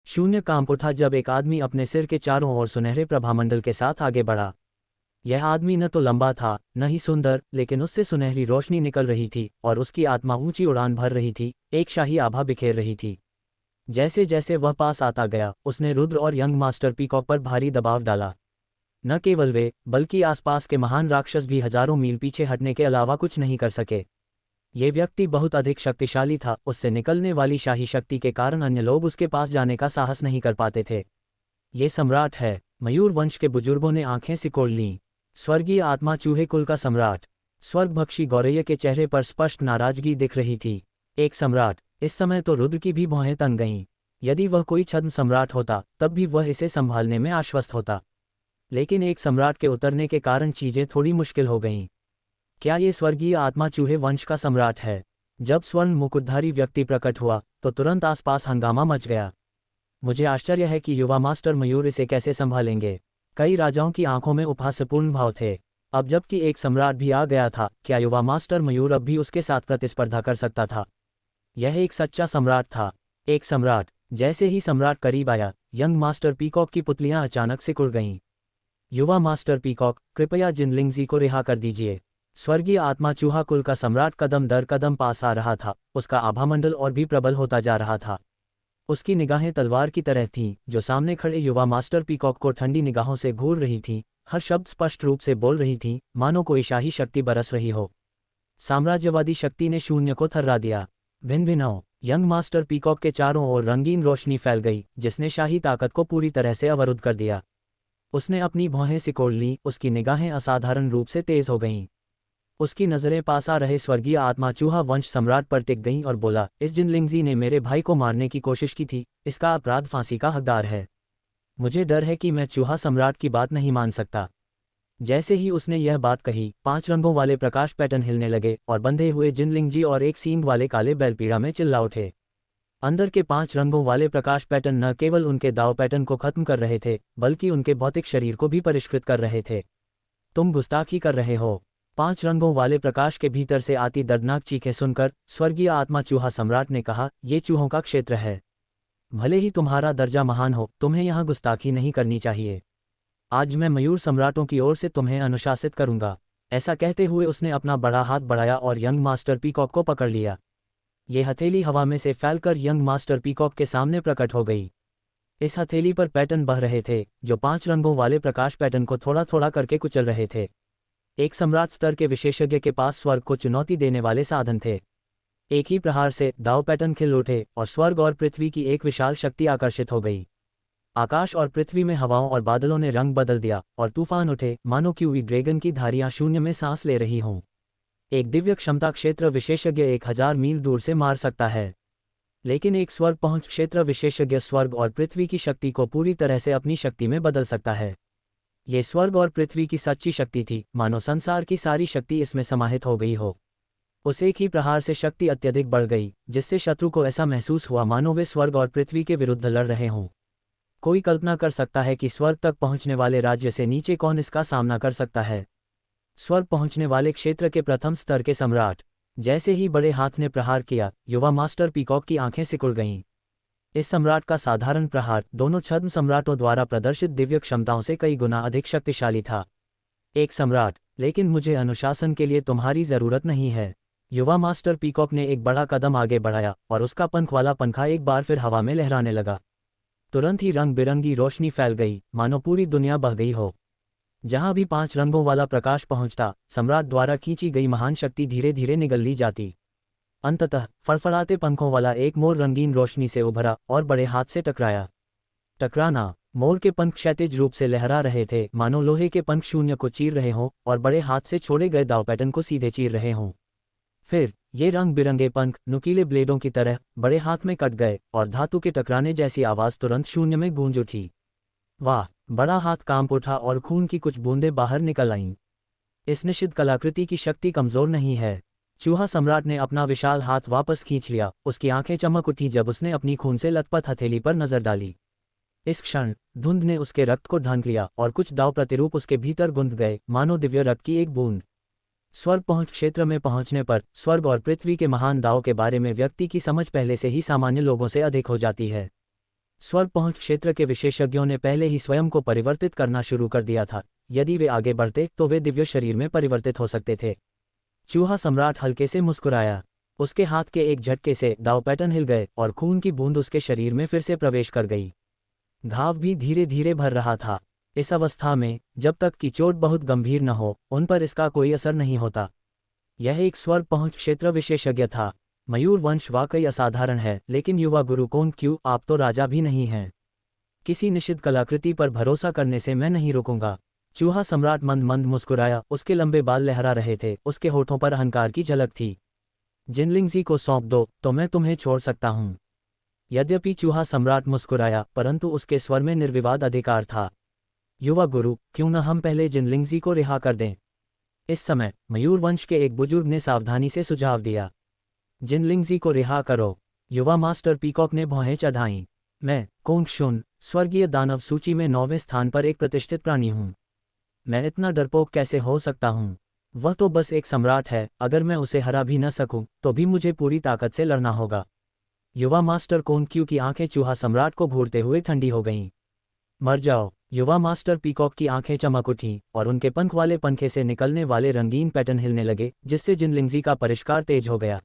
शून्य कांप उठा जब एक आदमी अपने सिर के चारों ओर सुनहरे प्रभामंडल के साथ आगे बढ़ा। यह आदमी न तो लंबा था न ही सुंदर, लेकिन उससे सुनहरी रोशनी निकल रही थी और उसकी आत्मा ऊंची उड़ान भर रही थी, एक शाही आभा बिखेर रही थी। जैसे जैसे वह पास आता गया, उसने रुद्र और यंग मास्टर पीकॉक पर भारी दबाव डाला। न केवल वे, बल्कि आसपास के महान राक्षस भी हजारों मील पीछे हटने के अलावा कुछ नहीं कर सके। ये व्यक्ति बहुत अधिक शक्तिशाली था, उससे निकलने वाली शाही शक्ति के कारण अन्य लोग उसके पास जाने का साहस नहीं कर पाते थे। ये सम्राट है। मयूर वंश के बुजुर्गों ने आंखें सिकोड़ लीं। स्वर्गीय आत्मा चूहे कुल का सम्राट। स्वर्गभक्षी गौरैया के चेहरे पर स्पष्ट नाराजगी दिख रही थी। एक सम्राट। इस समय तो रुद्र की भी भौहें तन गईं। यदि वह कोई छद्म सम्राट होता तब भी वह इसे संभालने में आश्वस्त होता, लेकिन एक सम्राट के उतरने के कारण चीजें थोड़ी मुश्किल हो गईं। क्या ये स्वर्गीय आत्मा चूहे वंश का सम्राट है? जब स्वर्ण मुकुटधारी व्यक्ति प्रकट हुआ तो तुरंत आसपास हंगामा मच गया। मुझे आश्चर्य है कि युवा मास्टर मयूर इसे कैसे संभालेंगे। कई राजाओं की आंखों में उपहासपूर्ण भाव थे। अब जबकि एक सम्राट भी आ गया था, क्या युवा मास्टर मयूर अब भी उसके साथ प्रतिस्पर्धा कर सकता था? यह एक सच्चा सम्राट था। एक सम्राट। जैसे ही सम्राट करीब आया, यंग मास्टर पीकॉक की पुतलियां अचानक सिकुड़ गईं। युवा मास्टर पीकॉक, कृपया जिनलिंगजी को रिहा कर दीजिए। स्वर्गीय आत्मा चूहा कुल का सम्राट कदम दर कदम पास आ रहा था, उसका आभामंडल और भी प्रबल होता जा रहा था। उसकी निगाहें तलवार की तरह थीं, जो सामने खड़े युवा मास्टर पीकॉक को ठंडी निगाहों से घूर रही थीं। हर शब्द स्पष्ट रूप से बोल रही थीं, मानो कोई शाही शक्ति बरस रही हो। साम्राज्यवादी शक्ति ने शून्य को थर्रा दिया। भिन्न भिन्न यंग मास्टर पीकॉक के चारों ओर रंगीन रोशनी फैल गई, जिसने शाही ताकत को पूरी तरह से अवरुद्ध कर दिया। उसने अपनी भौहें सिकोड़ लीं, उसकी निगाहें असाधारण रूप से तेज हो गईं। उसकी नज़रें पास आ रहे स्वर्गीय आत्मा चूहा वंश सम्राट पर टिक गईं और बोला, इस जिनलिंगजी ने मेरे भाई को मारने की कोशिश की थी, इसका अपराध फांसी का हकदार है। मुझे डर है कि मैं चूहा सम्राट की बात नहीं मान सकता। जैसे ही उसने यह बात कही, 5 रंगों वाले प्रकाश पैटर्न हिलने लगे और बंधे हुए जिनलिंगजी और एक सींग वाले काले बैलपीड़ा में चिल्ला उठे। अंदर के 5 रंगों वाले प्रकाश पैटर्न न केवल उनके दाव पैटर्न को खत्म कर रहे थे, बल्कि उनके भौतिक शरीर को भी परिष्कृत कर रहे थे। तुम गुस्ताखी कर रहे हो। 5 रंगों वाले प्रकाश के भीतर से आती दर्दनाक चीखें सुनकर स्वर्गीय आत्मा चूहा सम्राट ने कहा, ये चूहों का क्षेत्र है। भले ही तुम्हारा दर्जा महान हो, तुम्हें यहाँ गुस्ताखी नहीं करनी चाहिए। आज मैं मयूर सम्राटों की ओर से तुम्हें अनुशासित करूंगा। ऐसा कहते हुए उसने अपना बड़ा हाथ बढ़ाया और यंग मास्टर पीकॉक को पकड़ लिया। ये हथेली हवा में से फैलकर यंग मास्टर पीकॉक के सामने प्रकट हो गई। इस हथेली पर पैटर्न बह रहे थे, जो 5 रंगों वाले प्रकाश पैटर्न को थोड़ा थोड़ा करके कुचल रहे थे। एक सम्राट स्तर के विशेषज्ञ के पास स्वर्ग को चुनौती देने वाले साधन थे। एक ही प्रहार से दाव पैटर्न खिल उठे और स्वर्ग और पृथ्वी की एक विशाल शक्ति आकर्षित हो गई। आकाश और पृथ्वी में हवाओं और बादलों ने रंग बदल दिया और तूफान उठे, मानो क्यूवी ड्रैगन की धारियां शून्य में सांस ले रही हों। एक दिव्य क्षमता क्षेत्र विशेषज्ञ 1000 मील दूर से मार सकता है, लेकिन एक स्वर्ग पहुंच क्षेत्र विशेषज्ञ स्वर्ग और पृथ्वी की शक्ति को पूरी तरह से अपनी शक्ति में बदल सकता है। ये स्वर्ग और पृथ्वी की सच्ची शक्ति थी, मानो संसार की सारी शक्ति इसमें समाहित हो गई हो। उस एक ही प्रहार से शक्ति अत्यधिक बढ़ गई, जिससे शत्रु को ऐसा महसूस हुआ मानो वे स्वर्ग और पृथ्वी के विरुद्ध लड़ रहे हों। कोई कल्पना कर सकता है कि स्वर्ग तक पहुंचने वाले राज्य से नीचे कौन इसका सामना कर सकता है? स्वर्ग पहुंचने वाले क्षेत्र के प्रथम स्तर के सम्राट। जैसे ही बड़े हाथ ने प्रहार किया, युवा मास्टर पीकॉक की आंखें सिकुड़ गईं। इस सम्राट का साधारण प्रहार दोनों छद्म सम्राटों द्वारा प्रदर्शित दिव्य क्षमताओं से कई गुना अधिक शक्तिशाली था। एक सम्राट, लेकिन मुझे अनुशासन के लिए तुम्हारी जरूरत नहीं है। युवा मास्टर पीकॉक ने एक बड़ा कदम आगे बढ़ाया और उसका पंख वाला पंखा एक बार फिर हवा में लहराने लगा। तुरंत ही रंग बिरंगी रोशनी फैल गई, मानो पूरी दुनिया बह गई हो। जहां भी 5 रंगों वाला प्रकाश पहुंचता, सम्राट द्वारा खींची गई महान शक्ति धीरे धीरे निगल ली जाती। अंततः फड़फड़ाते पंखों वाला एक मोर रंगीन रोशनी से उभरा और बड़े हाथ से टकराया। टकराना। मोर के पंख क्षैतिज रूप से लहरा रहे थे, मानो लोहे के पंख शून्य को चीर रहे हों और बड़े हाथ से छोड़े गए दाव पैटर्न को सीधे चीर रहे हों। फिर ये रंग बिरंगे पंख नुकीले ब्लेडों की तरह बड़े हाथ में कट गए और धातु के टकराने जैसी आवाज तुरंत शून्य में गूंज उठी। वाह! बड़ा हाथ कांप उठा और खून की कुछ बूंदें बाहर निकल आईं। इस निषिद्ध कलाकृति की शक्ति कमजोर नहीं है। चूहा सम्राट ने अपना विशाल हाथ वापस खींच लिया। उसकी आंखें चमक उठी जब उसने अपनी खून से लथपथ हथेली पर नजर डाली। इस क्षण धुंध ने उसके रक्त को ढांक लिया और कुछ दाव प्रतिरूप उसके भीतर गुंथ गए, मानो दिव्य रक्त की एक बूंद। स्वर्ग पहुंच क्षेत्र में पहुंचने पर स्वर्ग और पृथ्वी के महान दाव के बारे में व्यक्ति की समझ पहले से ही सामान्य लोगों से अधिक हो जाती है। स्वर पहुंच क्षेत्र के विशेषज्ञों ने पहले ही स्वयं को परिवर्तित करना शुरू कर दिया था। यदि वे आगे बढ़ते तो वे दिव्य शरीर में परिवर्तित हो सकते थे। चूहा सम्राट हल्के से मुस्कुराया। उसके हाथ के एक झटके से दाव पैटर्न हिल गए और खून की बूंद उसके शरीर में फिर से प्रवेश कर गई। घाव भी धीरे धीरे भर रहा था। इस अवस्था में जब तक कि चोट बहुत गंभीर न हो उन पर इसका कोई असर नहीं होता। यह एक स्वर पहुंच क्षेत्र विशेषज्ञ था। मयूर वंश वाकई असाधारण है, लेकिन युवा गुरु कौन क्यों, आप तो राजा भी नहीं हैं। किसी निश्चित कलाकृति पर भरोसा करने से मैं नहीं रुकूंगा। चूहा सम्राट मंद मंद मुस्कुराया। उसके लंबे बाल लहरा रहे थे, उसके होठों पर अहंकार की झलक थी। जिनलिंगजी को सौंप दो तो मैं तुम्हें छोड़ सकता हूं। यद्यपि चूहा सम्राट मुस्कुराया, परंतु उसके स्वर में निर्विवाद अधिकार था। युवा गुरु, क्यों न हम पहले जिनलिंगजी को रिहा कर दें। इस समय मयूर वंश के एक बुजुर्ग ने सावधानी से सुझाव दिया। जिनलिंगजी को रिहा करो। युवा मास्टर पीकॉक ने भौहें चढ़ाईं। मैं कोंगशुन, स्वर्गीय दानव सूची में 9वें स्थान पर एक प्रतिष्ठित प्राणी हूं। मैं इतना डरपोक कैसे हो सकता हूं। वह तो बस एक सम्राट है, अगर मैं उसे हरा भी न सकूं तो भी मुझे पूरी ताकत से लड़ना होगा। युवा मास्टर कोंक्यू की आंखें चूहा सम्राट को घूरते हुए ठंडी हो गईं। मर जाओ। युवा मास्टर पीकॉक की आंखें चमक उठीं और उनके पंख वाले पंखे से निकलने वाले रंगीन पैटर्न हिलने लगे, जिससे जिनलिंगजी का परिष्कार तेज हो गया।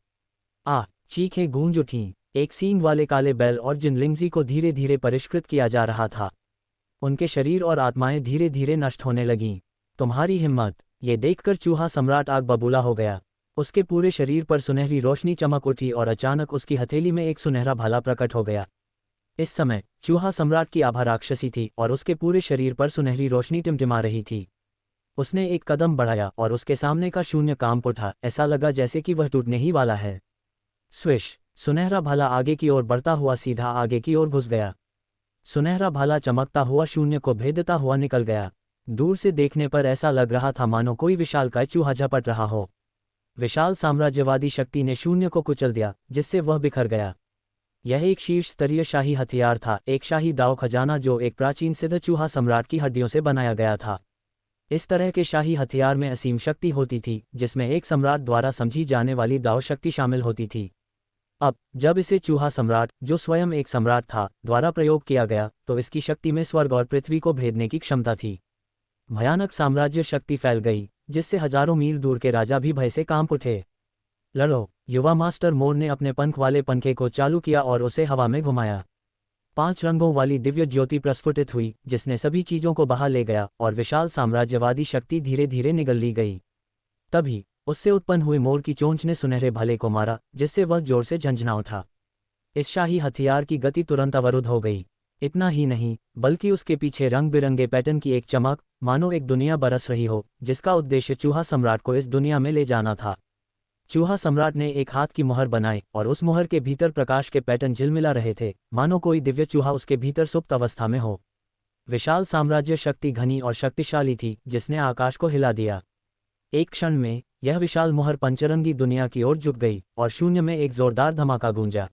चीखें गूंज उठीं। एक सींग वाले काले बैल और जिनलिंगजी को धीरे धीरे परिष्कृत किया जा रहा था। उनके शरीर और आत्माएं धीरे धीरे नष्ट होने लगीं। तुम्हारी हिम्मत, ये देखकर चूहा सम्राट आग बबूला हो गया। उसके पूरे शरीर पर सुनहरी रोशनी चमक उठी और अचानक उसकी हथेली में एक सुनहरा भाला प्रकट हो गया। इस समय चूहा सम्राट की आभा राक्षसी थी और उसके पूरे शरीर पर सुनहरी रोशनी टिमटिमा रही थी। उसने एक कदम बढ़ाया और उसके सामने का शून्य कांप उठा। ऐसा लगा जैसे कि वह टूटने ही वाला है। स्विश! सुनहरा भाला आगे की ओर बढ़ता हुआ सीधा आगे की ओर घुस गया। सुनहरा भाला चमकता हुआ शून्य को भेदता हुआ निकल गया। दूर से देखने पर ऐसा लग रहा था मानो कोई विशालकाय चूहा झपट रहा हो। विशाल साम्राज्यवादी शक्ति ने शून्य को कुचल दिया, जिससे वह बिखर गया। यह एक शीर्ष स्तरीय शाही हथियार था, एक शाही दाव खजाना जो एक प्राचीन सिद्ध चूहा सम्राट की हड्डियों से बनाया गया था। इस तरह के शाही हथियार में असीम शक्ति होती थी, जिसमें एक सम्राट द्वारा समझी जाने वाली दाव शक्ति शामिल होती थी। अब जब इसे चूहा सम्राट, जो स्वयं एक सम्राट था, द्वारा प्रयोग किया गया, तो इसकी शक्ति में स्वर्ग और पृथ्वी को भेदने की क्षमता थी। भयानक साम्राज्य शक्ति फैल गई, जिससे हजारों मील दूर के राजा भी भय से कांप उठे। लड़ो! युवा मास्टर मोर ने अपने पंख वाले पंखे को चालू किया और उसे हवा में घुमाया। 5 रंगों वाली दिव्य ज्योति प्रस्फुटित हुई, जिसने सभी चीजों को बहा ले गया और विशाल साम्राज्यवादी शक्ति धीरे धीरे निगल ली गई। तभी उससे उत्पन्न हुए मोर की चोंच ने सुनहरे भाले को मारा, जिससे वह जोर से झंझना उठा। इस शाही हथियार की गति तुरंत अवरुद्ध हो गई। इतना ही नहीं, बल्कि उसके पीछे रंग बिरंगे पैटर्न की एक चमक, मानो एक दुनिया बरस रही हो, जिसका उद्देश्य चूहा सम्राट को इस दुनिया में ले जाना था। चूहा सम्राट ने एक हाथ की मुहर बनाई और उस मुहर के भीतर प्रकाश के पैटर्न झिलमिला रहे थे, मानो कोई दिव्य चूहा उसके भीतर सुप्त अवस्था में हो। विशाल साम्राज्य शक्ति घनी और शक्तिशाली थी, जिसने आकाश को हिला दिया। एक क्षण में यह विशाल मुहर पंचरंगी दुनिया की ओर झुक गई और शून्य में एक जोरदार धमाका गूंजा।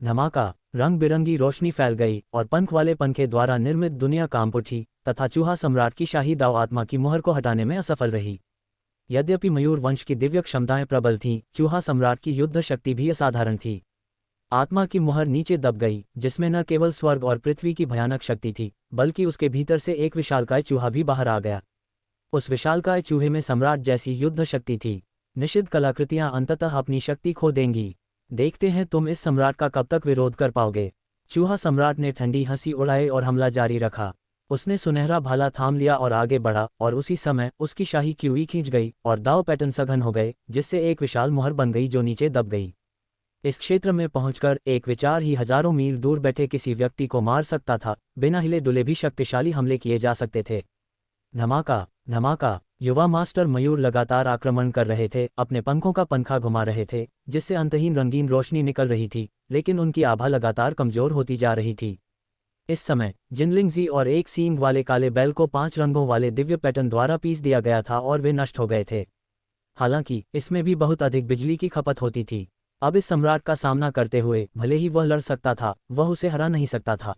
धमाका! रंग बिरंगी रोशनी फैल गई और पंख वाले पंखे द्वारा निर्मित दुनिया कांप उठी तथा चूहा सम्राट की शाही दाव आत्मा की मुहर को हटाने में असफल रही। यद्यपि मयूर वंश की दिव्य क्षमताएं प्रबल थीं, चूहा सम्राट की युद्ध शक्ति भी असाधारण थी। आत्मा की मुहर नीचे दब गई, जिसमें न केवल स्वर्ग और पृथ्वी की भयानक शक्ति थी, बल्कि उसके भीतर से एक विशालकाय चूहा भी बाहर आ गया। उस विशालकाय चूहे में सम्राट जैसी युद्ध शक्ति थी। निषिद्ध कलाकृतियां अंततः अपनी शक्ति खो देंगी। देखते हैं तुम इस सम्राट का कब तक विरोध कर पाओगे। चूहा सम्राट ने ठंडी हंसी उड़ाई और हमला जारी रखा। उसने सुनहरा भाला थाम लिया और आगे बढ़ा, और उसी समय उसकी शाही क्यूई खींच गई और दाव पैटर्न सघन हो गए, जिससे एक विशाल मुहर बन गई जो नीचे दब गई। इस क्षेत्र में पहुंचकर एक विचार ही हजारों मील दूर बैठे किसी व्यक्ति को मार सकता था। बिना हिले डुले भी शक्तिशाली हमले किए जा सकते थे। धमाका! धमाका! युवा मास्टर मयूर लगातार आक्रमण कर रहे थे, अपने पंखों का पंखा घुमा रहे थे, जिससे अंतहीन रंगीन रोशनी निकल रही थी, लेकिन उनकी आभा लगातार कमजोर होती जा रही थी। इस समय जिनलिंगजी और एक सींग वाले काले बैल को 5 रंगों वाले दिव्य पैटर्न द्वारा पीस दिया गया था और वे नष्ट हो गए थे। हालांकि इसमें भी बहुत अधिक बिजली की खपत होती थी। अब इस सम्राट का सामना करते हुए भले ही वह लड़ सकता था, वह उसे हरा नहीं सकता था।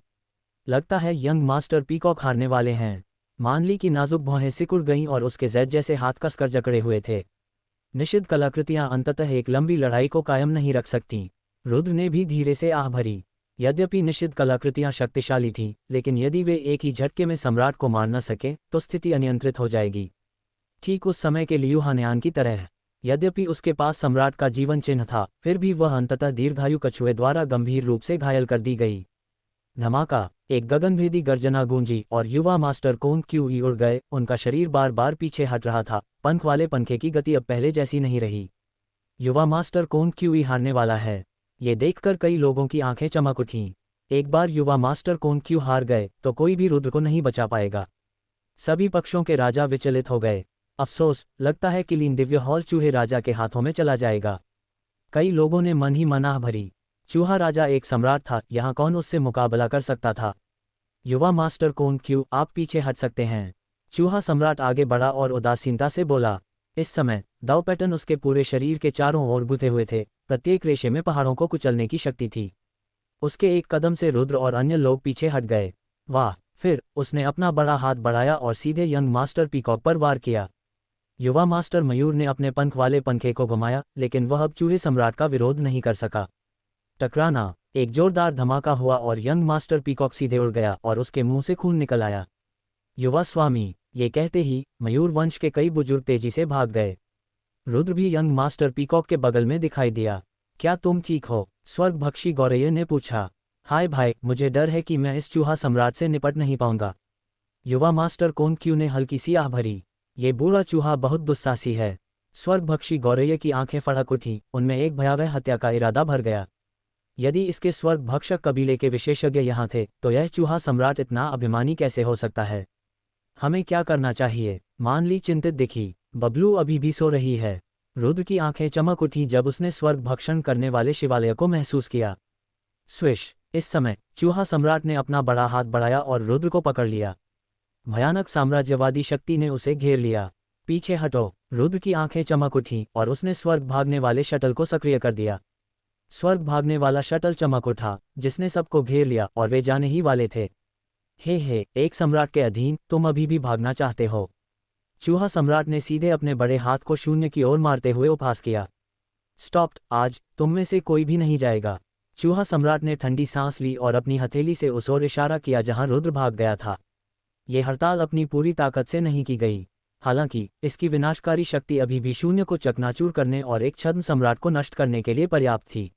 लगता है यंग मास्टर पीकॉक हारने वाले हैं। मानली की नाजुक भौहें सिकुड़ गईं और उसके जैद जैसे हाथ कसकर जकड़े हुए थे। निषिद्ध कलाकृतियां अंततः एक लंबी लड़ाई को कायम नहीं रख सकतीं। रुद्र ने भी धीरे से आह भरी। यद्यपि निषिद्ध कलाकृतियां शक्तिशाली थीं, लेकिन यदि वे एक ही झटके में सम्राट को मार न सकें तो स्थिति अनियंत्रित हो जाएगी। ठीक उस समय के लियू हान्यान की तरह। यद्यपि उसके पास सम्राट का जीवन चिन्ह था, फिर भी वह अंततः दीर्घायु कछुए द्वारा गंभीर रूप से घायल कर दी गई। धमाका, एक गगनभेदी गर्जना गूंजी और युवा मास्टर कोन क्यूई उड़ गए। उनका शरीर बार बार पीछे हट रहा था। पंख वाले पंखे की गति अब पहले जैसी नहीं रही। युवा मास्टर कोन क्यूई हारने वाला है। ये देखकर कई लोगों की आंखें चमक उठीं। एक बार युवा मास्टर कोन क्यू हार गए तो कोई भी रुद्र को नहीं बचा पाएगा। सभी पक्षों के राजा विचलित हो गए। अफसोस, लगता है कि लीन दिव्य हॉल चूहे राजा के हाथों में चला जाएगा। कई लोगों ने मन ही मनाह भरी। चूहा राजा एक सम्राट था, यहाँ कौन उससे मुकाबला कर सकता था। युवा मास्टर कोन क्यू, आप पीछे हट सकते हैं। चूहा सम्राट आगे बढ़ा और उदासीनता से बोला। इस समय दाव पैटर्न उसके पूरे शरीर के चारों ओर गुथे हुए थे। प्रत्येक रेशे में पहाड़ों को कुचलने की शक्ति थी। उसके एक कदम से रुद्र और अन्य लोग पीछे हट गए। वाह! फिर उसने अपना बड़ा हाथ बढ़ाया और सीधे यंग मास्टर पीकॉक पर वार किया। युवा मास्टर मयूर ने अपने पंख वाले पंखे को घुमाया, लेकिन वह अब चूहे सम्राट का विरोध नहीं कर सका। टकराना, एक जोरदार धमाका हुआ और यंग मास्टर पीकॉक सीधे उड़ गया और उसके मुंह से खून निकल आया। युवा स्वामी, ये कहते ही मयूर वंश के कई बुजुर्ग तेजी से भाग गए। रुद्र भी यंग मास्टर पीकॉक के बगल में दिखाई दिया। क्या तुम ठीक हो? स्वर्गभक्षी गौरैया ने पूछा। हाय भाई, मुझे डर है कि मैं इस चूहा सम्राट से निपट नहीं पाऊंगा। युवा मास्टर कोन क्यू ने हल्की सी आह भरी। ये बूढ़ा चूहा बहुत दुस्साहसी है। स्वर्गभक्षी गौरैया की आंखें फड़क उठी, उनमें एक भयावह हत्या का इरादा भर गया। यदि इसके स्वर्गभक्षक कबीले के विशेषज्ञ यहाँ थे तो यह चूहा सम्राट इतना अभिमानी कैसे हो सकता है। हमें क्या करना चाहिए? मानली चिंतित दिखी। बबलू अभी भी सो रही है। रुद्र की आंखें चमक उठी जब उसने स्वर्ग भक्षण करने वाले शिवालय को महसूस किया। स्विश! इस समय चूहा सम्राट ने अपना बड़ा हाथ बढ़ाया और रुद्र को पकड़ लिया। भयानक साम्राज्यवादी शक्ति ने उसे घेर लिया। पीछे हटो! रुद्र की आंखें चमक उठीं और उसने स्वर्ग भागने वाले शटल को सक्रिय कर दिया। स्वर्ग भागने वाला शटल चमक उठा, जिसने सबको घेर लिया और वे जाने ही वाले थे। हे, एक सम्राट के अधीन तुम अभी भी भागना चाहते हो? चूहा सम्राट ने सीधे अपने बड़े हाथ को शून्य की ओर मारते हुए उपहास किया। स्टॉप! आज तुम में से कोई भी नहीं जाएगा। चूहा सम्राट ने ठंडी सांस ली और अपनी हथेली से उस ओर इशारा किया जहां रुद्र भाग गया था। ये हड़ताल अपनी पूरी ताकत से नहीं की गई। हालांकि इसकी विनाशकारी शक्ति अभी भी शून्य को चकनाचूर करने और एक छद्म सम्राट को नष्ट करने के लिए पर्याप्त थी।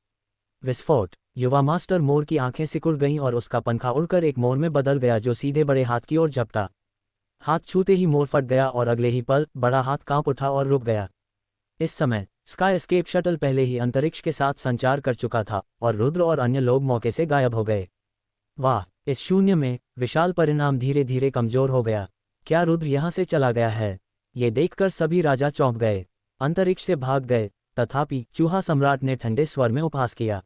विस्फोट! युवा मास्टर मोर की आंखें सिकुड़ गईं और उसका पंखा उड़कर एक मोर में बदल गया जो सीधे बड़े हाथ की ओर झपटा। हाथ छूते ही मोर फट गया और अगले ही पल बड़ा हाथ कांप उठा और रुक गया। इस समय स्काई एस्केप शटल पहले ही अंतरिक्ष के साथ संचार कर चुका था और रुद्र और अन्य लोग मौके से गायब हो गए। वाह! इस शून्य में विशाल परिणाम धीरे धीरे कमजोर हो गया। क्या रुद्र यहाँ से चला गया है? ये देखकर सभी राजा चौंक गए, अंतरिक्ष से भाग गए। तथापि चूहा सम्राट ने ठंडे स्वर में उपहास किया।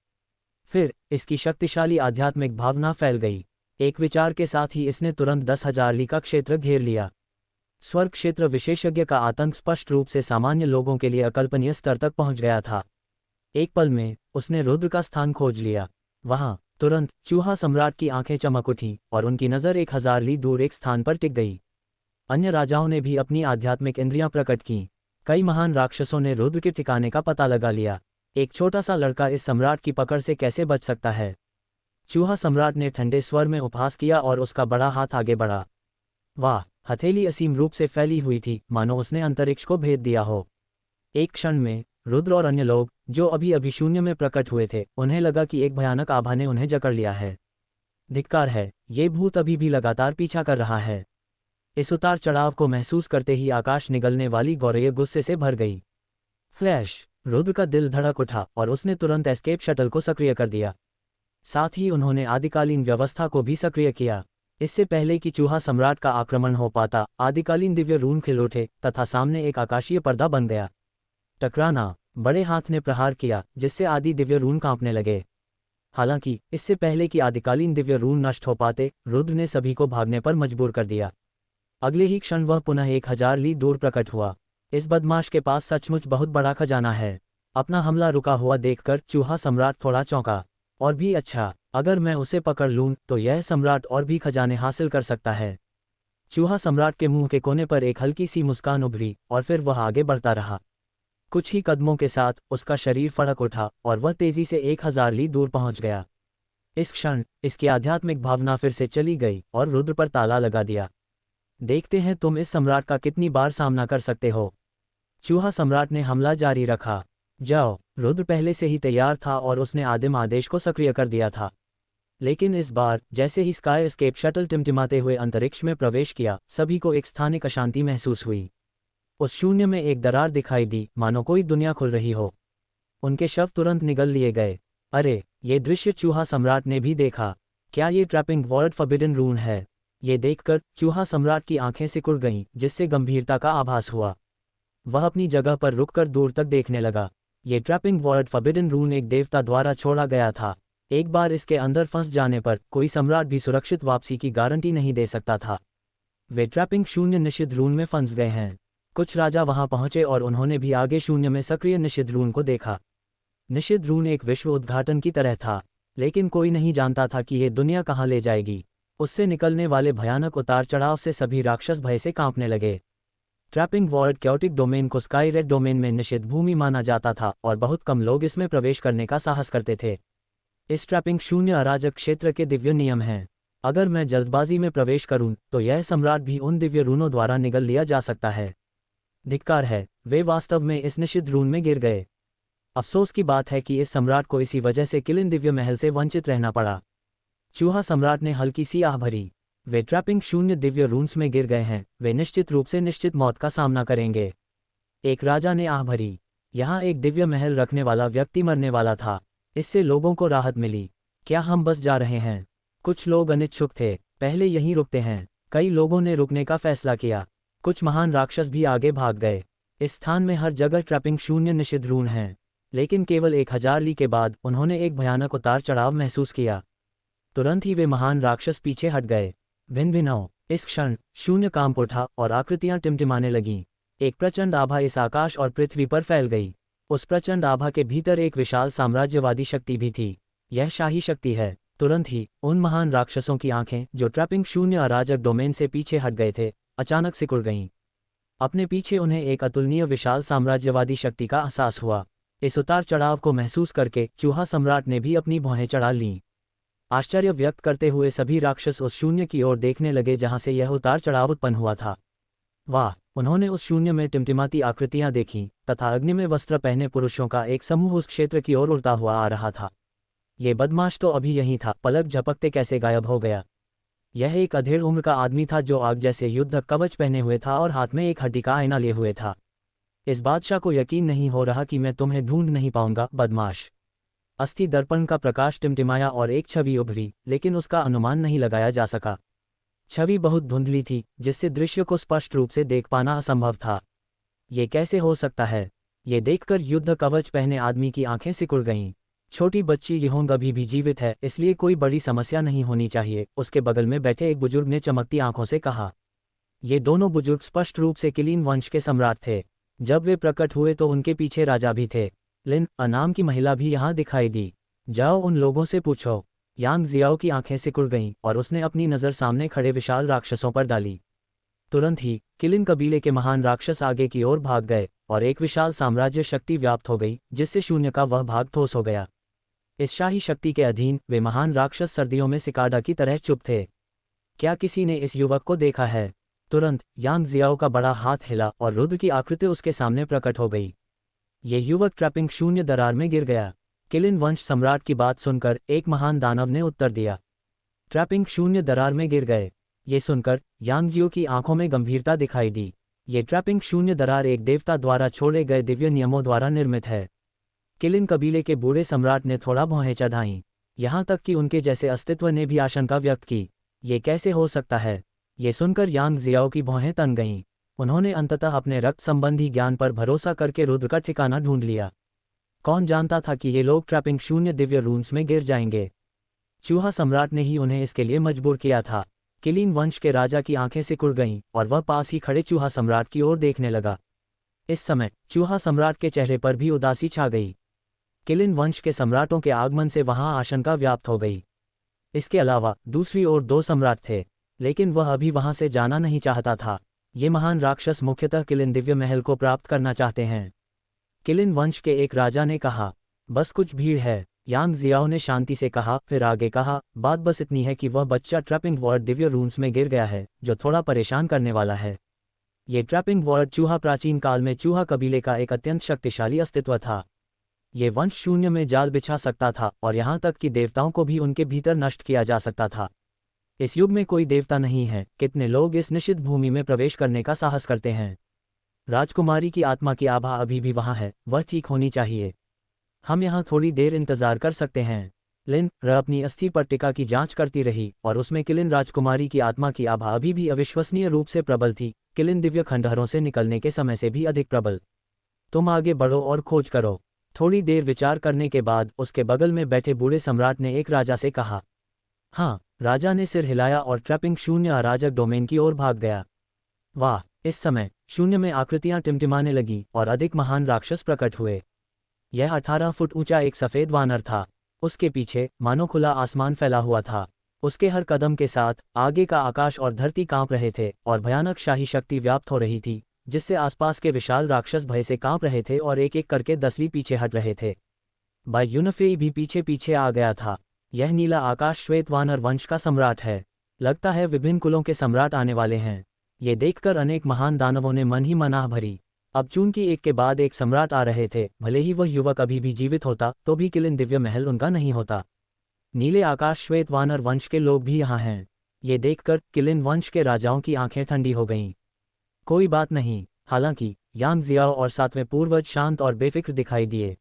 फिर इसकी शक्तिशाली आध्यात्मिक भावना फैल गई। एक विचार के साथ ही इसने तुरंत 10,000 ली का क्षेत्र घेर लिया। स्वर्ग क्षेत्र विशेषज्ञ का आतंक स्पष्ट रूप से सामान्य लोगों के लिए अकल्पनीय स्तर तक पहुंच गया था। एक पल में उसने रुद्र का स्थान खोज लिया। वहां तुरंत चूहा सम्राट की आंखें चमक उठीं और उनकी नज़र 1,000 ली दूर एक स्थान पर टिक गई। अन्य राजाओं ने भी अपनी आध्यात्मिक इंद्रियां प्रकट कीं। कई महान राक्षसों ने रुद्र के ठिकाने का पता लगा लिया। एक छोटा सा लड़का इस सम्राट की पकड़ से कैसे बच सकता है? चूहा सम्राट ने ठंडे स्वर में उपहास किया और उसका बड़ा हाथ आगे बढ़ा। वाह! हथेली असीम रूप से फैली हुई थी, मानो उसने अंतरिक्ष को भेद दिया हो। एक क्षण में रुद्र और अन्य लोग जो अभी अभी शून्य में प्रकट हुए थे, उन्हें लगा कि एक भयानक आभा ने उन्हें जकड़ लिया है। धिक्कार है, ये भूत अभी भी लगातार पीछा कर रहा है। इस उतार चढ़ाव को महसूस करते ही आकाश निगलने वाली गौरैया गुस्से से भर गई। फ्लैश! रुद्र का दिल धड़क उठा और उसने तुरंत एस्केप शटल को सक्रिय कर दिया। साथ ही उन्होंने आदिकालीन व्यवस्था को भी सक्रिय किया। इससे पहले कि चूहा सम्राट का आक्रमण हो पाता, आदिकालीन दिव्य रून खिल उठे तथा सामने एक आकाशीय पर्दा बन गया। टकराना! बड़े हाथ ने प्रहार किया जिससे आदि दिव्य रून कांपने लगे। हालांकि इससे पहले कि आदिकालीन दिव्य रून नष्ट हो पाते, रुद्र ने सभी को भागने पर मजबूर कर दिया। अगले ही क्षण वह पुनः 1,000 ली दूर प्रकट हुआ। इस बदमाश के पास सचमुच बहुत बड़ा खजाना है। अपना हमला रुका हुआ देखकर चूहा सम्राट थोड़ा चौंका। और भी अच्छा, अगर मैं उसे पकड़ लूं तो यह सम्राट और भी खजाने हासिल कर सकता है। चूहा सम्राट के मुंह के कोने पर एक हल्की सी मुस्कान उभरी और फिर वह आगे बढ़ता रहा। कुछ ही कदमों के साथ उसका शरीर फड़क उठा और वह तेजी से 1,000 ली दूर पहुंच गया। इस क्षण इसकी आध्यात्मिक भावना फिर से चली गई और रुद्र पर ताला लगा दिया। देखते हैं तुम इस सम्राट का कितनी बार सामना कर सकते हो। चूहा सम्राट ने हमला जारी रखा। जाओ। रुद्र पहले से ही तैयार था और उसने आदिम आदेश को सक्रिय कर दिया था। लेकिन इस बार जैसे ही स्काई एस्केप शटल टिमटिमाते हुए अंतरिक्ष में प्रवेश किया, सभी को एक स्थानिक अशांति महसूस हुई। उस शून्य में एक दरार दिखाई दी, मानो कोई दुनिया खुल रही हो। उनके शव तुरंत निगल लिए गए। अरे, ये दृश्य चूहा सम्राट ने भी देखा। क्या ये ट्रैपिंग वर्ड फॉरबिडन रून है? ये देखकर चूहा सम्राट की आंखें सिकुड़ गईं, जिससे गंभीरता का आभास हुआ। वह अपनी जगह पर रुककर दूर तक देखने लगा। ये ट्रैपिंग वर्ड फॉरबिडन रून एक देवता द्वारा छोड़ा गया था। एक बार इसके अंदर फंस जाने पर कोई सम्राट भी सुरक्षित वापसी की गारंटी नहीं दे सकता था। वे ट्रैपिंग शून्य निषिद्ध रून में फंस गए हैं। कुछ राजा वहां पहुंचे और उन्होंने भी आगे शून्य में सक्रिय निषिद्ध रून को देखा। निषिद्ध रून एक विश्व उद्घाटन की तरह था, लेकिन कोई नहीं जानता था कि यह दुनिया कहाँ ले जाएगी। उससे निकलने वाले भयानक उतार चढ़ाव से सभी राक्षस भय से कांपने लगे। ट्रैपिंग वर्ल्ड क्योटिक डोमेन को स्काई रेड डोमेन में निषिद्ध भूमि माना जाता था और बहुत कम लोग इसमें प्रवेश करने का साहस करते थे। इस ट्रैपिंग शून्य अराजक क्षेत्र के दिव्य नियम हैं। अगर मैं जल्दबाजी में प्रवेश करूं तो यह सम्राट भी उन दिव्य रूनों द्वारा निगल लिया जा सकता है। धिक्कार है, वे वास्तव में इस निषिद्ध रून में गिर गए। अफसोस की बात है कि इस सम्राट को इसी वजह से किलिन दिव्य महल से वंचित रहना पड़ा। चूहा सम्राट ने हल्की सी आह भरी। वे ट्रैपिंग शून्य दिव्य रून्स में गिर गए हैं, वे निश्चित रूप से निश्चित मौत का सामना करेंगे। एक राजा ने आह भरी। यहाँ एक दिव्य महल रखने वाला व्यक्ति मरने वाला था। इससे लोगों को राहत मिली। क्या हम बस जा रहे हैं? कुछ लोग अनिच्छुक थे। पहले यहीं रुकते हैं। कई लोगों ने रुकने का फैसला किया। कुछ महान राक्षस भी आगे भाग गए। इस स्थान में हर जगह ट्रैपिंग शून्य निषिद्ध रून हैं। लेकिन केवल 1000 ली के बाद उन्होंने एक भयानक उतार चढ़ाव महसूस किया। तुरंत ही वे महान राक्षस पीछे हट गए। भिन्न भिन्न इस क्षण शून्य कांप उठा और आकृतियां टिमटिमाने लगीं। एक प्रचंड आभा इस आकाश और पृथ्वी पर फैल गई। उस प्रचंड आभा के भीतर एक विशाल साम्राज्यवादी शक्ति भी थी। यह शाही शक्ति है। तुरंत ही उन महान राक्षसों की आंखें, जो ट्रैपिंग शून्य अराजक डोमेन से पीछे हट गए थे, अचानक सिकुड़ गईं। अपने पीछे उन्हें एक अतुलनीय विशाल साम्राज्यवादी शक्ति का एहसास हुआ। इस उतार चढ़ाव को महसूस करके चूहा सम्राट ने भी अपनी भौहें चढ़ा लीं। आश्चर्य व्यक्त करते हुए सभी राक्षस उस शून्य की ओर देखने लगे जहां से यह उतार चढ़ाव उत्पन्न हुआ था। वाह! उन्होंने उस शून्य में टिमटिमाती आकृतियां देखीं तथा अग्नि में वस्त्र पहने पुरुषों का एक समूह उस क्षेत्र की ओर उड़ता हुआ आ रहा था। ये बदमाश तो अभी यहीं था, पलक झपकते कैसे गायब हो गया। यह एक अधेड़ उम्र का आदमी था जो आग जैसे युद्ध कवच पहने हुए था और हाथ में एक हड्डी का आईना लिए हुए था। इस बादशाह को यकीन नहीं हो रहा कि मैं तुम्हें ढूंढ नहीं पाऊंगा, बदमाश। अस्थि दर्पण का प्रकाश टिमटिमाया और एक छवि उभरी, लेकिन उसका अनुमान नहीं लगाया जा सका। छवि बहुत धुंधली थी, जिससे दृश्य को स्पष्ट रूप से देख पाना असंभव था। ये कैसे हो सकता है? ये देखकर युद्ध कवच पहने आदमी की आंखें सिकुड़ गईं। छोटी बच्ची यहोंग अभी भी जीवित है, इसलिए कोई बड़ी समस्या नहीं होनी चाहिए, उसके बगल में बैठे एक बुजुर्ग ने चमकती आंखों से कहा। ये दोनों बुजुर्ग स्पष्ट रूप से किलीन वंश के सम्राट थे। जब वे प्रकट हुए तो उनके पीछे राजा भी थे। लिन नाम की महिला भी यहाँ दिखाई दी। जाओ उन लोगों से पूछो। यांग जियाओ की आंखें सिकुड़ गईं और उसने अपनी नज़र सामने खड़े विशाल राक्षसों पर डाली। तुरंत ही किलिन कबीले के महान राक्षस आगे की ओर भाग गए और एक विशाल साम्राज्य शक्ति व्याप्त हो गई, जिससे शून्य का वह भाग ठोस हो गया। इस शाही शक्ति के अधीन वे महान राक्षस सर्दियों में सिकाडा की तरह चुप थे। क्या किसी ने इस युवक को देखा है? तुरंत यांग जियाओ का बड़ा हाथ हिला और रुद्र की आकृति उसके सामने प्रकट हो गई। ये युवक ट्रैपिंग शून्य दरार में गिर गया। किलिन वंश सम्राट की बात सुनकर एक महान दानव ने उत्तर दिया। ट्रैपिंग शून्य दरार में गिर गए। ये सुनकर यांगजियो की आंखों में गंभीरता दिखाई दी। ये ट्रैपिंग शून्य दरार एक देवता द्वारा छोड़े गए दिव्य नियमों द्वारा निर्मित है। किलिन कबीले के बूढ़े सम्राट ने थोड़ा भौहें चढ़ाईं। यहाँ तक कि उनके जैसे अस्तित्व ने भी आशंका व्यक्त की। ये कैसे हो सकता है? ये सुनकर यांग जियाओ की भौहें तन गईं। उन्होंने अंततः अपने रक्त संबंधी ज्ञान पर भरोसा करके रुद्र का ठिकाना ढूंढ लिया। कौन जानता था कि ये लोग ट्रैपिंग शून्य दिव्य रून्स में गिर जाएंगे। चूहा सम्राट ने ही उन्हें इसके लिए मजबूर किया था। किलीन वंश के राजा की आंखें सिकुड़ गईं और वह पास ही खड़े चूहा सम्राट की ओर देखने लगा। इस समय चूहा सम्राट के चेहरे पर भी उदासी छा गई। किलिन वंश के सम्राटों के आगमन से वहां आशंका व्याप्त हो गई। इसके अलावा दूसरी ओर 2 सम्राट थे, लेकिन वह अभी वहां से जाना नहीं चाहता था। ये महान राक्षस मुख्यतः किलिन दिव्य महल को प्राप्त करना चाहते हैं। किलिन वंश के एक राजा ने कहा, बस कुछ भीड़ है, यांग जियाओ ने शांति से कहा, फिर आगे कहा, बात बस इतनी है कि वह बच्चा ट्रैपिंग वर्ड दिव्य रून्स में गिर गया है, जो थोड़ा परेशान करने वाला है। ये ट्रैपिंग वर्ड चूहा प्राचीन काल में चूहा कबीले का एक अत्यंत शक्तिशाली अस्तित्व था। ये वंश शून्य में जाल बिछा सकता था और यहाँ तक कि देवताओं को भी उनके भीतर नष्ट किया जा सकता था। इस युग में कोई देवता नहीं है, कितने लोग इस निषिद्ध भूमि में प्रवेश करने का साहस करते हैं। राजकुमारी की आत्मा की आभा अभी भी वहाँ है, वह ठीक होनी चाहिए। हम यहाँ थोड़ी देर इंतजार कर सकते हैं। लिन र अपनी अस्थि पट्टिका की जांच करती रही और उसमें किलिन राजकुमारी की आत्मा की आभा अभी भी अविश्वसनीय रूप से प्रबल थी, किलिन दिव्य खंडहरों से निकलने के समय से भी अधिक प्रबल। तुम आगे बढ़ो और खोज करो। थोड़ी देर विचार करने के बाद उसके बगल में बैठे बूढ़े सम्राट ने एक राजा से कहा। हाँ, राजा ने सिर हिलाया और ट्रैपिंग शून्य अराजक डोमेन की ओर भाग गया। वाह, इस समय शून्य में आकृतियां टिमटिमाने लगी और अधिक महान राक्षस प्रकट हुए। यह 18 फुट ऊंचा एक सफेद वानर था। उसके पीछे मानो खुला आसमान फैला हुआ था। उसके हर कदम के साथ आगे का आकाश और धरती कांप रहे थे और भयानक शाही शक्ति व्याप्त हो रही थी, जिससे आसपास के विशाल राक्षस भय से कांप रहे थे और एक एक करके 10वीं पीछे हट रहे थे। बाय यूनफेई भी पीछे पीछे आ गया था। यह नीला आकाश श्वेत वानर वंश का सम्राट है। लगता है विभिन्न कुलों के सम्राट आने वाले हैं। ये देखकर अनेक महान दानवों ने मन ही मनाह भरी। अब चूंकि एक के बाद एक सम्राट आ रहे थे, भले ही वह युवक अभी भी जीवित होता तो भी किलिन दिव्य महल उनका नहीं होता। नीले आकाश श्वेत वानर वंश के लोग भी यहाँ हैं। ये देखकर किलिन वंश के राजाओं की आंखें ठंडी हो गईं। कोई बात नहीं। हालांकि यांग जियाओ और 7वें पूर्वज शांत और बेफिक्र दिखाई दिए।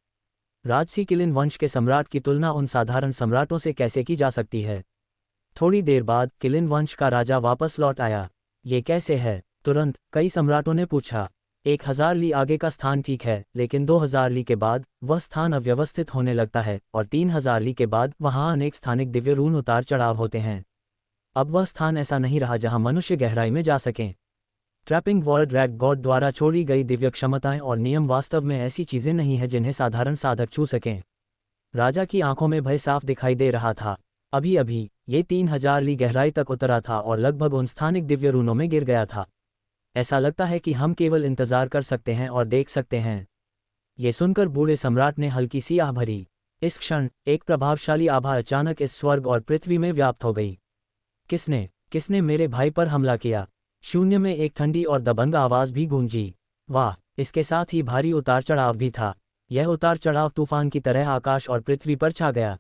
राजसी किलिन वंश के सम्राट की तुलना उन साधारण सम्राटों से कैसे की जा सकती है। थोड़ी देर बाद किलिन वंश का राजा वापस लौट आया। ये कैसे है? तुरंत कई सम्राटों ने पूछा। 1000 ली आगे का स्थान ठीक है, लेकिन 2000 ली के बाद वह स्थान अव्यवस्थित होने लगता है और 3000 ली के बाद वहाँ अनेक स्थानिक दिव्य रून उतार चढ़ाव होते हैं। अब वह स्थान ऐसा नहीं रहा जहाँ मनुष्य गहराई में जा सकें। ट्रैपिंग वर्ड ड्रैग गॉड द्वारा छोड़ी गई दिव्य क्षमताएं और नियम वास्तव में ऐसी चीजें नहीं हैं जिन्हें साधारण साधक छू सकें। राजा की आंखों में भय साफ दिखाई दे रहा था। अभी अभी ये 3000 ली गहराई तक उतरा था और लगभग उन स्थानिक दिव्य रूनों में गिर गया था। ऐसा लगता है कि हम केवल इंतजार कर सकते हैं और देख सकते हैं। ये सुनकर बूढ़े सम्राट ने हल्की सी आह भरी। इस क्षण एक प्रभावशाली आभा अचानक इस स्वर्ग और पृथ्वी में व्याप्त हो गई। किसने मेरे भाई पर हमला किया? शून्य में एक ठंडी और दबंग आवाज भी गूंजी। वाह, इसके साथ ही भारी उतार चढ़ाव भी था। यह उतार चढ़ाव तूफान की तरह आकाश और पृथ्वी पर छा गया।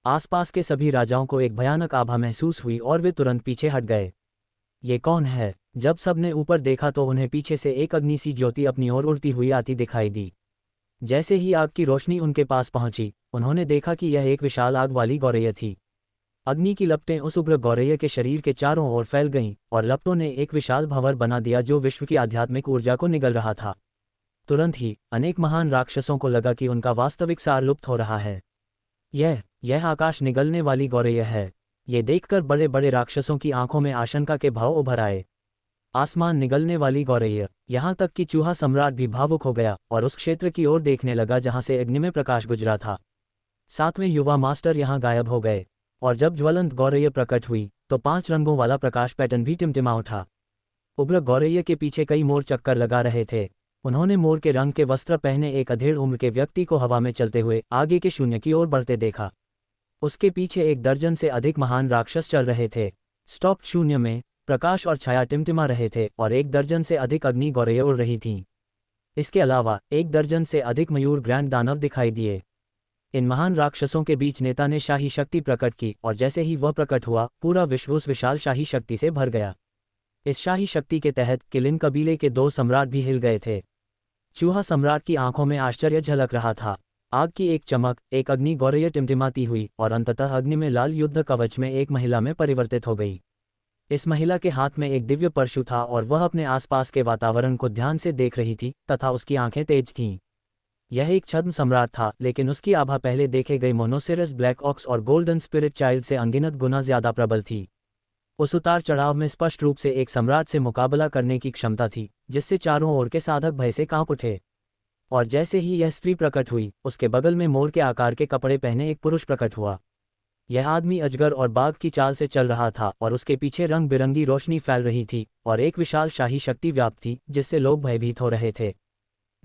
आसपास के सभी राजाओं को एक भयानक आभा महसूस हुई और वे तुरंत पीछे हट गए। ये कौन है? जब सबने ऊपर देखा तो उन्हें पीछे से एक अग्नि सी ज्योति अपनी ओर उड़ती हुई आती दिखाई दी। जैसे ही आग की रोशनी उनके पास पहुंची, उन्होंने देखा कि यह एक विशाल आग वाली गौरैया थी। अग्नि की लपटें उस उग्र गौरैया के शरीर के चारों ओर फैल गईं और लपटों ने एक विशाल भंवर बना दिया जो विश्व की आध्यात्मिक ऊर्जा को निगल रहा था। तुरंत ही अनेक महान राक्षसों को लगा कि उनका वास्तविक सार लुप्त हो रहा है। यह आकाश निगलने वाली गौरैया है। ये देखकर बड़े बड़े राक्षसों की आंखों में आशंका के भाव उभर आए। आसमान निगलने वाली गौरैया, यहाँ तक कि चूहा सम्राट भी भावुक हो गया और उस क्षेत्र की ओर देखने लगा जहाँ से अग्नि में प्रकाश गुजरा था। 7वें युवा मास्टर यहाँ गायब हो गए और जब ज्वलंत गौरैया प्रकट हुई तो 5 रंगों वाला प्रकाश पैटर्न भी टिमटिमा उठा। उग्र गौरैया के पीछे कई मोर चक्कर लगा रहे थे। उन्होंने मोर के रंग के वस्त्र पहने एक अधेड़ उम्र के व्यक्ति को हवा में चलते हुए आगे के शून्य की ओर बढ़ते देखा। उसके पीछे 1 दर्जन से अधिक महान राक्षस चल रहे थे। स्टॉप शून्य में प्रकाश और छाया टिमटिमा रहे थे और 1 दर्जन से अधिक अग्नि गौरैया उड़ रही थीं। इसके अलावा 1 दर्जन से अधिक मयूर ग्रैंड दानव दिखाई दिए। इन महान राक्षसों के बीच नेता ने शाही शक्ति प्रकट की और जैसे ही वह प्रकट हुआ, पूरा विश्व उस विशाल शाही शक्ति से भर गया। इस शाही शक्ति के तहत किलिन कबीले के 2 सम्राट भी हिल गए थे। चूहा सम्राट की आंखों में आश्चर्य झलक रहा था। आग की एक चमक, एक अग्नि गौरैया टिमटिमाती हुई और अंततः अग्नि में लाल युद्ध कवच में एक महिला में परिवर्तित हो गई। इस महिला के हाथ में एक दिव्य परशु था और वह अपने आसपास के वातावरण को ध्यान से देख रही थी तथा उसकी आंखें तेज थीं। यह एक छद्म सम्राट था, लेकिन उसकी आभा पहले देखे गए मोनोसेरस ब्लैक ऑक्स और गोल्डन स्पिरिट चाइल्ड से अनगिनत गुना ज्यादा प्रबल थी। उस उतार चढ़ाव में स्पष्ट रूप से एक सम्राट से मुकाबला करने की क्षमता थी, जिससे चारों ओर के साधक भय से कांप उठे। और जैसे ही यह स्त्री प्रकट हुई, उसके बगल में मोर के आकार के कपड़े पहने एक पुरुष प्रकट हुआ। यह आदमी अजगर और बाघ की चाल से चल रहा था और उसके पीछे रंग बिरंगी रोशनी फैल रही थी और एक विशाल शाही शक्ति व्याप्त थी जिससे लोग भयभीत हो रहे थे।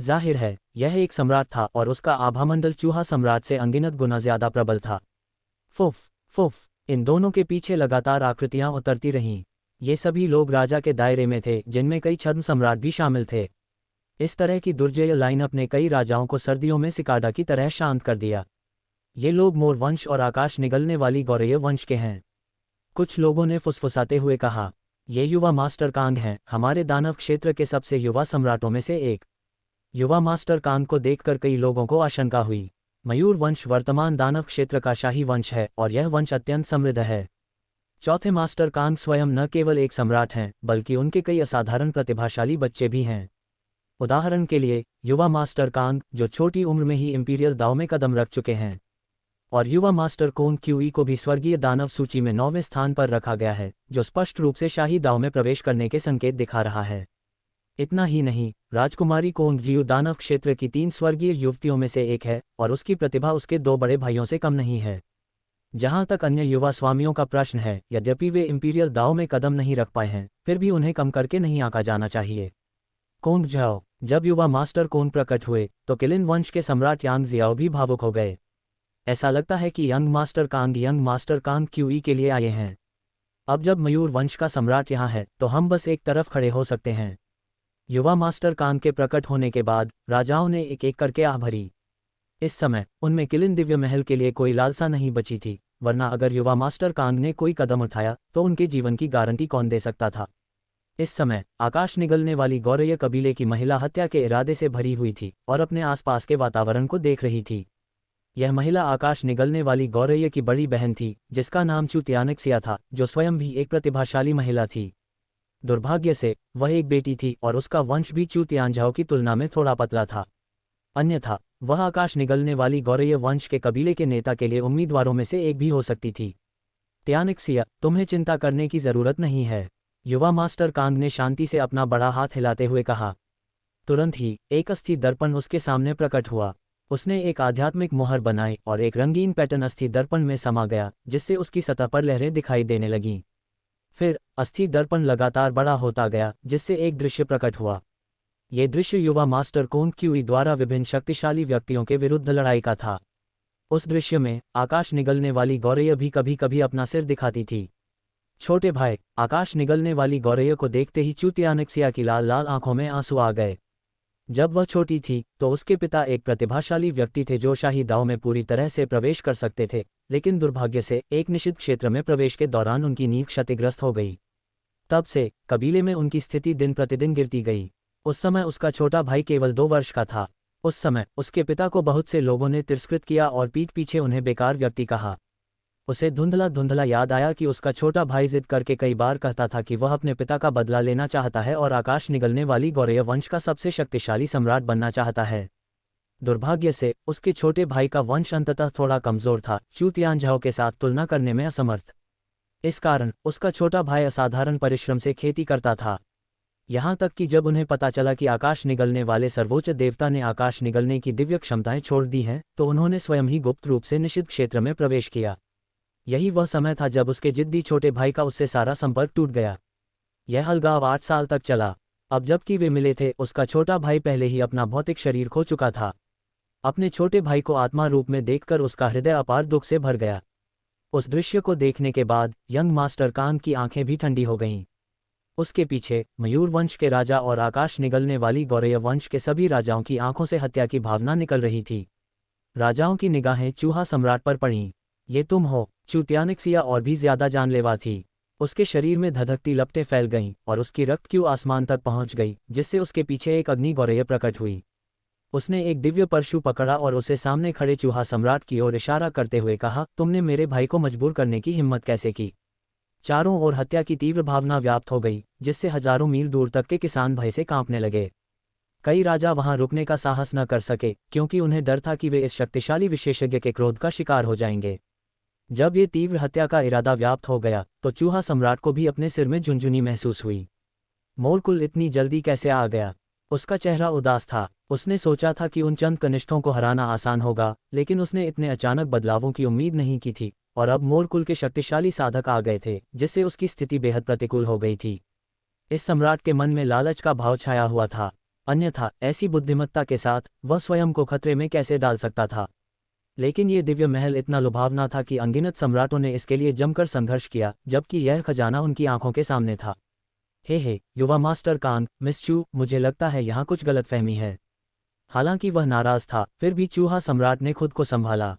जाहिर है यह एक सम्राट था और उसका आभामंडल चूहा सम्राट से अनगिनत गुना ज्यादा प्रबल था। फुफ फुफ, इन दोनों के पीछे लगातार आकृतियां उतरती रहीं। ये सभी लोग राजा के दायरे में थे, जिनमें कई छद्म सम्राट भी शामिल थे। इस तरह की दुर्जय लाइनअप ने कई राजाओं को सर्दियों में सिकाडा की तरह शांत कर दिया। ये लोग मोर वंश और आकाश निगलने वाली गौरय वंश के हैं। कुछ लोगों ने फुसफुसाते हुए कहा, ये युवा मास्टर कांग हैं, हमारे दानव क्षेत्र के सबसे युवा सम्राटों में से एक। युवा मास्टर कांग को देखकर कई लोगों को आशंका हुई। मयूर वंश वर्तमान दानव क्षेत्र का शाही वंश है और यह वंश अत्यंत समृद्ध है। चौथे मास्टर कांग स्वयं न केवल एक सम्राट हैं, बल्कि उनके कई असाधारण प्रतिभाशाली बच्चे भी हैं। उदाहरण के लिए युवा मास्टर कांग, जो छोटी उम्र में ही इंपीरियल दाव में कदम रख चुके हैं, और युवा मास्टर कोंग क्यूई को भी स्वर्गीय दानव सूची में 9वें स्थान पर रखा गया है, जो स्पष्ट रूप से शाही दाव में प्रवेश करने के संकेत दिखा रहा है। इतना ही नहीं, राजकुमारी कोंग जियू दानव क्षेत्र की 3 स्वर्गीय युवतियों में से एक है और उसकी प्रतिभा उसके 2 बड़े भाइयों से कम नहीं है। जहां तक अन्य युवा स्वामियों का प्रश्न है, यद्यपि वे इंपीरियल दाव में कदम नहीं रख पाए हैं, फिर भी उन्हें कम करके नहीं आंका जाना चाहिए। कोंग जाओ। जब युवा मास्टर कोंग प्रकट हुए तो किलिन वंश के सम्राट यांग जियाओ भी भावुक हो गए। ऐसा लगता है कि यंग मास्टर कांग क्यूई के लिए आए हैं। अब जब मयूर वंश का सम्राट यहाँ है तो हम बस एक तरफ खड़े हो सकते हैं। युवा मास्टर कांग के प्रकट होने के बाद राजाओं ने एक एक करके आह भरी। इस समय उनमें किलिन दिव्य महल के लिए कोई लालसा नहीं बची थी, वरना अगर युवा मास्टर कांग ने कोई कदम उठाया तो उनके जीवन की गारंटी कौन दे सकता था। इस समय आकाश निगलने वाली गौरय कबीले की महिला हत्या के इरादे से भरी हुई थी और अपने आसपास के वातावरण को देख रही थी। यह महिला आकाश निगलने वाली गौरय की बड़ी बहन थी, जिसका नाम चू त्यानिक्सिया था, जो स्वयं भी एक प्रतिभाशाली महिला थी। दुर्भाग्य से वह एक बेटी थी और उसका वंश भी चू त्यानझाओ की तुलना में थोड़ा पतला था। अन्यथा वह आकाश निगलने वाली गौरय वंश के कबीले के नेता के लिए उम्मीदवारों में से एक भी हो सकती थी। त्यानिक्सिया, तुम्हें चिंता करने की जरूरत नहीं है, युवा मास्टर कांग ने शांति से अपना बड़ा हाथ हिलाते हुए कहा। तुरंत ही एक अस्थि दर्पण उसके सामने प्रकट हुआ। उसने एक आध्यात्मिक मोहर बनाई और एक रंगीन पैटर्न अस्थि दर्पण में समा गया, जिससे उसकी सतह पर लहरें दिखाई देने लगीं। फिर अस्थि दर्पण लगातार बड़ा होता गया, जिससे एक दृश्य प्रकट हुआ। ये दृश्य युवा मास्टर कोंग क्यूई द्वारा विभिन्न शक्तिशाली व्यक्तियों के विरुद्ध लड़ाई का था। उस दृश्य में आकाश निगलने वाली गौरय भी कभी कभी अपना सिर दिखाती थी। छोटे भाई, आकाश निगलने वाली गौरय को देखते ही चू त्यानिक्सिया की लाल लाल आंखों में आंसू आ गए। जब वह छोटी थी तो उसके पिता एक प्रतिभाशाली व्यक्ति थे जो शाही दाव में पूरी तरह से प्रवेश कर सकते थे, लेकिन दुर्भाग्य से एक निश्चित क्षेत्र में प्रवेश के दौरान उनकी नींव क्षतिग्रस्त हो गई। तब से कबीले में उनकी स्थिति दिन प्रतिदिन गिरती गई। उस समय उसका छोटा भाई केवल 2 वर्ष का था। उस समय उसके पिता को बहुत से लोगों ने तिरस्कृत किया और पीठ पीछे उन्हें बेकार व्यक्ति कहा। उसे धुंधला धुंधला याद आया कि उसका छोटा भाई जिद करके कई बार कहता था कि वह अपने पिता का बदला लेना चाहता है और आकाश निगलने वाली गौरय वंश का सबसे शक्तिशाली सम्राट बनना चाहता है। दुर्भाग्य से उसके छोटे भाई का वंश अंततः थोड़ा कमजोर था, चू त्यानझाओ के साथ तुलना करने में असमर्थ। इस कारण उसका छोटा भाई असाधारण परिश्रम से खेती करता था। यहाँ तक कि जब उन्हें पता चला कि आकाश निगलने वाले सर्वोच्च देवता ने आकाश निगलने की दिव्य क्षमताएं छोड़ दी हैं, तो उन्होंने स्वयं ही गुप्त रूप से निषिद्ध क्षेत्र में प्रवेश किया। यही वह समय था जब उसके जिद्दी छोटे भाई का उससे सारा संपर्क टूट गया। यह अलगाव 8 साल तक चला। अब जबकि वे मिले थे, उसका छोटा भाई पहले ही अपना भौतिक शरीर खो चुका था। अपने छोटे भाई को आत्मा रूप में देखकर उसका हृदय अपार दुख से भर गया। उस दृश्य को देखने के बाद यंग मास्टर कांग की आंखें भी ठंडी हो गईं। उसके पीछे मयूर वंश के राजा और आकाश निगलने वाली गौरय वंश के सभी राजाओं की आंखों से हत्या की भावना निकल रही थी। राजाओं की निगाहें चूहा सम्राट पर पड़ीं। ये तुम हो? चू त्यानिक्सिया और भी ज्यादा जानलेवा थी। उसके शरीर में धधकती लपटें फैल गईं और उसकी रक्त क्यू आसमान तक पहुंच गई, जिससे उसके पीछे एक अग्नि गौरय प्रकट हुई। उसने एक दिव्य परशु पकड़ा और उसे सामने खड़े चूहा सम्राट की ओर इशारा करते हुए कहा, तुमने मेरे भाई को मजबूर करने की हिम्मत कैसे की? चारों ओर हत्या की तीव्र भावना व्याप्त हो गई, जिससे हजारों मील दूर तक के किसान भय से कांपने लगे। कई राजा वहां रुकने का साहस न कर सके, क्योंकि उन्हें डर था कि वे इस शक्तिशाली विशेषज्ञ के क्रोध का शिकार हो जाएंगे। जब ये तीव्र हत्या का इरादा व्याप्त हो गया तो चूहा सम्राट को भी अपने सिर में झुनझुनी महसूस हुई। मोरकुल इतनी जल्दी कैसे आ गया? उसका चेहरा उदास था। उसने सोचा था कि उन चंद कनिष्ठों को हराना आसान होगा, लेकिन उसने इतने अचानक बदलावों की उम्मीद नहीं की थी, और अब मोरकुल के शक्तिशाली साधक आ गए थे, जिससे उसकी स्थिति बेहद प्रतिकूल हो गई थी। इस सम्राट के मन में लालच का भाव छाया हुआ था। अन्यथा ऐसी बुद्धिमत्ता के साथ वह स्वयं को खतरे में कैसे डाल सकता था। लेकिन ये दिव्य महल इतना लुभावना था कि अनगिनत सम्राटों ने इसके लिए जमकर संघर्ष किया, जबकि यह खजाना उनकी आंखों के सामने था। हे युवा मास्टर कांग, मिस चू, मुझे लगता है यहाँ कुछ गलतफहमी है। हालांकि वह नाराज था, फिर भी चूहा सम्राट ने खुद को संभाला।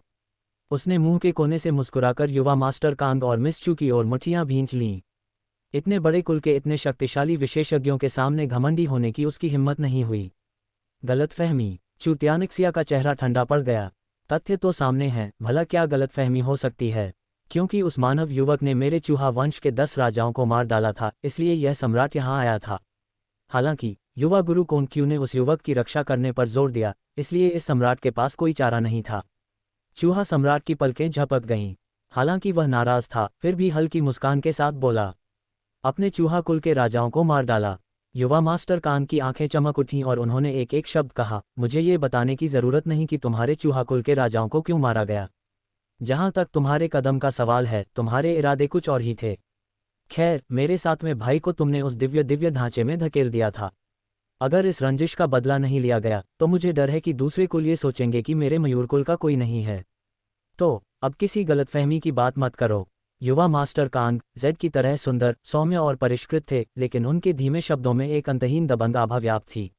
उसने मुंह के कोने से मुस्कुराकर युवा मास्टर कांग और मिस चू की ओर मुट्ठियां भींच लीं। इतने बड़े कुल के इतने शक्तिशाली विशेषज्ञों के सामने घमंडी होने की उसकी हिम्मत नहीं हुई। गलतफहमी। चू त्यानिक्सिया का चेहरा ठंडा पड़ गया। तथ्य तो सामने है, भला क्या गलतफहमी हो सकती है? क्योंकि उस मानव युवक ने मेरे चूहा वंश के 10 राजाओं को मार डाला था, इसलिए यह सम्राट यहाँ आया था। हालांकि युवा गुरु कोनक्यू ने उस युवक की रक्षा करने पर जोर दिया, इसलिए इस सम्राट के पास कोई चारा नहीं था। चूहा सम्राट की पलकें झपक गईं। हालांकि वह नाराज था, फिर भी हल्की मुस्कान के साथ बोला, अपने चूहा कुल के राजाओं को मार डाला। युवा मास्टर कान की आंखें चमक उठीं और उन्होंने एक एक शब्द कहा, मुझे ये बताने की ज़रूरत नहीं कि तुम्हारे चूहा कुल के राजाओं को क्यों मारा गया। जहां तक तुम्हारे कदम का सवाल है, तुम्हारे इरादे कुछ और ही थे। खैर, मेरे सातवें भाई को तुमने उस दिव्य ढांचे में धकेल दिया था। अगर इस रंजिश का बदला नहीं लिया गया तो मुझे डर है कि दूसरे कुल ये सोचेंगे कि मेरे मयूर कुल का कोई नहीं है। तो अब किसी गलतफहमी की बात मत करो। युवा मास्टर कांग जेड की तरह सुंदर, सौम्य और परिष्कृत थे, लेकिन उनके धीमे शब्दों में एक अंतहीन दबंग आभा व्याप्त थी।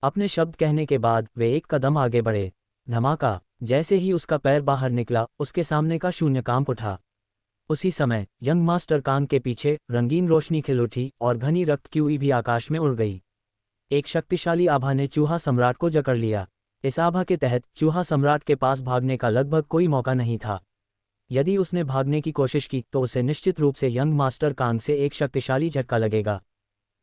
अपने शब्द कहने के बाद वे एक कदम आगे बढ़े। धमाका। जैसे ही उसका पैर बाहर निकला, उसके सामने का शून्य कांप उठा। उसी समय यंग मास्टर कांग के पीछे रंगीन रोशनी खिल उठी और घनी रक्त की उई भी आकाश में उड़ गई। एक शक्तिशाली आभा ने चूहा सम्राट को जकड़ लिया। इस आभा के तहत चूहा सम्राट के पास भागने का लगभग कोई मौका नहीं था। यदि उसने भागने की कोशिश की तो उसे निश्चित रूप से यंग मास्टर कांग से एक शक्तिशाली झटका लगेगा।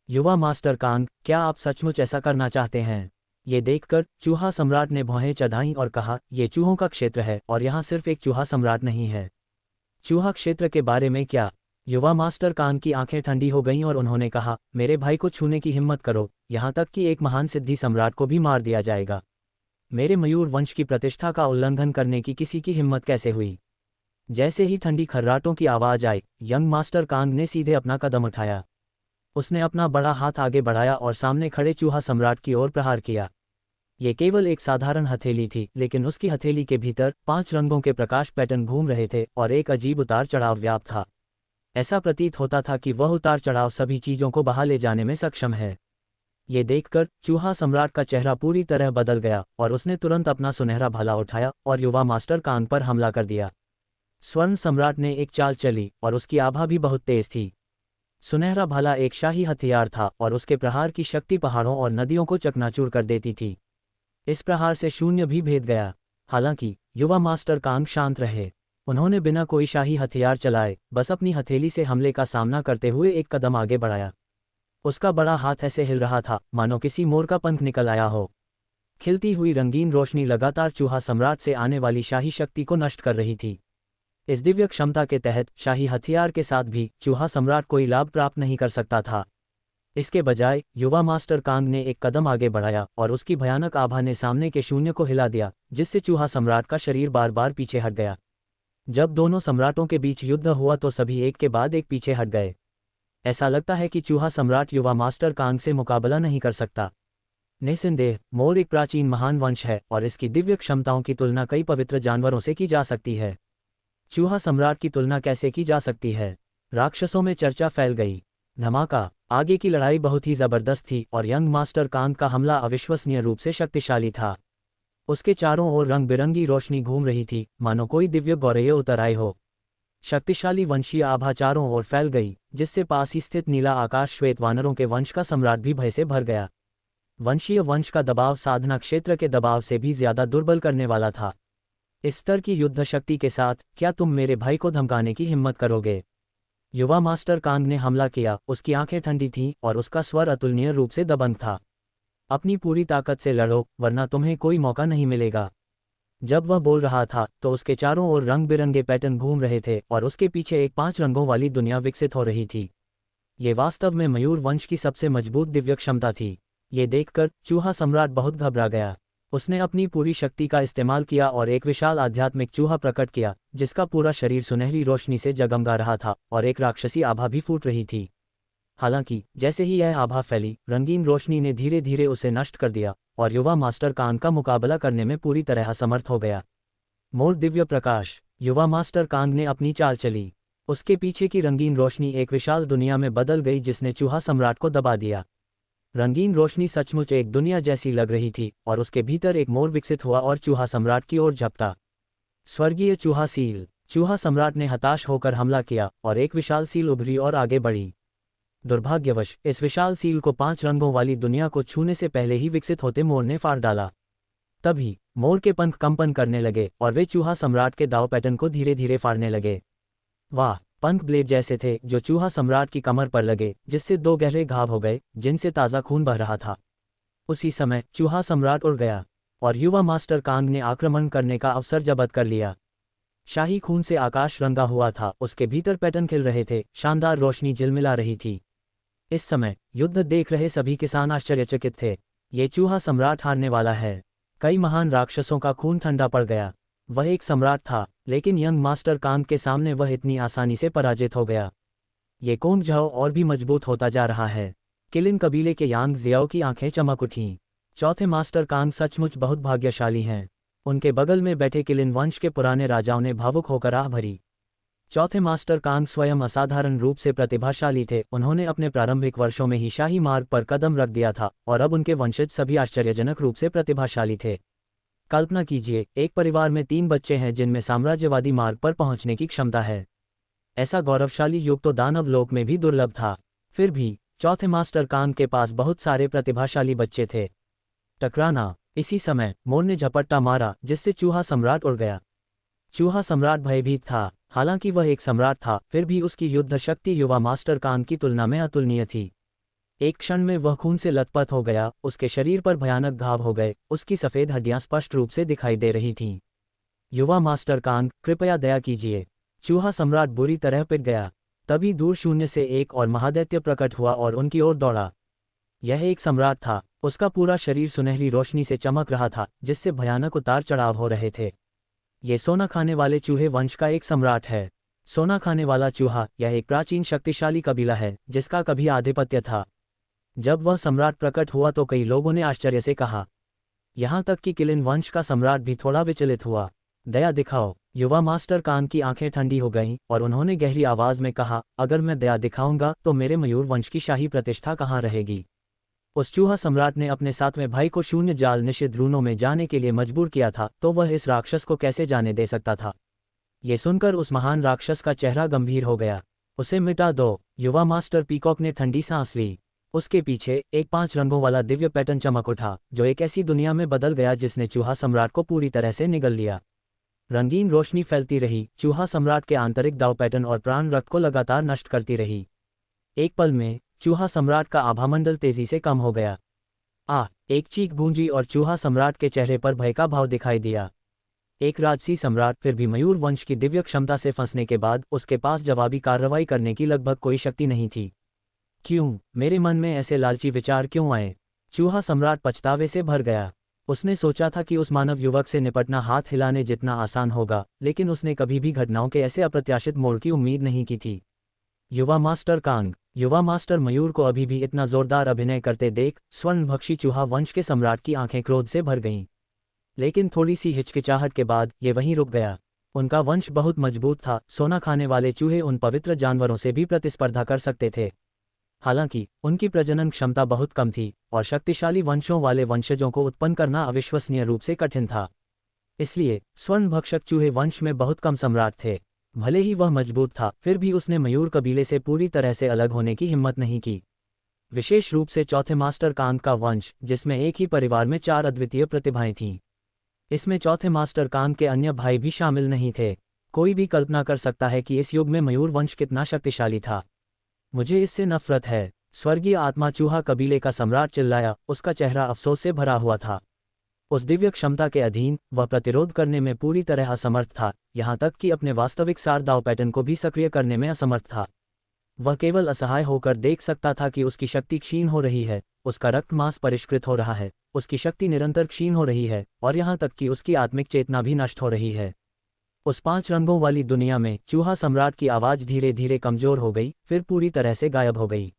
युवा मास्टर कांग, क्या आप सचमुच ऐसा करना चाहते हैं? ये देखकर चूहा सम्राट ने भौहें चढ़ाईं और कहा, ये चूहों का क्षेत्र है और यहाँ सिर्फ एक चूहा सम्राट नहीं है। चूहा क्षेत्र के बारे में क्या? युवा मास्टर कांग की आंखें ठंडी हो गईं और उन्होंने कहा, मेरे भाई को छूने की हिम्मत करो, यहाँ तक कि एक महान सिद्धि सम्राट को भी मार दिया जाएगा। मेरे मयूर वंश की प्रतिष्ठा का उल्लंघन करने की किसी की हिम्मत कैसे हुई? जैसे ही ठंडी खर्राटों की आवाज़ आई, यंग मास्टर कांग ने सीधे अपना कदम उठाया। उसने अपना बड़ा हाथ आगे बढ़ाया और सामने खड़े चूहा सम्राट की ओर प्रहार किया। ये केवल एक साधारण हथेली थी, लेकिन उसकी हथेली के भीतर 5 रंगों के प्रकाश पैटर्न घूम रहे थे और एक अजीब उतार चढ़ाव व्याप्त था। ऐसा प्रतीत होता था कि वह उतार चढ़ाव सभी चीज़ों को बहा ले जाने में सक्षम है। ये देखकर चूहा सम्राट का चेहरा पूरी तरह बदल गया और उसने तुरंत अपना सुनहरा भाला उठाया और युवा मास्टर कांग पर हमला कर दिया। स्वर्ण सम्राट ने एक चाल चली और उसकी आभा भी बहुत तेज थी। सुनहरा भाला एक शाही हथियार था और उसके प्रहार की शक्ति पहाड़ों और नदियों को चकनाचूर कर देती थी। इस प्रहार से शून्य भी भेद गया। हालांकि युवा मास्टर कांग शांत रहे। उन्होंने बिना कोई शाही हथियार चलाए बस अपनी हथेली से हमले का सामना करते हुए एक कदम आगे बढ़ाया। उसका बड़ा हाथ ऐसे हिल रहा था मानो किसी मोर का पंख निकल आया हो। खिलती हुई रंगीन रोशनी लगातार चूहा सम्राट से आने वाली शाही शक्ति को नष्ट कर रही थी। इस दिव्य क्षमता के तहत शाही हथियार के साथ भी चूहा सम्राट कोई लाभ प्राप्त नहीं कर सकता था। इसके बजाय युवा मास्टर कांग ने एक कदम आगे बढ़ाया और उसकी भयानक आभा ने सामने के शून्य को हिला दिया, जिससे चूहा सम्राट का शरीर बार बार पीछे हट गया। जब दोनों सम्राटों के बीच युद्ध हुआ तो सभी एक के बाद एक पीछे हट गए। ऐसा लगता है कि चूहा सम्राट युवा मास्टर कांग से मुकाबला नहीं कर सकता। निस्संदेह मोर एक प्राचीन महान वंश है और इसकी दिव्य क्षमताओं की तुलना कई पवित्र जानवरों से की जा सकती है। चूहा सम्राट की तुलना कैसे की जा सकती है? राक्षसों में चर्चा फैल गई। धमाका। आगे की लड़ाई बहुत ही जबरदस्त थी और यंग मास्टर कांग का हमला अविश्वसनीय रूप से शक्तिशाली था। उसके चारों ओर रंग बिरंगी रोशनी घूम रही थी, मानो कोई दिव्य गौरय उतर आए हो। शक्तिशाली वंशीय आभा चारों ओर फैल गई, जिससे पास ही स्थित नीला आकाश श्वेत वानरों के वंश का सम्राट भी भय से भर गया। वंशीय वंश का दबाव साधना क्षेत्र के दबाव से भी ज्यादा दुर्बल करने वाला था। इस स्तर की युद्ध शक्ति के साथ क्या तुम मेरे भाई को धमकाने की हिम्मत करोगे? युवा मास्टर कांग ने हमला किया। उसकी आंखें ठंडी थीं और उसका स्वर अतुलनीय रूप से दबंग था। अपनी पूरी ताकत से लड़ो, वरना तुम्हें कोई मौका नहीं मिलेगा। जब वह बोल रहा था तो उसके चारों ओर रंग बिरंगे पैटर्न घूम रहे थे और उसके पीछे एक 5 रंगों वाली दुनिया विकसित हो रही थी। ये वास्तव में मयूर वंश की सबसे मजबूत दिव्य क्षमता थी। ये देखकर चूहा सम्राट बहुत घबरा गया। उसने अपनी पूरी शक्ति का इस्तेमाल किया और एक विशाल आध्यात्मिक चूहा प्रकट किया, जिसका पूरा शरीर सुनहरी रोशनी से जगमगा रहा था और एक राक्षसी आभा भी फूट रही थी। हालांकि जैसे ही यह आभा फैली, रंगीन रोशनी ने धीरे धीरे उसे नष्ट कर दिया और युवा मास्टर कांग का मुकाबला करने में पूरी तरह असमर्थ हो गया। मोर दिव्य प्रकाश। युवा मास्टर कांग ने अपनी चाल चली। उसके पीछे की रंगीन रोशनी एक विशाल दुनिया में बदल गई जिसने चूहा सम्राट को दबा दिया। रंगीन रोशनी सचमुच एक दुनिया जैसी लग रही थी और उसके भीतर एक मोर विकसित हुआ और चूहा सम्राट की ओर झपटा। स्वर्गीय चूहा सील। चूहा सम्राट ने हताश होकर हमला किया और एक विशाल सील उभरी और आगे बढ़ी। दुर्भाग्यवश इस विशाल सील को 5 रंगों वाली दुनिया को छूने से पहले ही विकसित होते मोर ने फाड़ डाला। तभी मोर के पंख कंपन करने लगे और वे चूहा सम्राट के दाव पैटर्न को धीरे धीरे फाड़ने लगे। वाह, पंख ब्लेड जैसे थे जो चूहा सम्राट की कमर पर लगे, जिससे 2 गहरे घाव हो गए जिनसे ताज़ा खून बह रहा था। उसी समय चूहा सम्राट उड़ गया और युवा मास्टर कांग ने आक्रमण करने का अवसर जब्त कर लिया। शाही खून से आकाश रंगा हुआ था, उसके भीतर पैटर्न खिल रहे थे, शानदार रोशनी झिलमिला रही थी। इस समय युद्ध देख रहे सभी किसान आश्चर्यचकित थे। ये चूहा सम्राट हारने वाला है। कई महान राक्षसों का खून ठंडा पड़ गया। वह एक सम्राट था, लेकिन यंग मास्टर कांग के सामने वह इतनी आसानी से पराजित हो गया। ये कोंग झाओ और भी मजबूत होता जा रहा है। किलिन कबीले के यांग जियाओ की आंखें चमक उठीं। चौथे मास्टर कांग सचमुच बहुत भाग्यशाली हैं। उनके बगल में बैठे किलिन वंश के पुराने राजाओं ने भावुक होकर आह भरी। चौथे मास्टर कांग स्वयं असाधारण रूप से प्रतिभाशाली थे। उन्होंने अपने प्रारंभिक वर्षों में ही शाही मार्ग पर कदम रख दिया था और अब उनके वंशज सभी आश्चर्यजनक रूप से प्रतिभाशाली थे। कल्पना कीजिए, एक परिवार में 3 बच्चे हैं जिनमें साम्राज्यवादी मार्ग पर पहुंचने की क्षमता है। ऐसा गौरवशाली युग तो दानव लोक में भी दुर्लभ था। फिर भी चौथे मास्टर कांग के पास बहुत सारे प्रतिभाशाली बच्चे थे। टकराना। इसी समय मोर ने झपट्टा मारा जिससे चूहा सम्राट उड़ गया। चूहा सम्राट भयभीत था। हालांकि वह एक सम्राट था, फिर भी उसकी युद्ध शक्ति युवा मास्टर कांग की तुलना में अतुलनीय थी। एक क्षण में वह खून से लथपथ हो गया, उसके शरीर पर भयानक घाव हो गए, उसकी सफ़ेद हड्डियां स्पष्ट रूप से दिखाई दे रही थीं। युवा मास्टर कांग, कृपया दया कीजिए। चूहा सम्राट बुरी तरह पिट गया। तभी दूर शून्य से एक और महादैत्य प्रकट हुआ और उनकी ओर दौड़ा। यह एक सम्राट था। उसका पूरा शरीर सुनहरी रोशनी से चमक रहा था, जिससे भयानक उतार चढ़ाव हो रहे थे। ये सोना खाने वाले चूहे वंश का एक सम्राट है। सोना खाने वाला चूहा, यह एक प्राचीन शक्तिशाली कबीला है जिसका कभी आधिपत्य था। जब वह सम्राट प्रकट हुआ तो कई लोगों ने आश्चर्य से कहा। यहाँ तक कि किलिन वंश का सम्राट भी थोड़ा विचलित हुआ। दया दिखाओ। युवा मास्टर कांग की आंखें ठंडी हो गईं और उन्होंने गहरी आवाज में कहा, अगर मैं दया दिखाऊंगा तो मेरे मयूर वंश की शाही प्रतिष्ठा कहाँ रहेगी। उस चूहा सम्राट ने अपने 7वें भाई को शून्य जाल निषिद्ध रूनों में जाने के लिए मजबूर किया था, तो वह इस राक्षस को कैसे जाने दे सकता था। ये सुनकर उस महान राक्षस का चेहरा गंभीर हो गया। उसे मिटा दो। युवा मास्टर पीकॉक ने ठंडी सांस ली। उसके पीछे एक 5 रंगों वाला दिव्य पैटर्न चमक उठा, जो एक ऐसी दुनिया में बदल गया जिसने चूहा सम्राट को पूरी तरह से निगल लिया। रंगीन रोशनी फैलती रही, चूहा सम्राट के आंतरिक दाव पैटर्न और प्राण रक्त को लगातार नष्ट करती रही। एक पल में चूहा सम्राट का आभामंडल तेजी से कम हो गया। एक चीख गूंजी और चूहा सम्राट के चेहरे पर भय का भाव दिखाई दिया। एक राजसी सम्राट, फिर भी मयूर वंश की दिव्य क्षमता से फंसने के बाद उसके पास जवाबी कार्रवाई करने की लगभग कोई शक्ति नहीं थी। क्यों मेरे मन में ऐसे लालची विचार क्यों आए? चूहा सम्राट पछतावे से भर गया। उसने सोचा था कि उस मानव युवक से निपटना हाथ हिलाने जितना आसान होगा, लेकिन उसने कभी भी घटनाओं के ऐसे अप्रत्याशित मोड़ की उम्मीद नहीं की थी। युवा मास्टर कांग। युवा मास्टर मयूर को अभी भी इतना जोरदार अभिनय करते देख स्वर्णभक्षी चूहा वंश के सम्राट की आंखें क्रोध से भर गईं। लेकिन थोड़ी सी हिचकिचाहट के बाद ये वहीं रुक गया। उनका वंश बहुत मजबूत था। सोना खाने वाले चूहे उन पवित्र जानवरों से भी प्रतिस्पर्धा कर सकते थे। हालांकि उनकी प्रजनन क्षमता बहुत कम थी और शक्तिशाली वंशों वाले वंशजों को उत्पन्न करना अविश्वसनीय रूप से कठिन था। इसलिए स्वर्णभक्षक चूहे वंश में बहुत कम सम्राट थे। भले ही वह मजबूत था, फिर भी उसने मयूर कबीले से पूरी तरह से अलग होने की हिम्मत नहीं की। विशेष रूप से चौथे मास्टर कांग का वंश, जिसमें एक ही परिवार में 4 अद्वितीय प्रतिभाएं थीं। इसमें चौथे मास्टर कांग के अन्य भाई भी शामिल नहीं थे। कोई भी कल्पना कर सकता है कि इस युग में मयूर वंश कितना शक्तिशाली था। मुझे इससे नफरत है। स्वर्गीय आत्मा चूहा कबीले का सम्राट चिल्लाया, उसका चेहरा अफसोस से भरा हुआ था। उस दिव्य क्षमता के अधीन वह प्रतिरोध करने में पूरी तरह असमर्थ था, यहाँ तक कि अपने वास्तविक सार दाव पैटर्न को भी सक्रिय करने में असमर्थ था। वह केवल असहाय होकर देख सकता था कि उसकी शक्ति क्षीण हो रही है, उसका रक्त मांस परिष्कृत हो रहा है, उसकी शक्ति निरंतर क्षीण हो रही है और यहाँ तक कि उसकी आत्मिक चेतना भी नष्ट हो रही है। उस 5 रंगों वाली दुनिया में चूहा सम्राट की आवाज़ धीरे धीरे कमजोर हो गई, फिर पूरी तरह से गायब हो गई।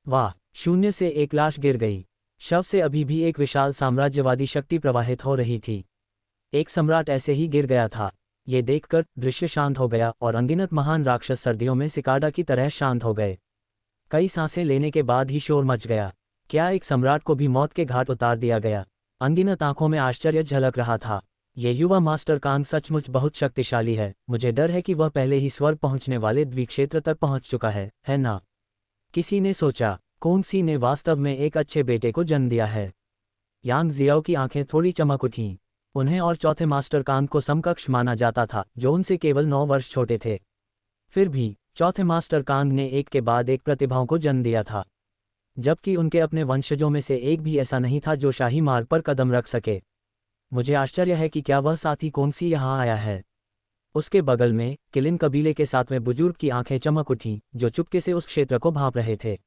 वाह! शून्य से एक लाश गिर गई। शव से अभी भी एक विशाल साम्राज्यवादी शक्ति प्रवाहित हो रही थी। एक सम्राट ऐसे ही गिर गया था। ये देखकर दृश्य शांत हो गया और अनगिनत महान राक्षस सर्दियों में सिकाडा की तरह शांत हो गए। कई सांसें लेने के बाद ही शोर मच गया। क्या एक सम्राट को भी मौत के घाट उतार दिया गया? अनगिनत आंखों में आश्चर्य झलक रहा था। ये युवा मास्टर कांग सचमुच बहुत शक्तिशाली है। मुझे डर है कि वह पहले ही स्वर्ग पहुंचने वाले द्वीक्षेत्र तक पहुंच चुका है ना? किसी ने सोचा। कौनसी ने वास्तव में एक अच्छे बेटे को जन्म दिया है। यांग जियाओ की आंखें थोड़ी चमक उठीं। उन्हें और चौथे मास्टर कांग को समकक्ष माना जाता था, जो उनसे केवल 9 वर्ष छोटे थे। फिर भी चौथे मास्टर कांग ने एक के बाद एक प्रतिभाओं को जन्म दिया था, जबकि उनके अपने वंशजों में से एक भी ऐसा नहीं था जो शाही मार्ग पर कदम रख सके। मुझे आश्चर्य है कि क्या वह साथी कौनसी यहाँ आया है। उसके बगल में किलिन कबीले के 7वें बुजुर्ग की आंखें चमक उठीं, जो चुपके से उस क्षेत्र को भांप रहे थे।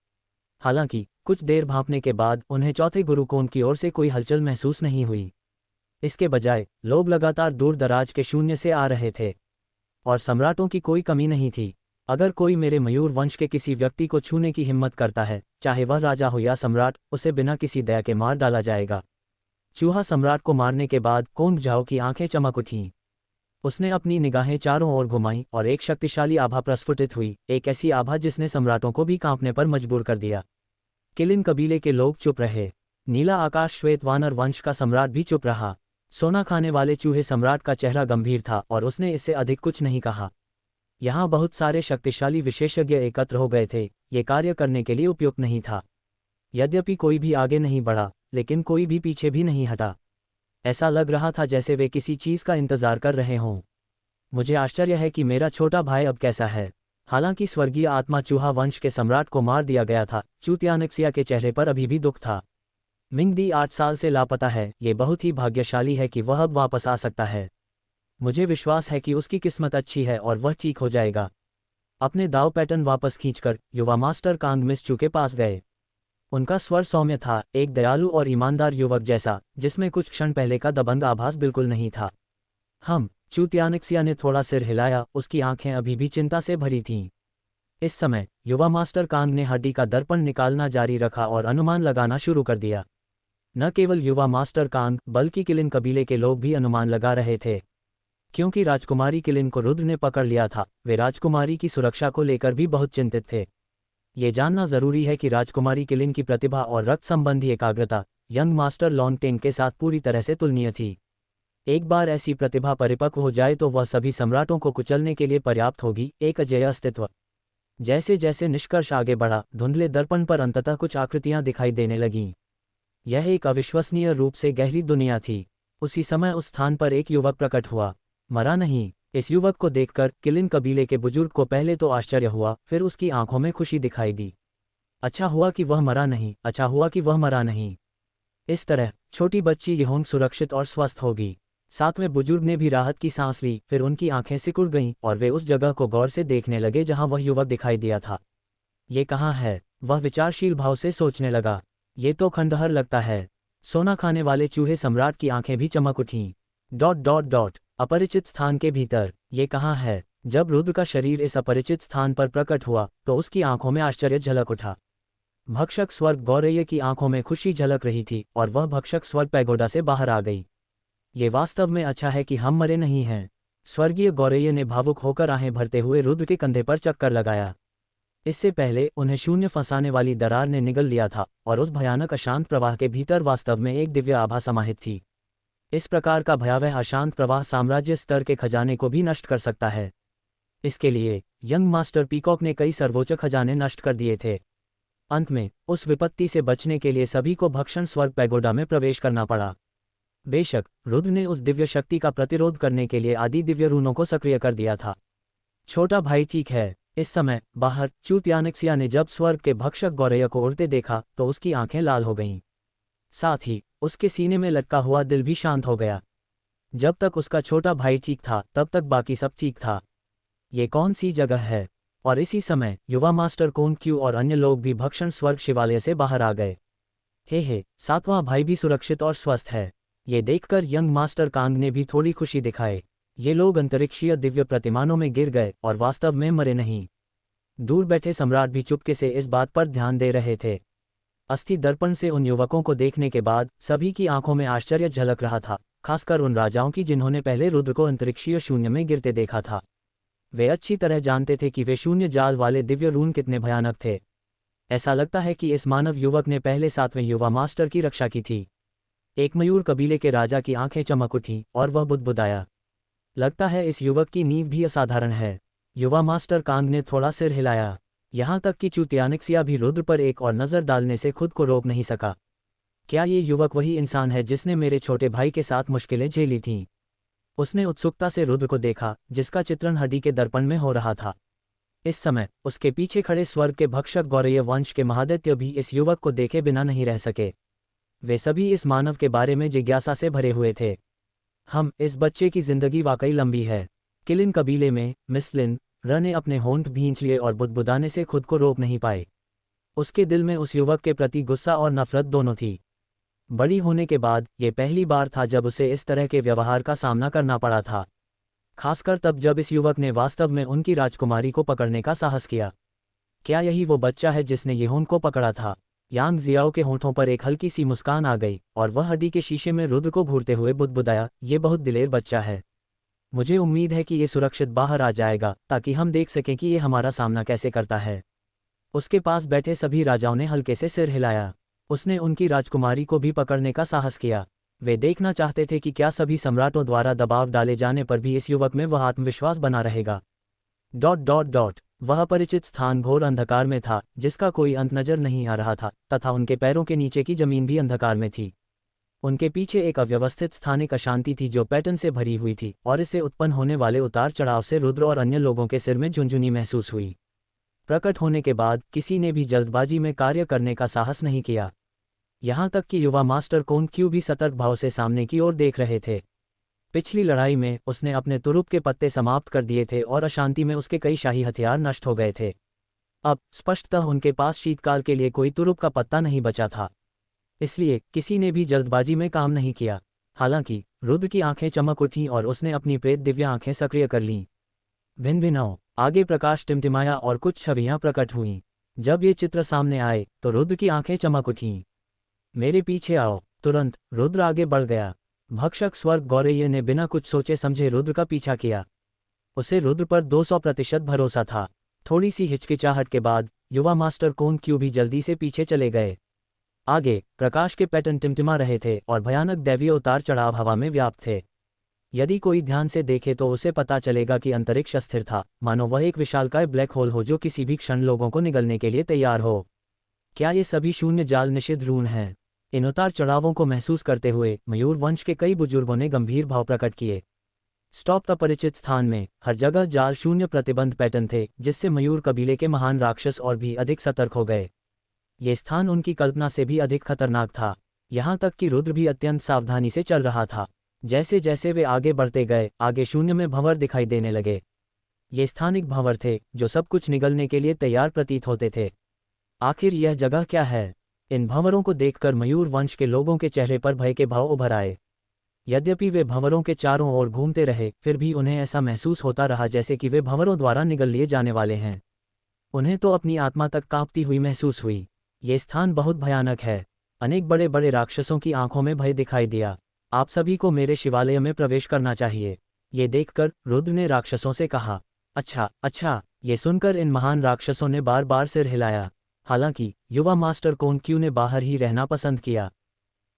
हालांकि कुछ देर भांपने के बाद उन्हें चौथे गुरुकोन की ओर से कोई हलचल महसूस नहीं हुई। इसके बजाय लोग लगातार दूर दराज के शून्य से आ रहे थे, और सम्राटों की कोई कमी नहीं थी। अगर कोई मेरे मयूर वंश के किसी व्यक्ति को छूने की हिम्मत करता है, चाहे वह राजा हो या सम्राट, उसे बिना किसी दया के मार डाला जाएगा। चूहा सम्राट को मारने के बाद कोंग झाओ की आंखें चमक उठीं। उसने अपनी निगाहें चारों ओर घुमाईं और एक शक्तिशाली आभा प्रस्फुटित हुई, एक ऐसी आभा जिसने सम्राटों को भी कांपने पर मजबूर कर दिया। किलिन कबीले के लोग चुप रहे। नीला आकाश श्वेत वानर वंश का सम्राट भी चुप रहा। सोना खाने वाले चूहे सम्राट का चेहरा गंभीर था और उसने इससे अधिक कुछ नहीं कहा। यहाँ बहुत सारे शक्तिशाली विशेषज्ञ एकत्र हो गए थे। ये कार्य करने के लिए उपयुक्त नहीं था। यद्यपि कोई भी आगे नहीं बढ़ा, लेकिन कोई भी पीछे भी नहीं हटा। ऐसा लग रहा था जैसे वे किसी चीज़ का इंतजार कर रहे हों। मुझे आश्चर्य है कि मेरा छोटा भाई अब कैसा है। हालांकि स्वर्गीय आत्मा चूहा वंश के सम्राट को मार दिया गया था, चू त्यानक्सिया के चेहरे पर अभी भी दुख था। मिंग दी 8 साल से लापता है। ये बहुत ही भाग्यशाली है कि वह अब वापस आ सकता है। मुझे विश्वास है कि उसकी किस्मत अच्छी है और वह ठीक हो जाएगा। अपने दाव पैटर्न वापस खींचकर युवा मास्टर कांग मिस चू के पास गए। उनका स्वर सौम्य था, एक दयालु और ईमानदार युवक जैसा, जिसमें कुछ क्षण पहले का दबंग आभास बिल्कुल नहीं था। चू त्यानक्सिया ने थोड़ा सिर हिलाया, उसकी आंखें अभी भी चिंता से भरी थीं। इस समय युवा मास्टर कांग ने हड्डी का दर्पण निकालना जारी रखा और अनुमान लगाना शुरू कर दिया। न केवल युवा मास्टर कांग, बल्कि किलिन कबीले के लोग भी अनुमान लगा रहे थे। क्योंकि राजकुमारी किलिन को रुद्र ने पकड़ लिया था, वे राजकुमारी की सुरक्षा को लेकर भी बहुत चिंतित थे। ये जानना जरूरी है कि राजकुमारी किलिन की प्रतिभा और रक्त संबंधी एकाग्रता यंग मास्टर लॉन्गटेंग के साथ पूरी तरह से तुलनीय थी। एक बार ऐसी प्रतिभा परिपक्व हो जाए तो वह सभी सम्राटों को कुचलने के लिए पर्याप्त होगी, एक अजेय अस्तित्व। जैसे जैसे निष्कर्ष आगे बढ़ा, धुंधले दर्पण पर अंततः कुछ आकृतियां दिखाई देने लगीं। यह एक अविश्वसनीय रूप से गहरी दुनिया थी। उसी समय उस स्थान पर एक युवक प्रकट हुआ। मरा नहीं। इस युवक को देखकर किलिन कबीले के बुजुर्ग को पहले तो आश्चर्य हुआ, फिर उसकी आंखों में खुशी दिखाई दी। अच्छा हुआ कि वह मरा नहीं, अच्छा हुआ कि वह मरा नहीं। इस तरह छोटी बच्ची यहोंग सुरक्षित और स्वस्थ होगी। 7वें बुजुर्ग ने भी राहत की सांस ली, फिर उनकी आंखें सिकुड़ गईं और वे उस जगह को गौर से देखने लगे जहां वह युवक दिखाई दिया था। ये कहाँ है? वह विचारशील भाव से सोचने लगा। ये तो खंडहर लगता है। सोना खाने वाले चूहे सम्राट की आंखें भी चमक उठीं। अपरिचित स्थान के भीतर ये कहाँ है? जब रुद्र का शरीर इस अपरिचित स्थान पर प्रकट हुआ तो उसकी आंखों में आश्चर्य झलक उठा। भक्षक स्वर्ग गौरैया की आंखों में खुशी झलक रही थी और वह भक्षक स्वर्ग पैगोडा से बाहर आ गई। ये वास्तव में अच्छा है कि हम मरे नहीं हैं। स्वर्गीय गौरैया ने भावुक होकर आहें भरते हुए रुद्र के कंधे पर चक्कर लगाया। इससे पहले उन्हें शून्य फंसाने वाली दरार ने निगल लिया था और उस भयानक अशांत प्रवाह के भीतर वास्तव में एक दिव्य आभा समाहित थी। इस प्रकार का भयावह अशांत प्रवाह साम्राज्य स्तर के खजाने को भी नष्ट कर सकता है। इसके लिए यंग मास्टर पीकॉक ने कई सर्वोच्च खजाने नष्ट कर दिए थे। अंत में उस विपत्ति से बचने के लिए सभी को भक्षण स्वर्ग पैगोडा में प्रवेश करना पड़ा। बेशक रुद्र ने उस दिव्य शक्ति का प्रतिरोध करने के लिए आदि दिव्य रूनों को सक्रिय कर दिया था। छोटा भाई ठीक है। इस समय बाहर चू त्यानक्सिया ने जब स्वर्ग के भक्षक गौरैया को उड़ते देखा तो उसकी आंखें लाल हो गईं। साथ ही उसके सीने में लटका हुआ दिल भी शांत हो गया। जब तक उसका छोटा भाई ठीक था तब तक बाकी सब ठीक था। ये कौन सी जगह है? और इसी समय युवा मास्टर कोन क्यू और अन्य लोग भी भक्षण स्वर्ग शिवालय से बाहर आ गए। हे 7वां भाई भी सुरक्षित और स्वस्थ है। ये देखकर यंग मास्टर कांग ने भी थोड़ी खुशी दिखाई। ये लोग अंतरिक्षीय दिव्य प्रतिमानों में गिर गए और वास्तव में मरे नहीं। दूर बैठे सम्राट भी चुपके से इस बात पर ध्यान दे रहे थे। अस्थि दर्पण से उन युवकों को देखने के बाद सभी की आंखों में आश्चर्य झलक रहा था, खासकर उन राजाओं की जिन्होंने पहले रुद्र को अंतरिक्षीय शून्य में गिरते देखा था। वे अच्छी तरह जानते थे कि वे शून्य जाल वाले दिव्य रून कितने भयानक थे। ऐसा लगता है कि इस मानव युवक ने पहले 7वें युवा मास्टर की रक्षा की थी। एक मयूर कबीले के राजा की आंखें चमक उठीं और वह बुदबुदाया, लगता है इस युवक की नींव भी असाधारण है। युवा मास्टर कांग ने थोड़ा सिर हिलाया। यहाँ तक कि चूतियानिक्सिया भी रुद्र पर एक और नज़र डालने से खुद को रोक नहीं सका। क्या ये युवक वही इंसान है जिसने मेरे छोटे भाई के साथ मुश्किलें झेली थीं? उसने उत्सुकता से रुद्र को देखा, जिसका चित्रण हड्डी के दर्पण में हो रहा था। इस समय उसके पीछे खड़े स्वर्ग के भक्षक गौरय वंश के महादैत्य भी इस युवक को देखे बिना नहीं रह सके। वे सभी इस मानव के बारे में जिज्ञासा से भरे हुए थे। इस बच्चे की जिंदगी वाकई लंबी है। किलिन कबीले में मिसलिन र ने अपने होंठ भींच लिए और बुदबुदाने से खुद को रोक नहीं पाए। उसके दिल में उस युवक के प्रति गुस्सा और नफरत दोनों थी। बड़ी होने के बाद ये पहली बार था जब उसे इस तरह के व्यवहार का सामना करना पड़ा था, खासकर तब जब इस युवक ने वास्तव में उनकी राजकुमारी को पकड़ने का साहस किया। क्या यही वो बच्चा है जिसने येहोन को पकड़ा था? यांग जियाओ के होंठों पर एक हल्की सी मुस्कान आ गई और वह हड्डी के शीशे में रुद्र को घूरते हुए बुदबुदाया, ये बहुत दिलेर बच्चा है। मुझे उम्मीद है कि ये सुरक्षित बाहर आ जाएगा ताकि हम देख सकें कि ये हमारा सामना कैसे करता है। उसके पास बैठे सभी राजाओं ने हल्के से सिर हिलाया। उसने उनकी राजकुमारी को भी पकड़ने का साहस किया। वे देखना चाहते थे कि क्या सभी सम्राटों द्वारा दबाव डाले जाने पर भी इस युवक में वह आत्मविश्वास बना रहेगा। ... वह परिचित स्थान घोर अंधकार में था, जिसका कोई अंत नजर नहीं आ रहा था, तथा उनके पैरों के नीचे की जमीन भी अंधकार में थी। उनके पीछे एक अव्यवस्थित स्थानिक अशांति थी जो पैटर्न से भरी हुई थी, और इससे उत्पन्न होने वाले उतार चढ़ाव से रुद्र और अन्य लोगों के सिर में झुनझुनी महसूस हुई। प्रकट होने के बाद किसी ने भी जल्दबाजी में कार्य करने का साहस नहीं किया। यहाँ तक कि युवा मास्टर कोन क्यू भी सतर्क भाव से सामने की ओर देख रहे थे। पिछली लड़ाई में उसने अपने तुरुप के पत्ते समाप्त कर दिए थे और अशांति में उसके कई शाही हथियार नष्ट हो गए थे। अब स्पष्टतः उनके पास शीतकाल के लिए कोई तुरुप का पत्ता नहीं बचा था। इसलिए किसी ने भी जल्दबाजी में काम नहीं किया। हालांकि रुद्र की आंखें चमक उठीं और उसने अपनी प्रेत दिव्य आंखें सक्रिय कर लीं। भिन्न भिन्न आगे प्रकाश टिमटिमाया और कुछ छवियां प्रकट हुईं। जब ये चित्र सामने आए तो रुद्र की आंखें चमक उठीं। मेरे पीछे आओ। तुरंत रुद्र आगे बढ़ गया। भक्षक स्वर्ग गौरय ने बिना कुछ सोचे समझे रुद्र का पीछा किया। उसे रुद्र पर 200% भरोसा था। थोड़ी सी हिचकिचाहट के बाद युवा मास्टर कोन क्यू भी जल्दी से पीछे चले गए। आगे प्रकाश के पैटर्न टिमटिमा रहे थे और भयानक दैवीय उतार चढ़ाव हवा में व्याप्त थे। यदि कोई ध्यान से देखे तो उसे पता चलेगा कि अंतरिक्ष अस्थिर था, मानो वह एक विशालकाय ब्लैक होल हो जो किसी भी क्षण लोगों को निगलने के लिए तैयार हो। क्या ये सभी शून्य जाल निषिद्ध रून हैं? इन उतार चढ़ावों को महसूस करते हुए मयूर वंश के कई बुजुर्गों ने गंभीर भाव प्रकट किए। स्टॉप अपरिचित स्थान में हर जगह जाल शून्य प्रतिबंध पैटर्न थे, जिससे मयूर कबीले के महान राक्षस और भी अधिक सतर्क हो गए। ये स्थान उनकी कल्पना से भी अधिक खतरनाक था। यहाँ तक कि रुद्र भी अत्यंत सावधानी से चल रहा था। जैसे जैसे वे आगे बढ़ते गए, आगे शून्य में भंवर दिखाई देने लगे। ये स्थानिक भंवर थे जो सब कुछ निगलने के लिए तैयार प्रतीत होते थे। आखिर यह जगह क्या है? इन भंवरों को देखकर मयूर वंश के लोगों के चेहरे पर भय के भाव उभर आए। यद्यपि वे भंवरों के चारों ओर घूमते रहे, फिर भी उन्हें ऐसा महसूस होता रहा जैसे कि वे भंवरों द्वारा निगल लिए जाने वाले हैं। उन्हें तो अपनी आत्मा तक कांपती हुई महसूस हुई। ये स्थान बहुत भयानक है। अनेक बड़े बड़े राक्षसों की आंखों में भय दिखाई दिया। आप सभी को मेरे शिवालय में प्रवेश करना चाहिए। ये देखकर रुद्र ने राक्षसों से कहा। अच्छा अच्छा। ये सुनकर इन महान राक्षसों ने बार बार सिर हिलाया। हालांकि युवा मास्टर कोन क्यू ने बाहर ही रहना पसंद किया।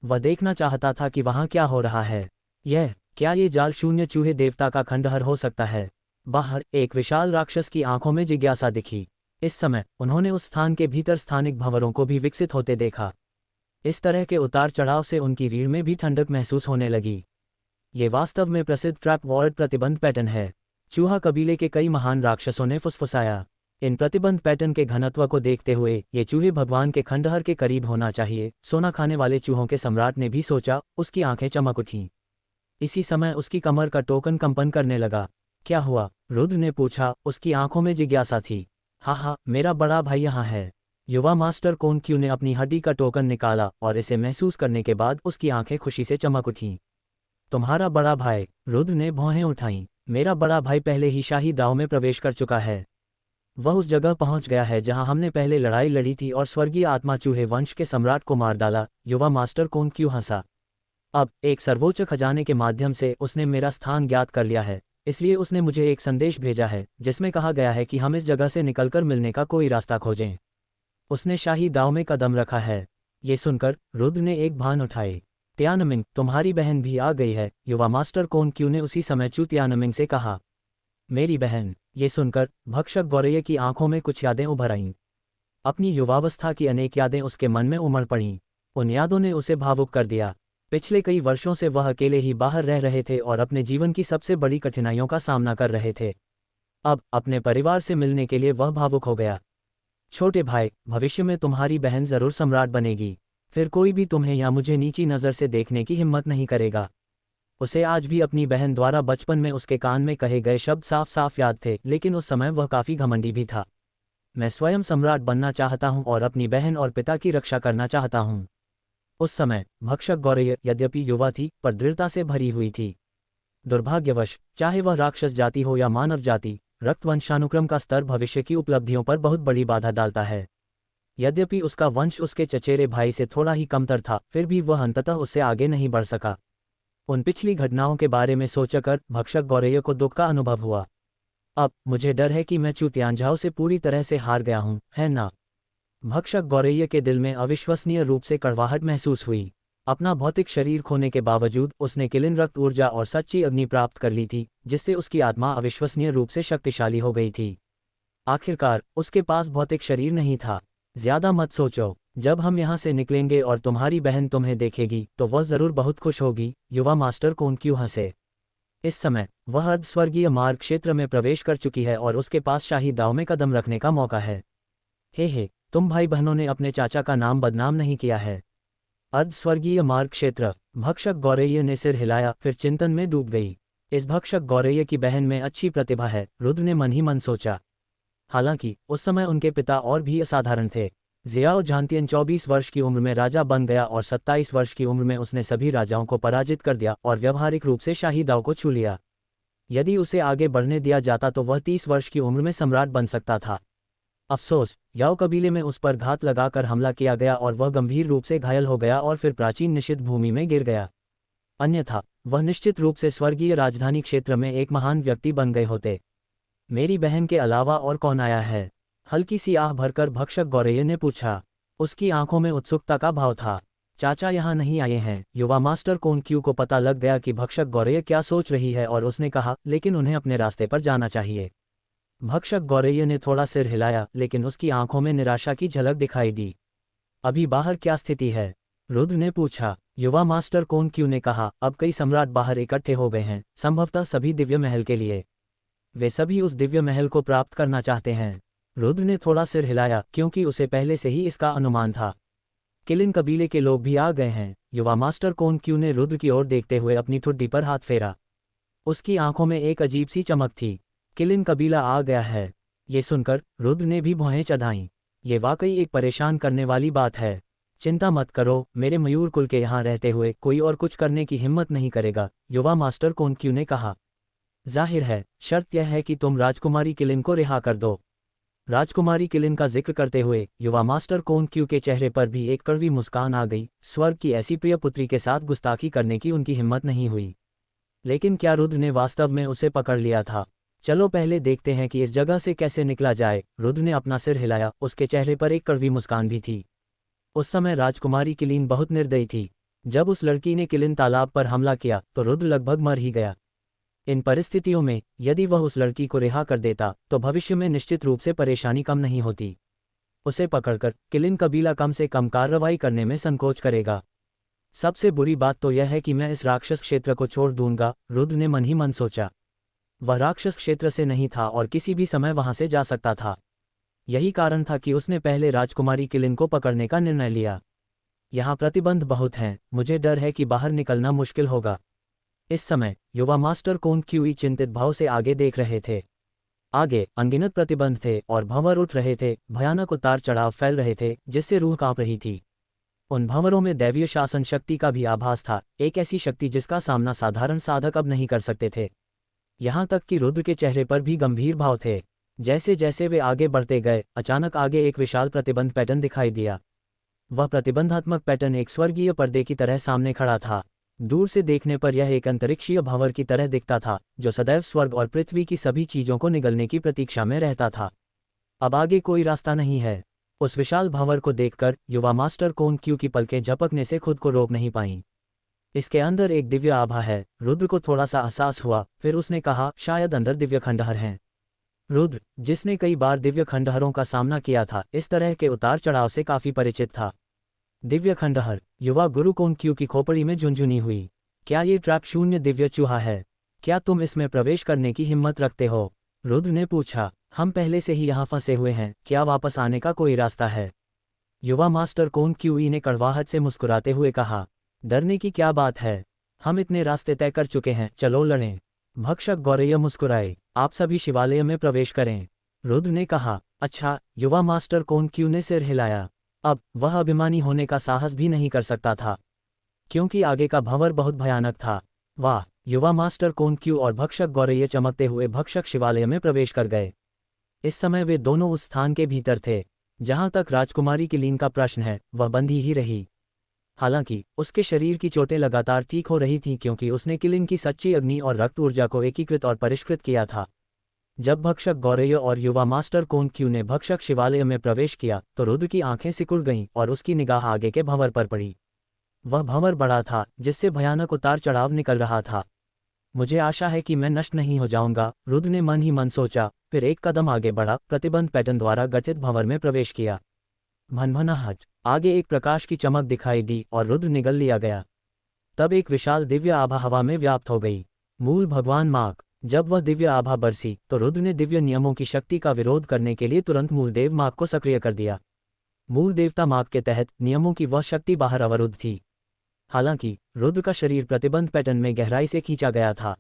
वह देखना चाहता था कि वहां क्या हो रहा है। क्या ये जाल शून्य चूहे देवता का खंडहर हो सकता है? बाहर एक विशाल राक्षस की आंखों में जिज्ञासा दिखी। इस समय उन्होंने उस स्थान के भीतर स्थानिक भंवरों को भी विकसित होते देखा। इस तरह के उतार चढ़ाव से उनकी रीढ़ में भी ठंडक महसूस होने लगी। ये वास्तव में प्रसिद्ध ट्रैप वॉर्ड प्रतिबंध पैटर्न है। चूहा कबीले के कई महान राक्षसों ने फुसफुसाया। इन प्रतिबंध पैटर्न के घनत्व को देखते हुए ये चूहे भगवान के खंडहर के करीब होना चाहिए, सोना खाने वाले चूहों के सम्राट ने भी सोचा। उसकी आंखें चमक उठीं। इसी समय उसकी कमर का टोकन कंपन करने लगा। क्या हुआ? रुद्र ने पूछा। उसकी आंखों में जिज्ञासा थी। हाँ, मेरा बड़ा भाई यहाँ है। युवा मास्टर कोन क्यू ने अपनी हड्डी का टोकन निकाला और इसे महसूस करने के बाद उसकी आंखें खुशी से चमक उठीं। तुम्हारा बड़ा भाई? रुद्र ने भौहें उठाईं। मेरा बड़ा भाई पहले ही शाही दाव में प्रवेश कर चुका है। वह उस जगह पहुंच गया है जहां हमने पहले लड़ाई लड़ी थी और स्वर्गीय आत्मा चूहे वंश के सम्राट को मार डाला। युवा मास्टर कौन क्यों हंसा। अब एक सर्वोच्च खजाने के माध्यम से उसने मेरा स्थान ज्ञात कर लिया है, इसलिए उसने मुझे एक संदेश भेजा है जिसमें कहा गया है कि हम इस जगह से निकलकर मिलने का कोई रास्ता खोजें। उसने शाही दाव में कदम रखा है। ये सुनकर रुद्र ने एक भान उठाई। त्यानमिंग, तुम्हारी बहन भी आ गई है, युवा मास्टर कौन क्यों ने उसी समय चू त्यानमिंग से कहा। मेरी बहन। ये सुनकर भक्षक गौरैया की आंखों में कुछ यादें उभर आईं। अपनी युवावस्था की अनेक यादें उसके मन में उमड़ पड़ीं। उन यादों ने उसे भावुक कर दिया। पिछले कई वर्षों से वह अकेले ही बाहर रह रहे थे और अपने जीवन की सबसे बड़ी कठिनाइयों का सामना कर रहे थे। अब अपने परिवार से मिलने के लिए वह भावुक हो गया। छोटे भाई, भविष्य में तुम्हारी बहन जरूर सम्राट बनेगी, फिर कोई भी तुम्हें या मुझे नीची नज़र से देखने की हिम्मत नहीं करेगा। उसे आज भी अपनी बहन द्वारा बचपन में उसके कान में कहे गए शब्द साफ साफ याद थे, लेकिन उस समय वह काफ़ी घमंडी भी था। मैं स्वयं सम्राट बनना चाहता हूँ और अपनी बहन और पिता की रक्षा करना चाहता हूँ। उस समय भक्षक गौरैया यद्यपि युवा थी पर दृढ़ता से भरी हुई थी। दुर्भाग्यवश, चाहे वह राक्षस जाति हो या मानव जाति, रक्त वंशानुक्रम का स्तर भविष्य की उपलब्धियों पर बहुत बड़ी बाधा डालता है। यद्यपि उसका वंश उसके चचेरे भाई से थोड़ा ही कमतर था, फिर भी वह अंततः उससे आगे नहीं बढ़ सका। उन पिछली घटनाओं के बारे में सोचकर भक्षक गौरैया को दुख का अनुभव हुआ। अब मुझे डर है कि मैं चू त्यानझाओ से पूरी तरह से हार गया हूँ, है ना। भक्षक गौरैया के दिल में अविश्वसनीय रूप से कड़वाहट महसूस हुई। अपना भौतिक शरीर खोने के बावजूद उसने किलिन रक्त ऊर्जा और सच्ची अग्नि प्राप्त कर ली थी, जिससे उसकी आत्मा अविश्वसनीय रूप से शक्तिशाली हो गई थी। आखिरकार उसके पास भौतिक शरीर नहीं था। ज्यादा मत सोचो, जब हम यहाँ से निकलेंगे और तुम्हारी बहन तुम्हें देखेगी तो वह जरूर बहुत खुश होगी, युवा मास्टर कौन क्यों हंसे। इस समय वह अर्धस्वर्गीय मार्ग क्षेत्र में प्रवेश कर चुकी है और उसके पास शाही दाव में कदम रखने का मौका है। हे, तुम भाई बहनों ने अपने चाचा का नाम बदनाम नहीं किया है। अर्धस्वर्गीय मार्ग क्षेत्र। भक्षक गौरैया ने सिर हिलाया, फिर चिंतन में डूब गई। इस भक्षक गौरैया की बहन में अच्छी प्रतिभा है, रुद्र ने मन ही मन सोचा। हालांकि उस समय उनके पिता और भी असाधारण थे। ज़ियाओ झांतियन 24 वर्ष की उम्र में राजा बन गया और 27 वर्ष की उम्र में उसने सभी राजाओं को पराजित कर दिया और व्यावहारिक रूप से शाही दाव को छू लिया। यदि उसे आगे बढ़ने दिया जाता तो वह 30 वर्ष की उम्र में सम्राट बन सकता था। अफसोस, याओ कबीले में उस पर घात लगाकर हमला किया गया और वह गंभीर रूप से घायल हो गया और फिर प्राचीन निषिद्ध भूमि में गिर गया। अन्यथा वह निश्चित रूप से स्वर्गीय राजधानी क्षेत्र में एक महान व्यक्ति बन गए होते। मेरी बहन के अलावा और कौन आया है? हल्की सी आह भरकर भक्षक गौरैया ने पूछा। उसकी आंखों में उत्सुकता का भाव था। चाचा यहाँ नहीं आए हैं। युवा मास्टर कौन क्यू को पता लग गया कि भक्षक गौरैया क्या सोच रही है और उसने कहा, लेकिन उन्हें अपने रास्ते पर जाना चाहिए। भक्षक गौरैया ने थोड़ा सिर हिलाया, लेकिन उसकी आंखों में निराशा की झलक दिखाई दी। अभी बाहर क्या स्थिति है? रुद्र ने पूछा। युवा मास्टर कौन क्यू ने कहा, अब कई सम्राट बाहर इकट्ठे हो गए हैं, संभवतः सभी दिव्य महल के लिए। वे सभी उस दिव्य महल को प्राप्त करना चाहते हैं। रुद्र ने थोड़ा सिर हिलाया, क्योंकि उसे पहले से ही इसका अनुमान था। किलिन कबीले के लोग भी आ गए हैं। युवा मास्टर कौन क्यू ने रुद्र की ओर देखते हुए अपनी ठुड्डी पर हाथ फेरा। उसकी आंखों में एक अजीब सी चमक थी। किलिन कबीला आ गया है। ये सुनकर रुद्र ने भी भौहें चढ़ाईं। ये वाकई एक परेशान करने वाली बात है। चिंता मत करो, मेरे मयूर कुल के यहाँ रहते हुए कोई और कुछ करने की हिम्मत नहीं करेगा, युवा मास्टर कौन क्यू ने कहा। जाहिर है, शर्त यह है कि तुम राजकुमारी किलिन को रिहा कर दो। राजकुमारी किलिन का जिक्र करते हुए युवा मास्टर कौन क्यू के चेहरे पर भी एक कड़वी मुस्कान आ गई। स्वर्ग की ऐसी प्रिय पुत्री के साथ गुस्ताखी करने की उनकी हिम्मत नहीं हुई। लेकिन क्या रुद्र ने वास्तव में उसे पकड़ लिया था? चलो पहले देखते हैं कि इस जगह से कैसे निकला जाए। रुद्र ने अपना सिर हिलाया, उसके चेहरे पर एक कड़वी मुस्कान भी थी। उस समय राजकुमारी किलिन बहुत निर्दयी थी। जब उस लड़की ने किलिन तालाब पर हमला किया तो रुद्र लगभग मर ही गया। इन परिस्थितियों में यदि वह उस लड़की को रिहा कर देता तो भविष्य में निश्चित रूप से परेशानी कम नहीं होती। उसे पकड़कर किलिन कबीला कम से कम कार्रवाई करने में संकोच करेगा। सबसे बुरी बात तो यह है कि मैं इस राक्षस क्षेत्र को छोड़ दूंगा, रुद्र ने मन ही मन सोचा। वह राक्षस क्षेत्र से नहीं था और किसी भी समय वहां से जा सकता था। यही कारण था कि उसने पहले राजकुमारी किलिन को पकड़ने का निर्णय लिया। यहाँ प्रतिबंध बहुत हैं, मुझे डर है कि बाहर निकलना मुश्किल होगा। इस समय युवा मास्टर कौन क्यूई चिंतित भाव से आगे देख रहे थे। आगे अनगिनत प्रतिबंध थे और भंवर उठ रहे थे। भयानक उतार चढ़ाव फैल रहे थे जिससे रूह कांप रही थी। उन भंवरों में दैवीय शासन शक्ति का भी आभास था, एक ऐसी शक्ति जिसका सामना साधारण साधक अब नहीं कर सकते थे। यहाँ तक कि रुद्र के चेहरे पर भी गंभीर भाव थे। जैसे जैसे वे आगे बढ़ते गए, अचानक आगे एक विशाल प्रतिबंध पैटर्न दिखाई दिया। वह प्रतिबंधात्मक पैटर्न एक स्वर्गीय पर्दे की तरह सामने खड़ा था। दूर से देखने पर यह एक अंतरिक्षीय भंवर की तरह दिखता था, जो सदैव स्वर्ग और पृथ्वी की सभी चीज़ों को निगलने की प्रतीक्षा में रहता था। अब आगे कोई रास्ता नहीं है। उस विशाल भंवर को देखकर युवा मास्टर कोन क्यू की पलकें झपकने से खुद को रोक नहीं पाईं। इसके अंदर एक दिव्य आभा है। रुद्र को थोड़ा सा एहसास हुआ, फिर उसने कहा, शायद अंदर दिव्य खंडहर हैं। रुद्र, जिसने कई बार दिव्य खंडहरों का सामना किया था, इस तरह के उतार चढ़ाव से काफी परिचित था। दिव्य खंडहर। युवा गुरु कोन क्यू की खोपड़ी में झुनझुनी हुई। क्या ये ट्रैप शून्य दिव्य चूहा है? क्या तुम इसमें प्रवेश करने की हिम्मत रखते हो? रुद्र ने पूछा। हम पहले से ही यहाँ फंसे हुए हैं, क्या वापस आने का कोई रास्ता है? युवा मास्टर कोन क्यूई ने कड़वाहट से मुस्कुराते हुए कहा, डरने की क्या बात है? हम इतने रास्ते तय कर चुके हैं, चलो लड़ें। भक्षक गौरैया मुस्कुराए। आप सभी शिवालय में प्रवेश करें। रुद्र ने कहा। अच्छा। युवा मास्टर कोन क्यू ने सिर हिलाया। अब वह अभिमानी होने का साहस भी नहीं कर सकता था, क्योंकि आगे का भंवर बहुत भयानक था। वाह! युवा मास्टर कोन क्यू और भक्षक गौरैया चमकते हुए भक्षक शिवालय में प्रवेश कर गए। इस समय वे दोनों उस स्थान के भीतर थे। जहां तक राजकुमारी किलीन का प्रश्न है, वह बंधी ही रही। हालांकि उसके शरीर की चोटें लगातार ठीक हो रही थीं, क्योंकि उसने किलिन की सच्ची अग्नि और रक्त ऊर्जा को एकीकृत और परिष्कृत किया था। जब भक्षक गौरैया और युवा मास्टर कोन क्यू ने भक्षक शिवालय में प्रवेश किया, तो रुद्र की आंखें सिकुड़ गईं और उसकी निगाह आगे के भंवर पर पड़ी। वह भंवर बड़ा था, जिससे भयानक उतार चढ़ाव निकल रहा था। मुझे आशा है कि मैं नष्ट नहीं हो जाऊंगा, रुद्र ने मन ही मन सोचा। फिर एक कदम आगे बढ़ा, प्रतिबंध पैटर्न द्वारा गठित भंवर में प्रवेश किया। भनभनाहट। आगे एक प्रकाश की चमक दिखाई दी और रुद्र निगल लिया गया। तब एक विशाल दिव्य आभा हवा में व्याप्त हो गई। मूल भगवान मार्ग। जब वह दिव्य आभा बरसी, तो रुद्र ने दिव्य नियमों की शक्ति का विरोध करने के लिए तुरंत मूलदेव मार्ग को सक्रिय कर दिया। मूल देवता मार्ग के तहत नियमों की वह शक्ति बाहर अवरुद्ध थी। हालांकि रुद्र का शरीर प्रतिबंध पैटर्न में गहराई से खींचा गया था।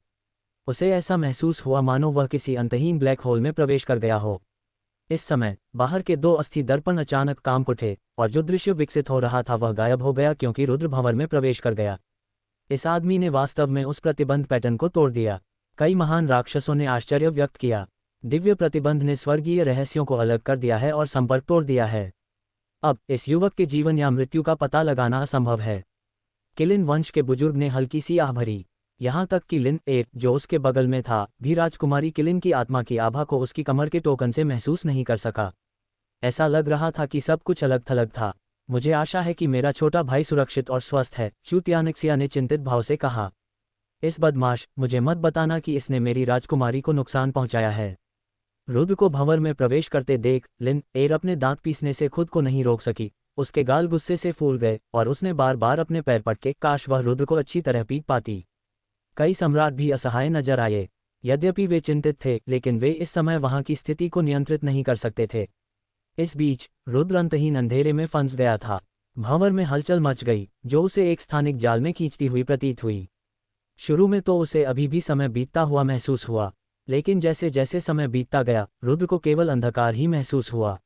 उसे ऐसा महसूस हुआ मानो वह किसी अंतहीन ब्लैक होल में प्रवेश कर गया हो। इस समय बाहर के दो अस्थि दर्पण अचानक काम उठे, और जो दृश्य विकसित हो रहा था वह गायब हो गया, क्योंकि रुद्र भंवर में प्रवेश कर गया। इस आदमी ने वास्तव में उस प्रतिबंध पैटर्न को तोड़ दिया। कई महान राक्षसों ने आश्चर्य व्यक्त किया। दिव्य प्रतिबंध ने स्वर्गीय रहस्यों को अलग कर दिया है और संपर्क तोड़ दिया है। अब इस युवक के जीवन या मृत्यु का पता लगाना असंभव है। किलिन वंश के बुजुर्ग ने हल्की सी आह भरी। यहाँ तक कि लिन एट, जो उसके बगल में था, भी राजकुमारी किलिन की आत्मा की आभा को उसकी कमर के टोकन से महसूस नहीं कर सका। ऐसा लग रहा था कि सब कुछ अलग थलग था। मुझे आशा है कि मेरा छोटा भाई सुरक्षित और स्वस्थ है, च्यूतियानिक्सिया ने चिंतित भाव से कहा। इस बदमाश, मुझे मत बताना कि इसने मेरी राजकुमारी को नुकसान पहुंचाया है। रुद्र को भंवर में प्रवेश करते देख लिन एर अपने दांत पीसने से खुद को नहीं रोक सकी। उसके गाल गुस्से से फूल गए और उसने बार बार अपने पैर पटके, काश वह रुद्र को अच्छी तरह पीट पाती। कई सम्राट भी असहाय नजर आए। यद्यपि वे चिंतित थे, लेकिन वे इस समय वहां की स्थिति को नियंत्रित नहीं कर सकते थे। इस बीच रुद्र अंतहीन अंधेरे में फंस गया था। भंवर में हलचल मच गई, जो उसे एक स्थानिक जाल में खींचती हुई प्रतीत हुई। शुरू में तो उसे अभी भी समय बीतता हुआ महसूस हुआ, लेकिन जैसे जैसे समय बीतता गया, रुद्र को केवल अंधकार ही महसूस हुआ।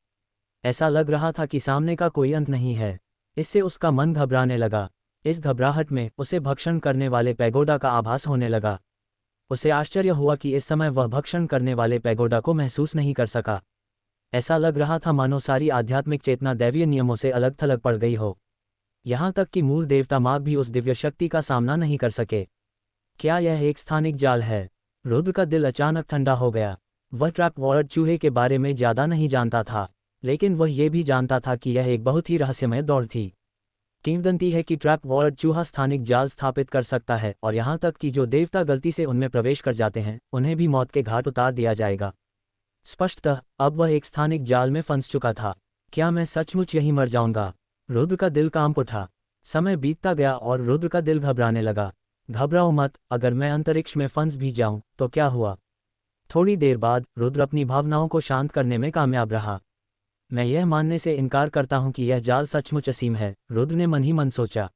ऐसा लग रहा था कि सामने का कोई अंत नहीं है। इससे उसका मन घबराने लगा। इस घबराहट में उसे भक्षण करने वाले पैगोडा का आभास होने लगा। उसे आश्चर्य हुआ कि इस समय वह भक्षण करने वाले पैगोडा को महसूस नहीं कर सका। ऐसा लग रहा था मानो सारी आध्यात्मिक चेतना दैवीय नियमों से अलग थलग पड़ गई हो। यहाँ तक कि मूल देवता मार्ग भी उस दिव्य शक्ति का सामना नहीं कर सके। क्या यह एक स्थानिक जाल है? रुद्र का दिल अचानक ठंडा हो गया। वह ट्रैप वार्ड चूहे के बारे में ज्यादा नहीं जानता था, लेकिन वह ये भी जानता था कि यह एक बहुत ही रहस्यमय दौड़ थी। किंवदंती है कि ट्रैप वार्ड चूहा स्थानिक जाल स्थापित कर सकता है, और यहाँ तक कि जो देवता गलती से उनमें प्रवेश कर जाते हैं, उन्हें भी मौत के घाट उतार दिया जाएगा। स्पष्टतः अब वह एक स्थानिक जाल में फंस चुका था। क्या मैं सचमुच यहीं मर जाऊंगा? रुद्र का दिल कांप उठा। समय बीतता गया और रुद्र का दिल घबराने लगा। घबराओ मत, अगर मैं अंतरिक्ष में फंस भी जाऊं तो क्या हुआ? थोड़ी देर बाद रुद्र अपनी भावनाओं को शांत करने में कामयाब रहा। मैं यह मानने से इनकार करता हूं कि यह जाल सचमुच असीम है, रुद्र ने मन ही मन सोचा।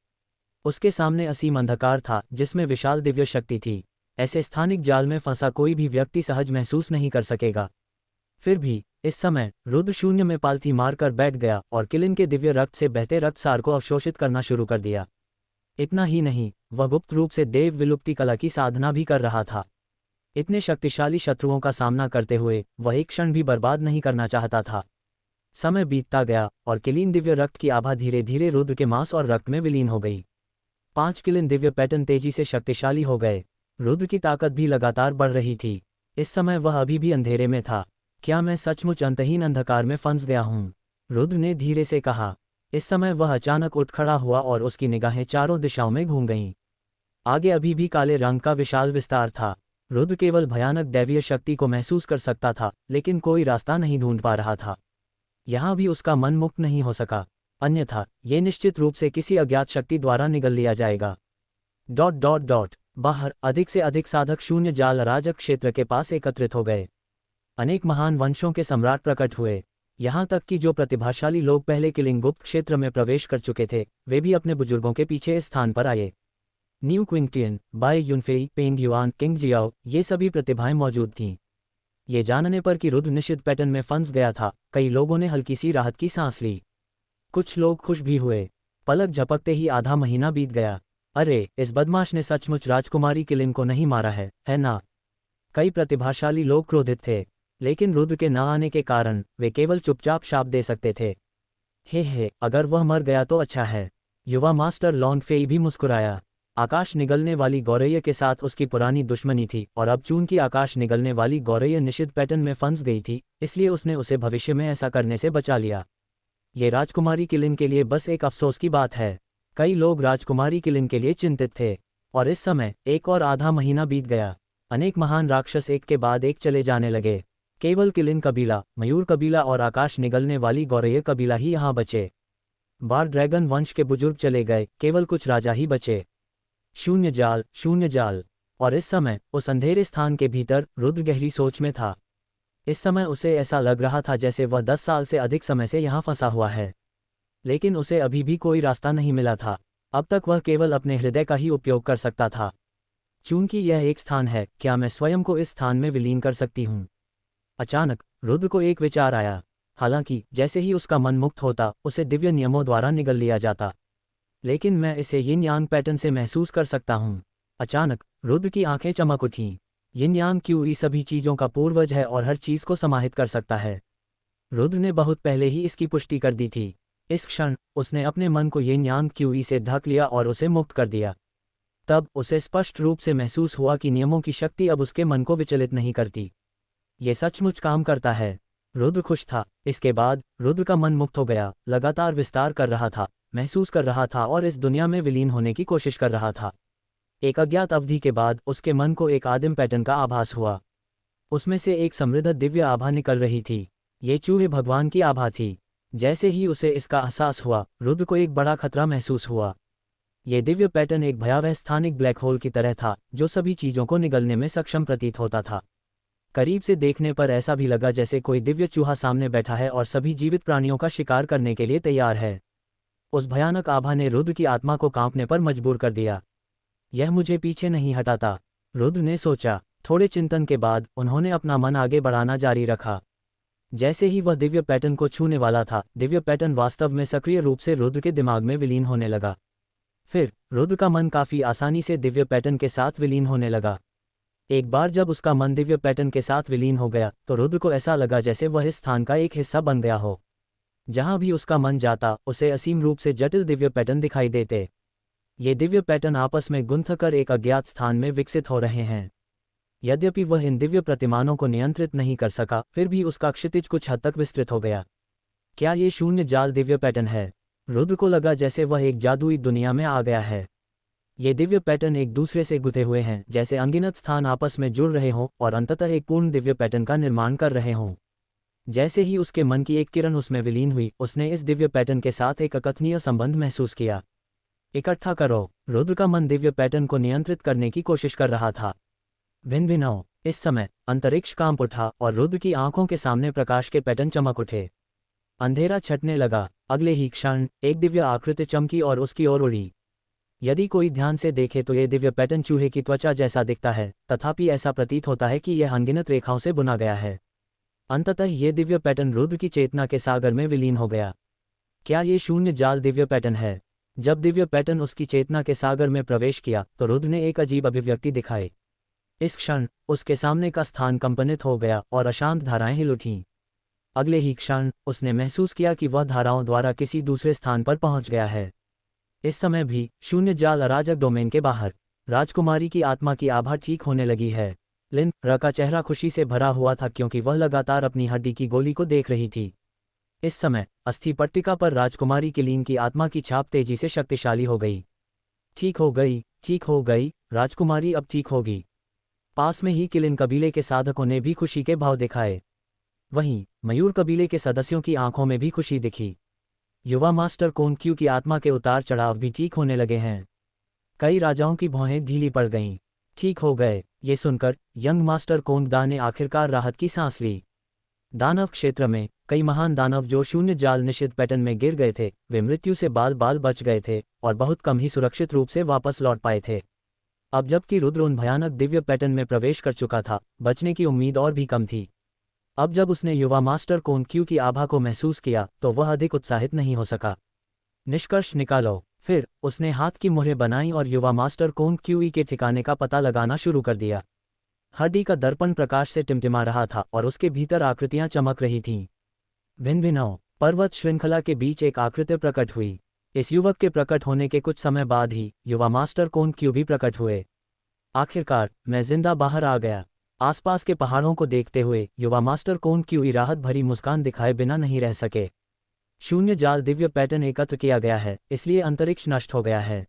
उसके सामने असीम अंधकार था, जिसमें विशाल दिव्य शक्ति थी। ऐसे स्थानिक जाल में फंसा कोई भी व्यक्ति सहज महसूस नहीं कर सकेगा। फिर भी इस समय रुद्र शून्य में पालथी मारकर बैठ गया और किलिन के दिव्य रक्त से बहते रक्तसार को अवशोषित करना शुरू कर दिया। इतना ही नहीं, वह गुप्त रूप से देव विलुप्ति कला की साधना भी कर रहा था। इतने शक्तिशाली शत्रुओं का सामना करते हुए वह एक क्षण भी बर्बाद नहीं करना चाहता था। समय बीतता गया और किलीन दिव्य रक्त की आभा धीरे धीरे रुद्र के मांस और रक्त में विलीन हो गई। 5 किलीन दिव्य पैटर्न तेजी से शक्तिशाली हो गए। रुद्र की ताकत भी लगातार बढ़ रही थी। इस समय वह अभी भी अंधेरे में था। क्या मैं सचमुच अंतहीन अंधकार में फंस गया हूँ? रुद्र ने धीरे से कहा। इस समय वह अचानक उठ खड़ा हुआ और उसकी निगाहें चारों दिशाओं में घूम गईं। आगे अभी भी काले रंग का विशाल विस्तार था। रुद्र केवल भयानक दैवीय शक्ति को महसूस कर सकता था, लेकिन कोई रास्ता नहीं ढूंढ पा रहा था। यहाँ भी उसका मन मुक्त नहीं हो सका, अन्यथा ये निश्चित रूप से किसी अज्ञात शक्ति द्वारा निगल लिया जाएगा। बाहर अधिक से अधिक साधक शून्य जाल अराजक क्षेत्र के पास एकत्रित हो गए। अनेक महान वंशों के सम्राट प्रकट हुए। यहाँ तक कि जो प्रतिभाशाली लोग पहले किलिंग गुप्त क्षेत्र में प्रवेश कर चुके थे, वे भी अपने बुजुर्गों के पीछे इस स्थान पर आए। न्यू क्विंगटियन, बाय युनफेई, पेंग युआन, किंग जियाओ, ये सभी प्रतिभाएं मौजूद थीं। ये जानने पर कि रुद्र निषिद्ध पैटर्न में फंस गया था, कई लोगों ने हल्की सी राहत की सांस ली। कुछ लोग खुश भी हुए। पलक झपकते ही आधा महीना बीत गया। अरे, इस बदमाश ने सचमुच राजकुमारी किलिन को नहीं मारा है ना? कई प्रतिभाशाली लोग क्रोधित थे, लेकिन रुद्र के न आने के कारण वे केवल चुपचाप शाप दे सकते थे। हे, अगर वह मर गया तो अच्छा है। युवा मास्टर लॉन्गफेई भी मुस्कुराया। आकाश निगलने वाली गौरैया के साथ उसकी पुरानी दुश्मनी थी, और अब चूंकि आकाश निगलने वाली गौरैया निषिद्ध पैटर्न में फंस गई थी, इसलिए उसने उसे भविष्य में ऐसा करने से बचा लिया। ये राजकुमारी किलिन के लिए बस एक अफसोस की बात है। कई लोग राजकुमारी किलिन के लिए चिंतित थे। और इस समय एक और आधा महीना बीत गया। अनेक महान राक्षस एक के बाद एक चले जाने लगे। केवल किलिन कबीला, मयूर कबीला और आकाश निगलने वाली गौरैया कबीला ही यहाँ बचे। बार ड्रैगन वंश के बुजुर्ग चले गए, केवल कुछ राजा ही बचे। शून्य जाल। और इस समय उस अंधेरे स्थान के भीतर रुद्र गहरी सोच में था। इस समय उसे ऐसा लग रहा था जैसे वह 10 साल से अधिक समय से यहाँ फंसा हुआ है, लेकिन उसे अभी भी कोई रास्ता नहीं मिला था। अब तक वह केवल अपने हृदय का ही उपयोग कर सकता था। चूंकि यह एक स्थान है, क्या मैं स्वयं को इस स्थान में विलीन कर सकती हूँ? अचानक रुद्र को एक विचार आया। हालांकि जैसे ही उसका मन मुक्त होता, उसे दिव्य नियमों द्वारा निगल लिया जाता। लेकिन मैं इसे यिन यांग पैटर्न से महसूस कर सकता हूँ। अचानक रुद्र की आंखें चमक उठीं। यिन यांग क्यूई सभी चीज़ों का पूर्वज है और हर चीज़ को समाहित कर सकता है। रुद्र ने बहुत पहले ही इसकी पुष्टि कर दी थी। इस क्षण उसने अपने मन को यिन यांग क्यूई से ढक लिया और उसे मुक्त कर दिया। तब उसे स्पष्ट रूप से महसूस हुआ कि नियमों की शक्ति अब उसके मन को विचलित नहीं करती। ये सचमुच काम करता है। रुद्र खुश था। इसके बाद रुद्र का मन मुक्त हो गया, लगातार विस्तार कर रहा था, महसूस कर रहा था और इस दुनिया में विलीन होने की कोशिश कर रहा था। एक अज्ञात अवधि के बाद उसके मन को एक आदिम पैटर्न का आभास हुआ। उसमें से एक समृद्ध दिव्य आभा निकल रही थी। ये चूहे भगवान की आभा थी। जैसे ही उसे इसका एहसास हुआ, रुद्र को एक बड़ा खतरा महसूस हुआ। ये दिव्य पैटर्न एक भयावह स्थानिक ब्लैक होल की तरह था, जो सभी चीज़ों को निगलने में सक्षम प्रतीत होता था। करीब से देखने पर ऐसा भी लगा जैसे कोई दिव्य चूहा सामने बैठा है और सभी जीवित प्राणियों का शिकार करने के लिए तैयार है। उस भयानक आभा ने रुद्र की आत्मा को कांपने पर मजबूर कर दिया। यह मुझे पीछे नहीं हटाता, रुद्र ने सोचा। थोड़े चिंतन के बाद उन्होंने अपना मन आगे बढ़ाना जारी रखा। जैसे ही वह दिव्य पैटर्न को छूने वाला था, दिव्य पैटर्न वास्तव में सक्रिय रूप से रुद्र के दिमाग में विलीन होने लगा। फिर रुद्र का मन काफी आसानी से दिव्य पैटर्न के साथ विलीन होने लगा। एक बार जब उसका मन दिव्य पैटर्न के साथ विलीन हो गया, तो रुद्र को ऐसा लगा जैसे वह इस स्थान का एक हिस्सा बन गया हो। जहां भी उसका मन जाता, उसे असीम रूप से जटिल दिव्य पैटर्न दिखाई देते। ये दिव्य पैटर्न आपस में गुंथकर एक अज्ञात स्थान में विकसित हो रहे हैं। यद्यपि वह इन दिव्य प्रतिमानों को नियंत्रित नहीं कर सका, फिर भी उसका क्षितिज कुछ हद तक विस्तृत हो गया। क्या ये शून्य जाल दिव्य पैटर्न है? रुद्र को लगा जैसे वह एक जादुई दुनिया में आ गया है। ये दिव्य पैटर्न एक दूसरे से गुथे हुए हैं, जैसे अनगिनत स्थान आपस में जुड़ रहे हों और अंततः एक पूर्ण दिव्य पैटर्न का निर्माण कर रहे हों। जैसे ही उसके मन की एक किरण उसमें विलीन हुई, उसने इस दिव्य पैटर्न के साथ एक अकथनीय संबंध महसूस किया। इकट्ठा करो। रुद्र का मन दिव्य पैटर्न को नियंत्रित करने की कोशिश कर रहा था। भिन्न इस समय अंतरिक्ष कांप उठा और रुद्र की आंखों के सामने प्रकाश के पैटर्न चमक उठे। अंधेरा छटने लगा। अगले ही क्षण एक दिव्य आकृति चमकी और उसकी ओर उड़ी। यदि कोई ध्यान से देखे तो यह दिव्य पैटर्न चूहे की त्वचा जैसा दिखता है, तथापि ऐसा प्रतीत होता है कि यह अनगिनत रेखाओं से बुना गया है। अंततः ये दिव्य पैटर्न रुद्र की चेतना के सागर में विलीन हो गया। क्या ये शून्य जाल दिव्य पैटर्न है? जब दिव्य पैटर्न उसकी चेतना के सागर में प्रवेश किया, तो रुद्र ने एक अजीब अभिव्यक्ति दिखाई। इस क्षण उसके सामने का स्थान कंपनित हो गया और अशांत धाराएं हिल उठीं। अगले ही क्षण उसने महसूस किया कि वह धाराओं द्वारा किसी दूसरे स्थान पर पहुंच गया है। इस समय भी शून्य जाल अराजक डोमेन के बाहर राजकुमारी की आत्मा की आभा ठीक होने लगी है। लिन र का चेहरा खुशी से भरा हुआ था क्योंकि वह लगातार अपनी हड्डी की गोली को देख रही थी। इस समय अस्थि पट्टिका पर राजकुमारी किलीन की आत्मा की छाप तेजी से शक्तिशाली हो गई। ठीक हो गई, ठीक हो गई, राजकुमारी अब ठीक होगी। पास में ही किलिन कबीले के साधकों ने भी खुशी के भाव दिखाए। वहीं मयूर कबीले के सदस्यों की आंखों में भी खुशी दिखी। युवा मास्टर कोनक्यू की आत्मा के उतार चढ़ाव भी ठीक होने लगे हैं। कई राजाओं की भौहें ढीली पड़ गईं। ठीक हो गए, ये सुनकर यंग मास्टर कोंगदा ने आखिरकार राहत की सांस ली। दानव क्षेत्र में कई महान दानव जो शून्य जाल निषिद्ध पैटर्न में गिर गए थे, वे मृत्यु से बाल बाल बच गए थे और बहुत कम ही सुरक्षित रूप से वापस लौट पाए थे। अब जबकि रुद्र उन भयानक दिव्य पैटर्न में प्रवेश कर चुका था, बचने की उम्मीद और भी कम थी। अब जब उसने युवा मास्टर कोनक्यू की आभा को महसूस किया तो वह अधिक उत्साहित नहीं हो सका। निष्कर्ष निकालो। फिर उसने हाथ की मुहरें बनाई और युवा मास्टर कोनक्यू के ठिकाने का पता लगाना शुरू कर दिया। हड्डी का दर्पण प्रकाश से टिमटिमा रहा था और उसके भीतर आकृतियां चमक रही थीं। भिन्न भिन्न पर्वत श्रृंखला के बीच एक आकृति प्रकट हुई। इस युवक के प्रकट होने के कुछ समय बाद ही युवा मास्टर कोनक्यू भी प्रकट हुए। आखिरकार मैं जिंदा बाहर आ गया। आसपास के पहाड़ों को देखते हुए युवा मास्टर कोनक्यू राहत भरी मुस्कान दिखाए बिना नहीं रह सके। शून्य जाल दिव्य पैटर्न एकत्र किया गया है, इसलिए अंतरिक्ष नष्ट हो गया है।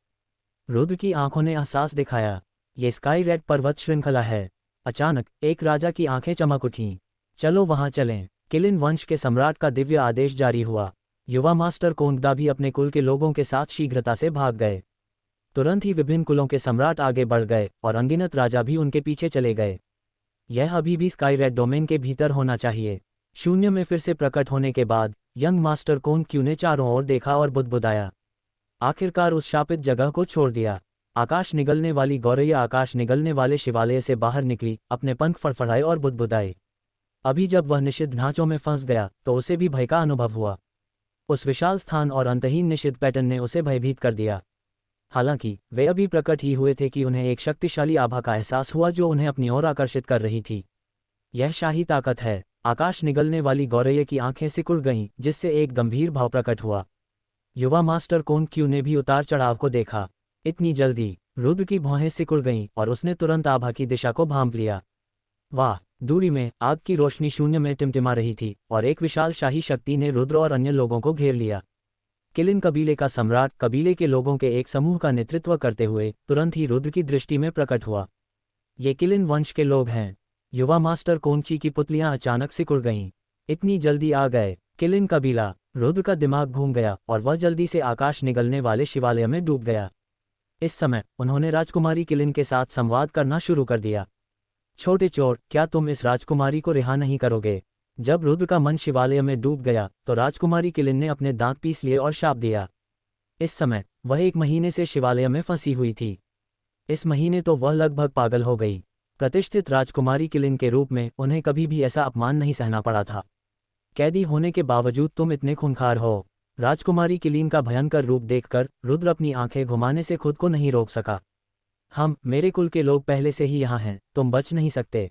रुद्र की आंखों ने एहसास दिखाया, ये स्काई रेड पर्वत श्रृंखला है। अचानक एक राजा की आंखें चमक उठीं। चलो वहां चलें। किलिन वंश के सम्राट का दिव्य आदेश जारी हुआ। युवा मास्टर कोंगदा भी अपने कुल के लोगों के साथ शीघ्रता से भाग गए। तुरंत ही विभिन्न कुलों के सम्राट आगे बढ़ गए और अनगिनत राजा भी उनके पीछे चले गए। यह अभी भी स्काई रेड डोमेन के भीतर होना चाहिए। शून्य में फिर से प्रकट होने के बाद यंग मास्टर कोनक्यू ने चारों ओर देखा और बुदबुदाया। आखिरकार उस शापित जगह को छोड़ दिया। आकाश निगलने वाली गौरैया आकाश निगलने वाले शिवालय से बाहर निकली, अपने पंख फड़फड़ाए और बुदबुदाए। अभी जब वह निषिद्ध ढांचों में फंस गया तो उसे भी भय का अनुभव हुआ। उस विशाल स्थान और अंतहीन निषिद्ध पैटर्न ने उसे भयभीत कर दिया। हालांकि वे अभी प्रकट ही हुए थे कि उन्हें एक शक्तिशाली आभा का एहसास हुआ जो उन्हें अपनी ओर आकर्षित कर रही थी। यह शाही ताकत है। आकाश निगलने वाली गौरैया की आंखें सिकुड़ गईं, जिससे एक गंभीर भाव प्रकट हुआ। युवा मास्टर कोनक्यू ने भी उतार चढ़ाव को देखा। इतनी जल्दी? रुद्र की भौहें सिकुड़ गईं और उसने तुरंत आभा की दिशा को भांप लिया। वाह! दूरी में आग की रोशनी शून्य में टिमटिमा रही थी और एक विशाल शाही शक्ति ने रुद्र और अन्य लोगों को घेर लिया। किलिन कबीले का सम्राट कबीले के लोगों के एक समूह का नेतृत्व करते हुए तुरंत ही रुद्र की दृष्टि में प्रकट हुआ। ये किलिन वंश के लोग हैं। युवा मास्टर कोंची की पुतलियां अचानक सिकुड़ गईं। इतनी जल्दी आ गए? किलिन कबीला? रुद्र का दिमाग घूम गया और वह जल्दी से आकाश निगलने वाले शिवालय में डूब गया। इस समय उन्होंने राजकुमारी किलिन के साथ संवाद करना शुरू कर दिया। छोटे चोर, क्या तुम इस राजकुमारी को रिहा नहीं करोगे? जब रुद्र का मन शिवालय में डूब गया तो राजकुमारी किलिन ने अपने दांत पीस लिए और शाप दिया। इस समय वह 1 महीने से शिवालय में फंसी हुई थी। इस महीने तो वह लगभग पागल हो गई। प्रतिष्ठित राजकुमारी किलिन के रूप में उन्हें कभी भी ऐसा अपमान नहीं सहना पड़ा था। कैदी होने के बावजूद तुम इतने खूंखार हो। राजकुमारी किलिन का भयंकर रूप देखकर रुद्र अपनी आंखें घुमाने से खुद को नहीं रोक सका। मेरे कुल के लोग पहले से ही यहाँ हैं, तुम बच नहीं सकते।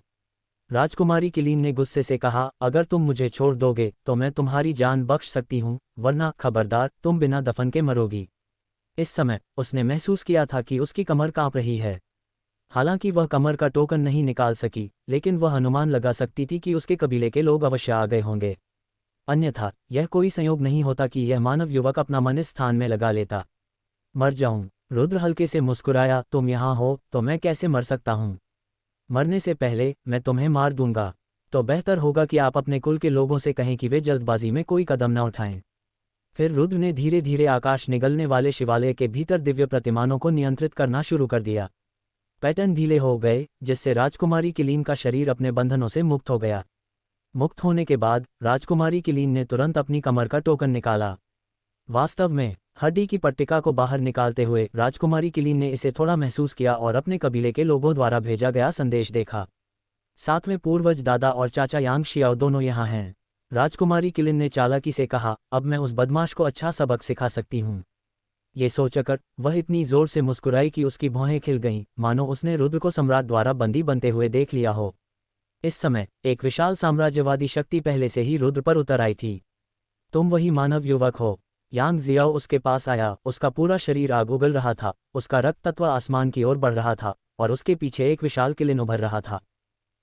राजकुमारी किलिन ने गुस्से से कहा, अगर तुम मुझे छोड़ दोगे तो मैं तुम्हारी जान बख्श सकती हूँ, वरना खबरदार, तुम बिना दफन के मरोगी। इस समय उसने महसूस किया था कि उसकी कमर कांप रही है। हालांकि वह कमर का टोकन नहीं निकाल सकी, लेकिन वह अनुमान लगा सकती थी कि उसके कबीले के लोग अवश्य आ गए होंगे। अन्यथा यह कोई संयोग नहीं होता कि यह मानव युवक अपना मन इस स्थान में लगा लेता। मर जाऊं? रुद्र हल्के से मुस्कुराया, तुम यहाँ हो तो मैं कैसे मर सकता हूँ? मरने से पहले मैं तुम्हें मार दूंगा। तो बेहतर होगा कि आप अपने कुल के लोगों से कहें कि वे जल्दबाजी में कोई कदम न उठाएं। फिर रुद्र ने धीरे धीरे आकाश निगलने वाले शिवालय के भीतर दिव्य प्रतिमानों को नियंत्रित करना शुरू कर दिया। पैटर्न ढीले हो गए, जिससे राजकुमारी किलीन का शरीर अपने बंधनों से मुक्त हो गया। मुक्त होने के बाद राजकुमारी किलीन ने तुरंत अपनी कमर का टोकन निकाला। वास्तव में हड्डी की पट्टिका को बाहर निकालते हुए राजकुमारी किलीन ने इसे थोड़ा महसूस किया और अपने कबीले के लोगों द्वारा भेजा गया संदेश देखा। साथ में पूर्वज दादा और चाचा यांग शियाओ दोनों यहाँ हैं। राजकुमारी किलिन ने चालाकी से कहा, अब मैं उस बदमाश को अच्छा सबक सिखा सकती हूँ। ये सोचकर वह इतनी जोर से मुस्कुराई कि उसकी भौहें खिल गईं, मानो उसने रुद्र को सम्राट द्वारा बंदी बनते हुए देख लिया हो। इस समय एक विशाल साम्राज्यवादी शक्ति पहले से ही रुद्र पर उतर आई थी। तुम वही मानव युवक हो। यांग जियाओ उसके पास आया, उसका पूरा शरीर आग उगल रहा था, उसका रक्त तत्व आसमान की ओर बढ़ रहा था और उसके पीछे एक विशाल किलिन उभर रहा था।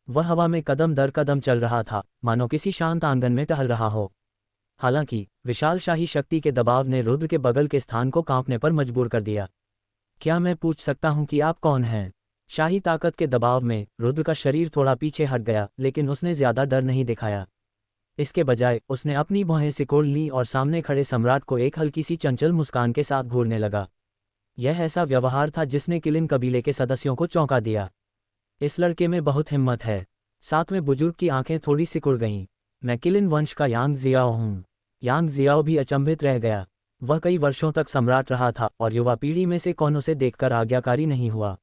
वह हवा में कदम दर कदम चल रहा था, मानो किसी शांत आंगन में टहल रहा हो। हालांकि विशाल शाही शक्ति के दबाव ने रुद्र के बगल के स्थान को कांपने पर मजबूर कर दिया। क्या मैं पूछ सकता हूं कि आप कौन हैं? शाही ताकत के दबाव में रुद्र का शरीर थोड़ा पीछे हट गया, लेकिन उसने ज्यादा डर नहीं दिखाया। इसके बजाय उसने अपनी भौहें सिकोड़ ली और सामने खड़े सम्राट को एक हल्की सी चंचल मुस्कान के साथ घूरने लगा। यह ऐसा व्यवहार था जिसने किलिन कबीले के सदस्यों को चौंका दिया। इस लड़के में बहुत हिम्मत है। साथ में बुजुर्ग की आंखें थोड़ी सिकुड़ गईं। मैं किलिन वंश का यांग जियाओ हूँ। यांग जियाओ भी अचंभित रह गया। वह कई वर्षों तक सम्राट रहा था और युवा पीढ़ी में से कौनों से देखकर आज्ञाकारी नहीं हुआ।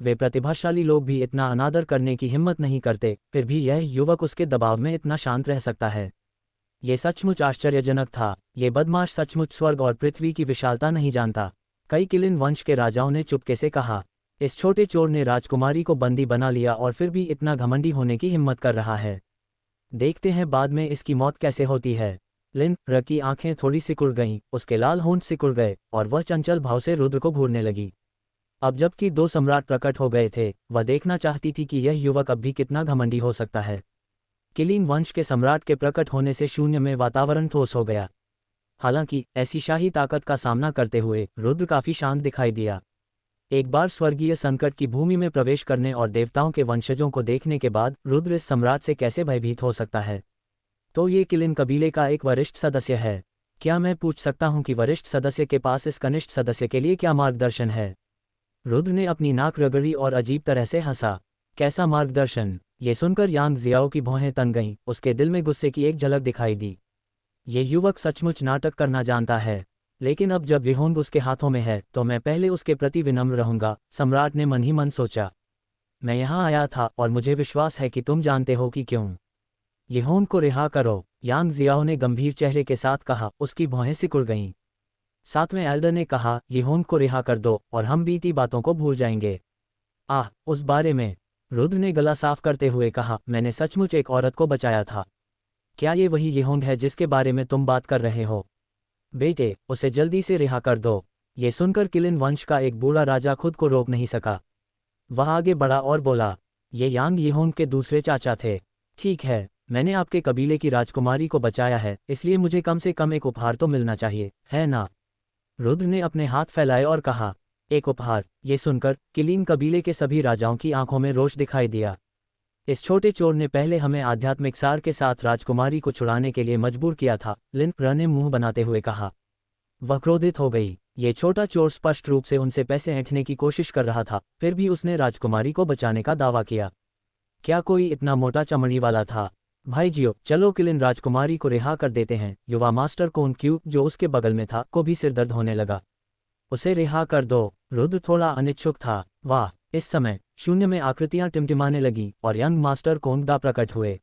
वे प्रतिभाशाली लोग भी इतना अनादर करने की हिम्मत नहीं करते, फिर भी यह युवक उसके दबाव में इतना शांत रह सकता है। ये सचमुच आश्चर्यजनक था। ये बदमाश सचमुच स्वर्ग और पृथ्वी की विशालता नहीं जानता। कई किलिन वंश के राजाओं ने चुपके से कहा, इस छोटे चोर ने राजकुमारी को बंदी बना लिया और फिर भी इतना घमंडी होने की हिम्मत कर रहा है। देखते हैं बाद में इसकी मौत कैसे होती है। लिन र की आंखें थोड़ी सिकुड़ गईं, उसके लाल होंठ सिकुड़ गए और वह चंचल भाव से रुद्र को घूरने लगी। अब जबकि दो सम्राट प्रकट हो गए थे, वह देखना चाहती थी कि यह युवक अब भी कितना घमंडी हो सकता है। किलिन वंश के सम्राट के प्रकट होने से शून्य में वातावरण ठोस हो गया। हालांकि ऐसी शाही ताकत का सामना करते हुए रुद्र काफी शांत दिखाई दिया। एक बार स्वर्गीय संकट की भूमि में प्रवेश करने और देवताओं के वंशजों को देखने के बाद रुद्र इस सम्राट से कैसे भयभीत हो सकता है? तो ये किलिन कबीले का एक वरिष्ठ सदस्य है। क्या मैं पूछ सकता हूं कि वरिष्ठ सदस्य के पास इस कनिष्ठ सदस्य के लिए क्या मार्गदर्शन है? रुद्र ने अपनी नाक रगड़ी और अजीब तरह से हंसा। कैसा मार्गदर्शन? ये सुनकर यांग जियाओ की भौहें तन गईं, उसके दिल में गुस्से की एक झलक दिखाई दी। ये युवक सचमुच नाटक करना जानता है, लेकिन अब जब यहोंग उसके हाथों में है तो मैं पहले उसके प्रति विनम्र रहूंगा, सम्राट ने मन ही मन सोचा। मैं यहाँ आया था और मुझे विश्वास है कि तुम जानते हो कि क्यों। यहोंग को रिहा करो, यांग जियाओ ने गंभीर चेहरे के साथ कहा। उसकी भौहें सिकुड़ गईं। साथ में एल्डर ने कहा, यहोंग को रिहा कर दो और हम बीती बातों को भूल जाएंगे। आह, उस बारे में? रुद्र ने गला साफ करते हुए कहा, मैंने सचमुच एक औरत को बचाया था। क्या ये वही यहोंग है जिसके बारे में तुम बात कर रहे हो? बेटे, उसे जल्दी से रिहा कर दो। ये सुनकर किलिन वंश का एक बूढ़ा राजा खुद को रोक नहीं सका। वह आगे बढ़ा और बोला, ये यांग यहोंग के दूसरे चाचा थे। ठीक है, मैंने आपके कबीले की राजकुमारी को बचाया है, इसलिए मुझे कम से कम एक उपहार तो मिलना चाहिए, है ना? रुद्र ने अपने हाथ फैलाए और कहा, एक उपहार? ये सुनकर किलिन कबीले के सभी राजाओं की आंखों में रोष दिखाई दिया। इस छोटे चोर ने पहले हमें आध्यात्मिक सार के साथ राजकुमारी को छुड़ाने के लिए मजबूर किया था, लिन र ने मुंह बनाते हुए कहा। वह क्रोधित हो गई। ये छोटा चोर स्पष्ट रूप से उनसे पैसे ऐंठने की कोशिश कर रहा था, फिर भी उसने राजकुमारी को बचाने का दावा किया। क्या कोई इतना मोटा चमड़ी वाला था? भाई जियो, चलो किलिन राजकुमारी को रिहा कर देते हैं। युवा मास्टर कोन क्यू, जो उसके बगल में था, को भी सिरदर्द होने लगा। उसे रिहा कर दो। रुद्र थोड़ा अनिच्छुक था। वाह! इस समय शून्य में आकृतियां टिमटिमाने लगी और यंग मास्टर कोंगदा प्रकट हुए।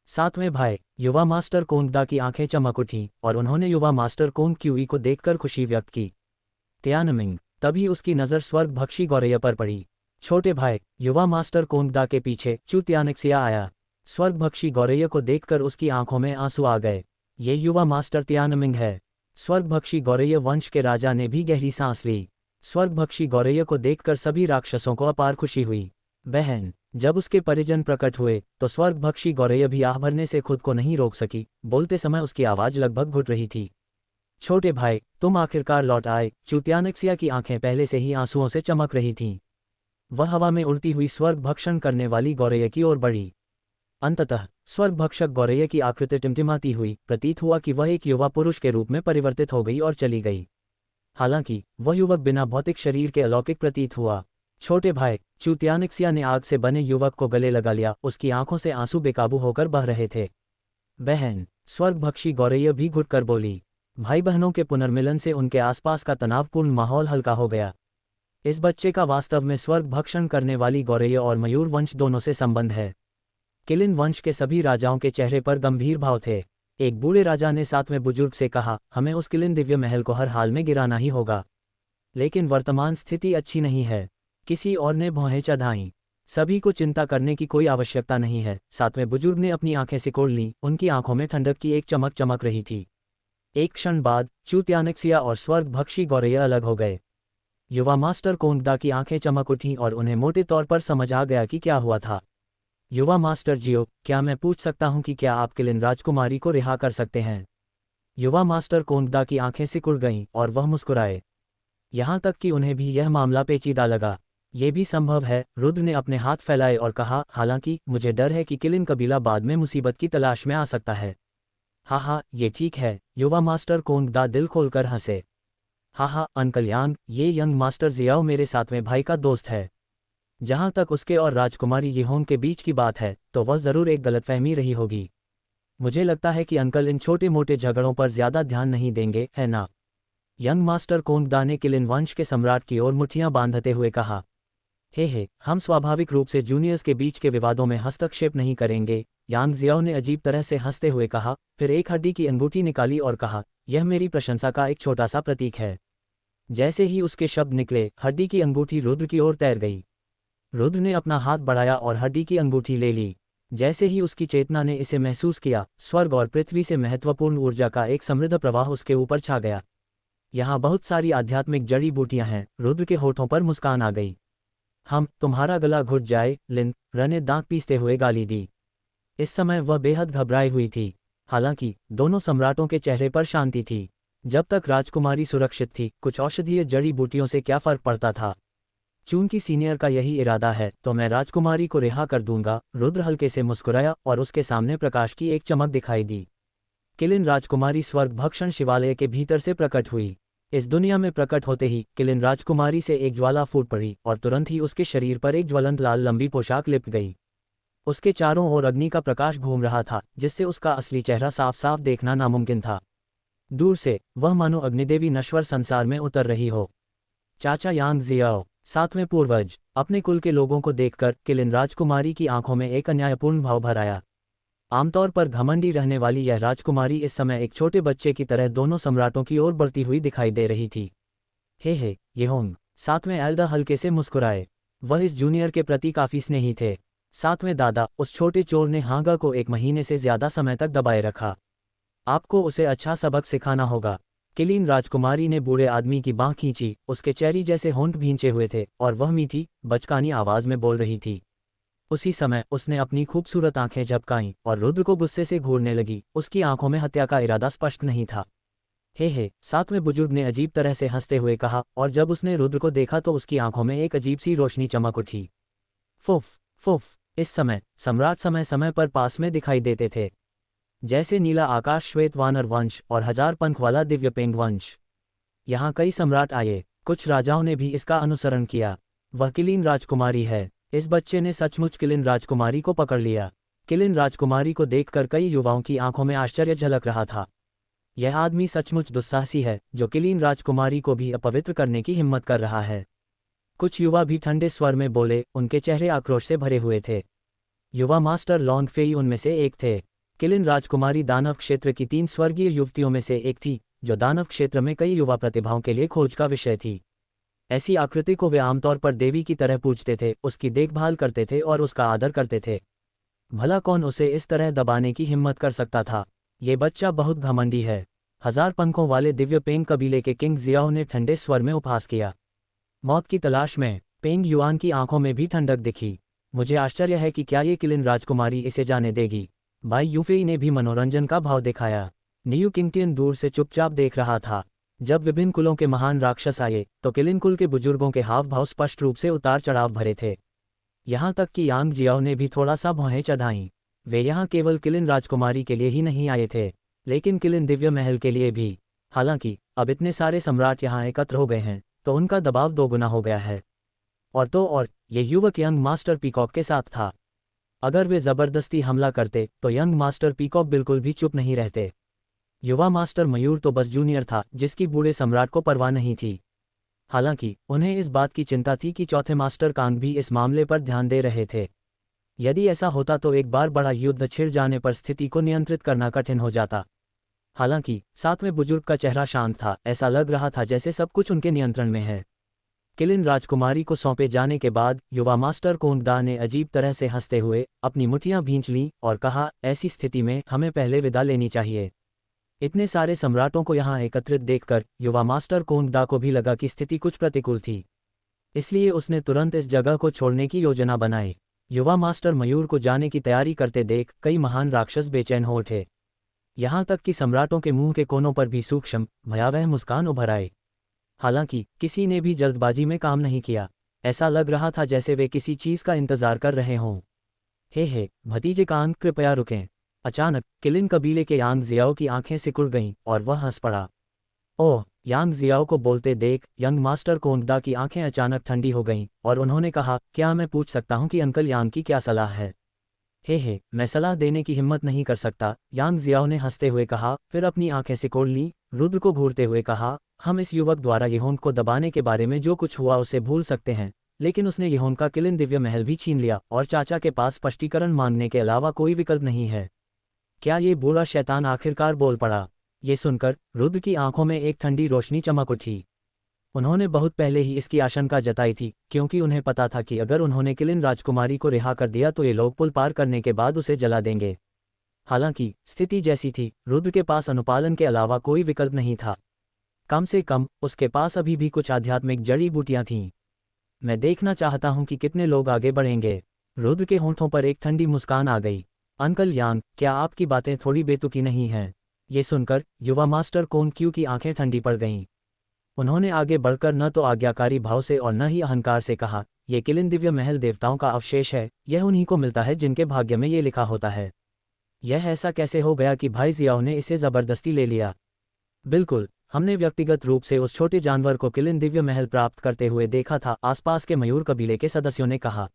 सातवें भाई युवा मास्टर कोंगदा की आंखें चमक उठीं और उन्होंने युवा मास्टर कोंग क्यूई को देखकर खुशी व्यक्त की। त्यानमिंग। तभी उसकी नज़र स्वर्ग भक्षी गौरैया पर पड़ी। छोटे भाई युवा मास्टर कोंगदा के पीछे चू त्यानिक्सिया आया। स्वर्ग भक्षी गौरैया को देखकर उसकी आंखों में आंसू आ गए। ये युवा मास्टर त्यानमिंग है। स्वर्ग भक्षी गौरैया वंश के राजा ने भी गहरी सांस ली। स्वर्ग भक्षी गौरैया को देखकर सभी राक्षसों को अपार खुशी हुई। बहन, जब उसके परिजन प्रकट हुए तो स्वर्ग भक्षी गौरैया भी आह भरने से खुद को नहीं रोक सकी। बोलते समय उसकी आवाज लगभग घुट रही थी। छोटे भाई, तुम आखिरकार लौट आए। चूत्यानक्सिया की आंखें पहले से ही आंसुओं से चमक रही थीं। वह हवा में उड़ती हुई स्वर्ग भक्षण करने वाली गौरैया की ओर बढ़ी। अंततः स्वर्ग भक्षक गौरैया की आकृति टिमटिमाती हुई। प्रतीत हुआ कि वह एक युवा पुरुष के रूप में परिवर्तित हो गई और चली गई। हालांकि वह युवक बिना भौतिक शरीर के अलौकिक प्रतीत हुआ। छोटे भाई चूत्यानिक्सिया ने आग से बने युवक को गले लगा लिया। उसकी आंखों से आंसू बेकाबू होकर बह रहे थे। बहन, स्वर्ग भक्षी गौरैया भी घुटकर बोली। भाई बहनों के पुनर्मिलन से उनके आसपास का तनावपूर्ण माहौल हल्का हो गया। इस बच्चे का वास्तव में स्वर्ग भक्षण करने वाली गौरैया और मयूर वंश दोनों से संबंध है। किलिन वंश के सभी राजाओं के चेहरे पर गंभीर भाव थे। एक बूढ़े राजा ने सातवें बुजुर्ग से कहा, हमें उस किलिन दिव्य महल को हर हाल में गिराना ही होगा। लेकिन वर्तमान स्थिति अच्छी नहीं है। किसी और ने भौहें चढ़ाईं। सभी को चिंता करने की कोई आवश्यकता नहीं है। सातवें बुजुर्ग ने अपनी आंखें सिकोड़ लीं, उनकी आंखों में ठंडक की एक चमक चमक रही थी। एक क्षण बाद च्यूत्यानक्सिया और स्वर्गभक्षी गौरैया अलग हो गए। युवा मास्टर कोंगडा की आंखें चमक उठीं और उन्हें मोटे तौर पर समझ आ गया कि क्या हुआ था। युवा मास्टर जियो, क्या मैं पूछ सकता हूं कि क्या आप किलिन राजकुमारी को रिहा कर सकते हैं? युवा मास्टर कोंगडा की आंखें सिकुड़ गईं और वह मुस्कुराए। यहां तक कि उन्हें भी यह मामला पेचीदा लगा। ये भी संभव है, रुद्र ने अपने हाथ फैलाए और कहा, हालांकि मुझे डर है कि किलिन कबीला बाद में मुसीबत की तलाश में आ सकता है। हाँ, ये ठीक है, युवा मास्टर कोंगडा दिल खोलकर हंसे। हाँ, अंकल यांग, ये यंग मास्टर जियाओ मेरे सातवें भाई का दोस्त है। जहां तक उसके और राजकुमारी यीहोंग के बीच की बात है, तो वह जरूर एक गलतफहमी रही होगी। मुझे लगता है कि अंकल इन छोटे मोटे झगड़ों पर ज्यादा ध्यान नहीं देंगे, है ना? यंग मास्टर कोंगडा ने किलिन वंश के सम्राट की ओर मुट्ठियां बांधते हुए कहा। हे, हम स्वाभाविक रूप से जूनियर्स के बीच के विवादों में हस्तक्षेप नहीं करेंगे, यांग जियाओ ने अजीब तरह से हंसते हुए कहा, फिर एक हड्डी की अंगूठी निकाली और कहा, यह मेरी प्रशंसा का एक छोटा सा प्रतीक है। जैसे ही उसके शब्द निकले, हड्डी की अंगूठी रुद्र की ओर तैर गई। रुद्र ने अपना हाथ बढ़ाया और हड्डी की अंगूठी ले ली। जैसे ही उसकी चेतना ने इसे महसूस किया, स्वर्ग और पृथ्वी से महत्वपूर्ण ऊर्जा का एक समृद्ध प्रवाह उसके ऊपर छा गया। यहाँ बहुत सारी आध्यात्मिक जड़ी बूटियां हैं। रुद्र के होठों पर मुस्कान आ गई। तुम्हारा गला घुट जाए, लिन, ने दांत पीसते हुए गाली दी। इस समय वह बेहद घबराई हुई थी। हालांकि दोनों सम्राटों के चेहरे पर शांति थी। जब तक राजकुमारी सुरक्षित थी, कुछ औषधीय जड़ी बूटियों से क्या फर्क पड़ता था। चूंकि सीनियर का यही इरादा है, तो मैं राजकुमारी को रिहा कर दूंगा। रुद्र हल्के से मुस्कुराया और उसके सामने प्रकाश की एक चमक दिखाई दी। किलिन राजकुमारी स्वर्ग भक्षण शिवालय के भीतर से प्रकट हुई। इस दुनिया में प्रकट होते ही किलिन राजकुमारी से एक ज्वाला फूट पड़ी और तुरंत ही उसके शरीर पर एक ज्वलंत लाल लंबी पोशाक लिपट गई। उसके चारों ओर अग्नि का प्रकाश घूम रहा था, जिससे उसका असली चेहरा साफ साफ देखना नामुमकिन था। दूर से वह मानो अग्निदेवी नश्वर संसार में उतर रही हो। चाचा यांग जियाओ, सातवें पूर्वज। अपने कुल के लोगों को देखकर किलिन राजकुमारी की आंखों में एक अन्यायपूर्ण भाव भर आया। आमतौर पर घमंडी रहने वाली यह राजकुमारी इस समय एक छोटे बच्चे की तरह दोनों सम्राटों की ओर बढ़ती हुई दिखाई दे रही थी। हे, यीहोंग, सातवें एल्डा हल्के से मुस्कुराए। वह इस जूनियर के प्रति काफी स्नेही थे। सातवें दादा, उस छोटे चोर ने हांगा को 1 महीने से ज्यादा समय तक दबाए रखा। आपको उसे अच्छा सबक सिखाना होगा। किलिन राजकुमारी ने बूढ़े आदमी की बांह खींची। उसके चेहरे जैसे होंठ भींचे हुए थे और वह मीठी, बचकानी आवाज में बोल रही थी। उसी समय उसने अपनी खूबसूरत आंखें झपकाईं और रुद्र को गुस्से से घूरने लगी। उसकी आंखों में हत्या का इरादा स्पष्ट नहीं था। हे, सातवें बुजुर्ग ने अजीब तरह से हंसते हुए कहा, और जब उसने रुद्र को देखा तो उसकी आंखों में एक अजीब सी रोशनी चमक उठी। फुफ। इस समय सम्राट समय समय पर पास में दिखाई देते थे, जैसे नीला आकाश श्वेत वानर वंश और 1000 पंख वाला दिव्य पेंग वंश। यहाँ कई सम्राट आए, कुछ राजाओं ने भी इसका अनुसरण किया। वह किलिन राजकुमारी है। इस बच्चे ने सचमुच किलिन राजकुमारी को पकड़ लिया। किलिन राजकुमारी को देखकर कई युवाओं की आंखों में आश्चर्य झलक रहा था। यह आदमी सचमुच दुस्साहसी है, जो किलिन राजकुमारी को भी अपवित्र करने की हिम्मत कर रहा है। कुछ युवा भी ठंडे स्वर में बोले, उनके चेहरे आक्रोश से भरे हुए थे। युवा मास्टर लॉन्ग फेई उनमें से एक थे। किलिन राजकुमारी दानव क्षेत्र की 3 स्वर्गीय युवतियों में से एक थी, जो दानव क्षेत्र में कई युवा प्रतिभाओं के लिए खोज का विषय थी। ऐसी आकृति को वे आमतौर पर देवी की तरह पूजते थे, उसकी देखभाल करते थे और उसका आदर करते थे। भला कौन उसे इस तरह दबाने की हिम्मत कर सकता था? ये बच्चा बहुत घमंडी है। 1000 पंखों वाले दिव्य पेंग कबीले के किंग जियाओ ने ठंडे स्वर में उपहास किया। मौत की तलाश में। पेंग युआन की आंखों में भी ठंडक दिखी। मुझे आश्चर्य है कि क्या ये किलिन राजकुमारी इसे जाने देगी। भाई यूफेई ने भी मनोरंजन का भाव दिखाया। न्यू किंगटियन दूर से चुपचाप देख रहा था। जब विभिन्न कुलों के महान राक्षस आए, तो किलिन कुल के बुजुर्गों के हाव भाव स्पष्ट रूप से उतार चढ़ाव भरे थे। यहाँ तक कि यांग जियाओ ने भी थोड़ा सा भौहें चढ़ाईं। वे यहाँ केवल किलिन राजकुमारी के लिए ही नहीं आए थे, लेकिन किलिन दिव्य महल के लिए भी। हालांकि अब इतने सारे सम्राट यहाँ एकत्र हो गए हैं, तो उनका दबाव 2 गुना हो गया है। और ये युवक यंग मास्टर पीकॉक के साथ था। अगर वे जबरदस्ती हमला करते, तो यंग मास्टर पीकॉक बिल्कुल भी चुप नहीं रहते। युवा मास्टर मयूर तो बस जूनियर था, जिसकी बूढ़े सम्राट को परवाह नहीं थी। हालांकि उन्हें इस बात की चिंता थी कि चौथे मास्टर कांग भी इस मामले पर ध्यान दे रहे थे। यदि ऐसा होता तो एक बार बड़ा युद्ध छिड़ जाने पर स्थिति को नियंत्रित करना कठिन हो जाता। हालांकि सातवें बुजुर्ग का चेहरा शांत था, ऐसा लग रहा था जैसे सब कुछ उनके नियंत्रण में है। किलिन राजकुमारी को सौंपे जाने के बाद युवा मास्टर कोंगदा ने अजीब तरह से हंसते हुए अपनी मुठ्ठियां भींच लीं और कहा, ऐसी स्थिति में हमें पहले विदा लेनी चाहिए। इतने सारे सम्राटों को यहाँ एकत्रित देखकर युवा मास्टर कोंगदा को भी लगा कि स्थिति कुछ प्रतिकूल थी, इसलिए उसने तुरंत इस जगह को छोड़ने की योजना बनाई। युवा मास्टर मयूर को जाने की तैयारी करते देख कई महान राक्षस बेचैन हो उठे। यहाँ तक कि सम्राटों के मुंह के कोनों पर भी सूक्ष्म भयावह मुस्कान उभर आई। हालांकि किसी ने भी जल्दबाजी में काम नहीं किया, ऐसा लग रहा था जैसे वे किसी चीज का इंतजार कर रहे हों। हे भतीजे कान, कृपया रुकें। अचानक किलिन कबीले के यांग जियाओ की आंखें सिकुड़ गईं और वह हंस पड़ा। ओह! यांग जियाओ को बोलते देख यंग मास्टर कोंगदा की आंखें अचानक ठंडी हो गईं और उन्होंने कहा, क्या मैं पूछ सकता हूं कि अंकल यांग की क्या सलाह है? हे मैं सलाह देने की हिम्मत नहीं कर सकता, यांग जियाओ ने हंसते हुए कहा, फिर अपनी आंखें सिकोड़ लीं। रुद्र को घूरते हुए कहा, हम इस युवक द्वारा येहोंग को दबाने के बारे में जो कुछ हुआ उसे भूल सकते हैं, लेकिन उसने येहोंग का किलिन दिव्य महल भी छीन लिया और चाचा के पास स्पष्टीकरण मांगने के अलावा कोई विकल्प नहीं है। क्या ये बूढ़ा शैतान आखिरकार बोल पड़ा? ये सुनकर रुद्र की आंखों में एक ठंडी रोशनी चमक उठी। उन्होंने बहुत पहले ही इसकी आशंका जताई थी, क्योंकि उन्हें पता था कि अगर उन्होंने किलिन राजकुमारी को रिहा कर दिया तो ये लोग पुल पार करने के बाद उसे जला देंगे। हालांकि स्थिति जैसी थी, रुद्र के पास अनुपालन के अलावा कोई विकल्प नहीं था। कम से कम उसके पास अभी भी कुछ आध्यात्मिक जड़ी बूटियां थीं। मैं देखना चाहता हूं कि कितने लोग आगे बढ़ेंगे। रुद्र के होंठों पर एक ठंडी मुस्कान आ गई। अंकल यांग, क्या आपकी बातें थोड़ी बेतुकी नहीं हैं? ये सुनकर युवा मास्टर कोंगक्यू की आंखें ठंडी पड़ गईं। उन्होंने आगे बढ़कर न तो आज्ञाकारी भाव से और न ही अहंकार से कहा, यह किलिन दिव्य महल देवताओं का अवशेष है, यह उन्हीं को मिलता है जिनके भाग्य में ये लिखा होता है। यह ऐसा कैसे हो गया कि भाई जियाओ ने इसे जबरदस्ती ले लिया? बिल्कुल, हमने व्यक्तिगत रूप से उस छोटे जानवर को किलिन दिव्य महल प्राप्त करते हुए देखा था, आसपास के मयूर कबीले के सदस्यों ने कहा।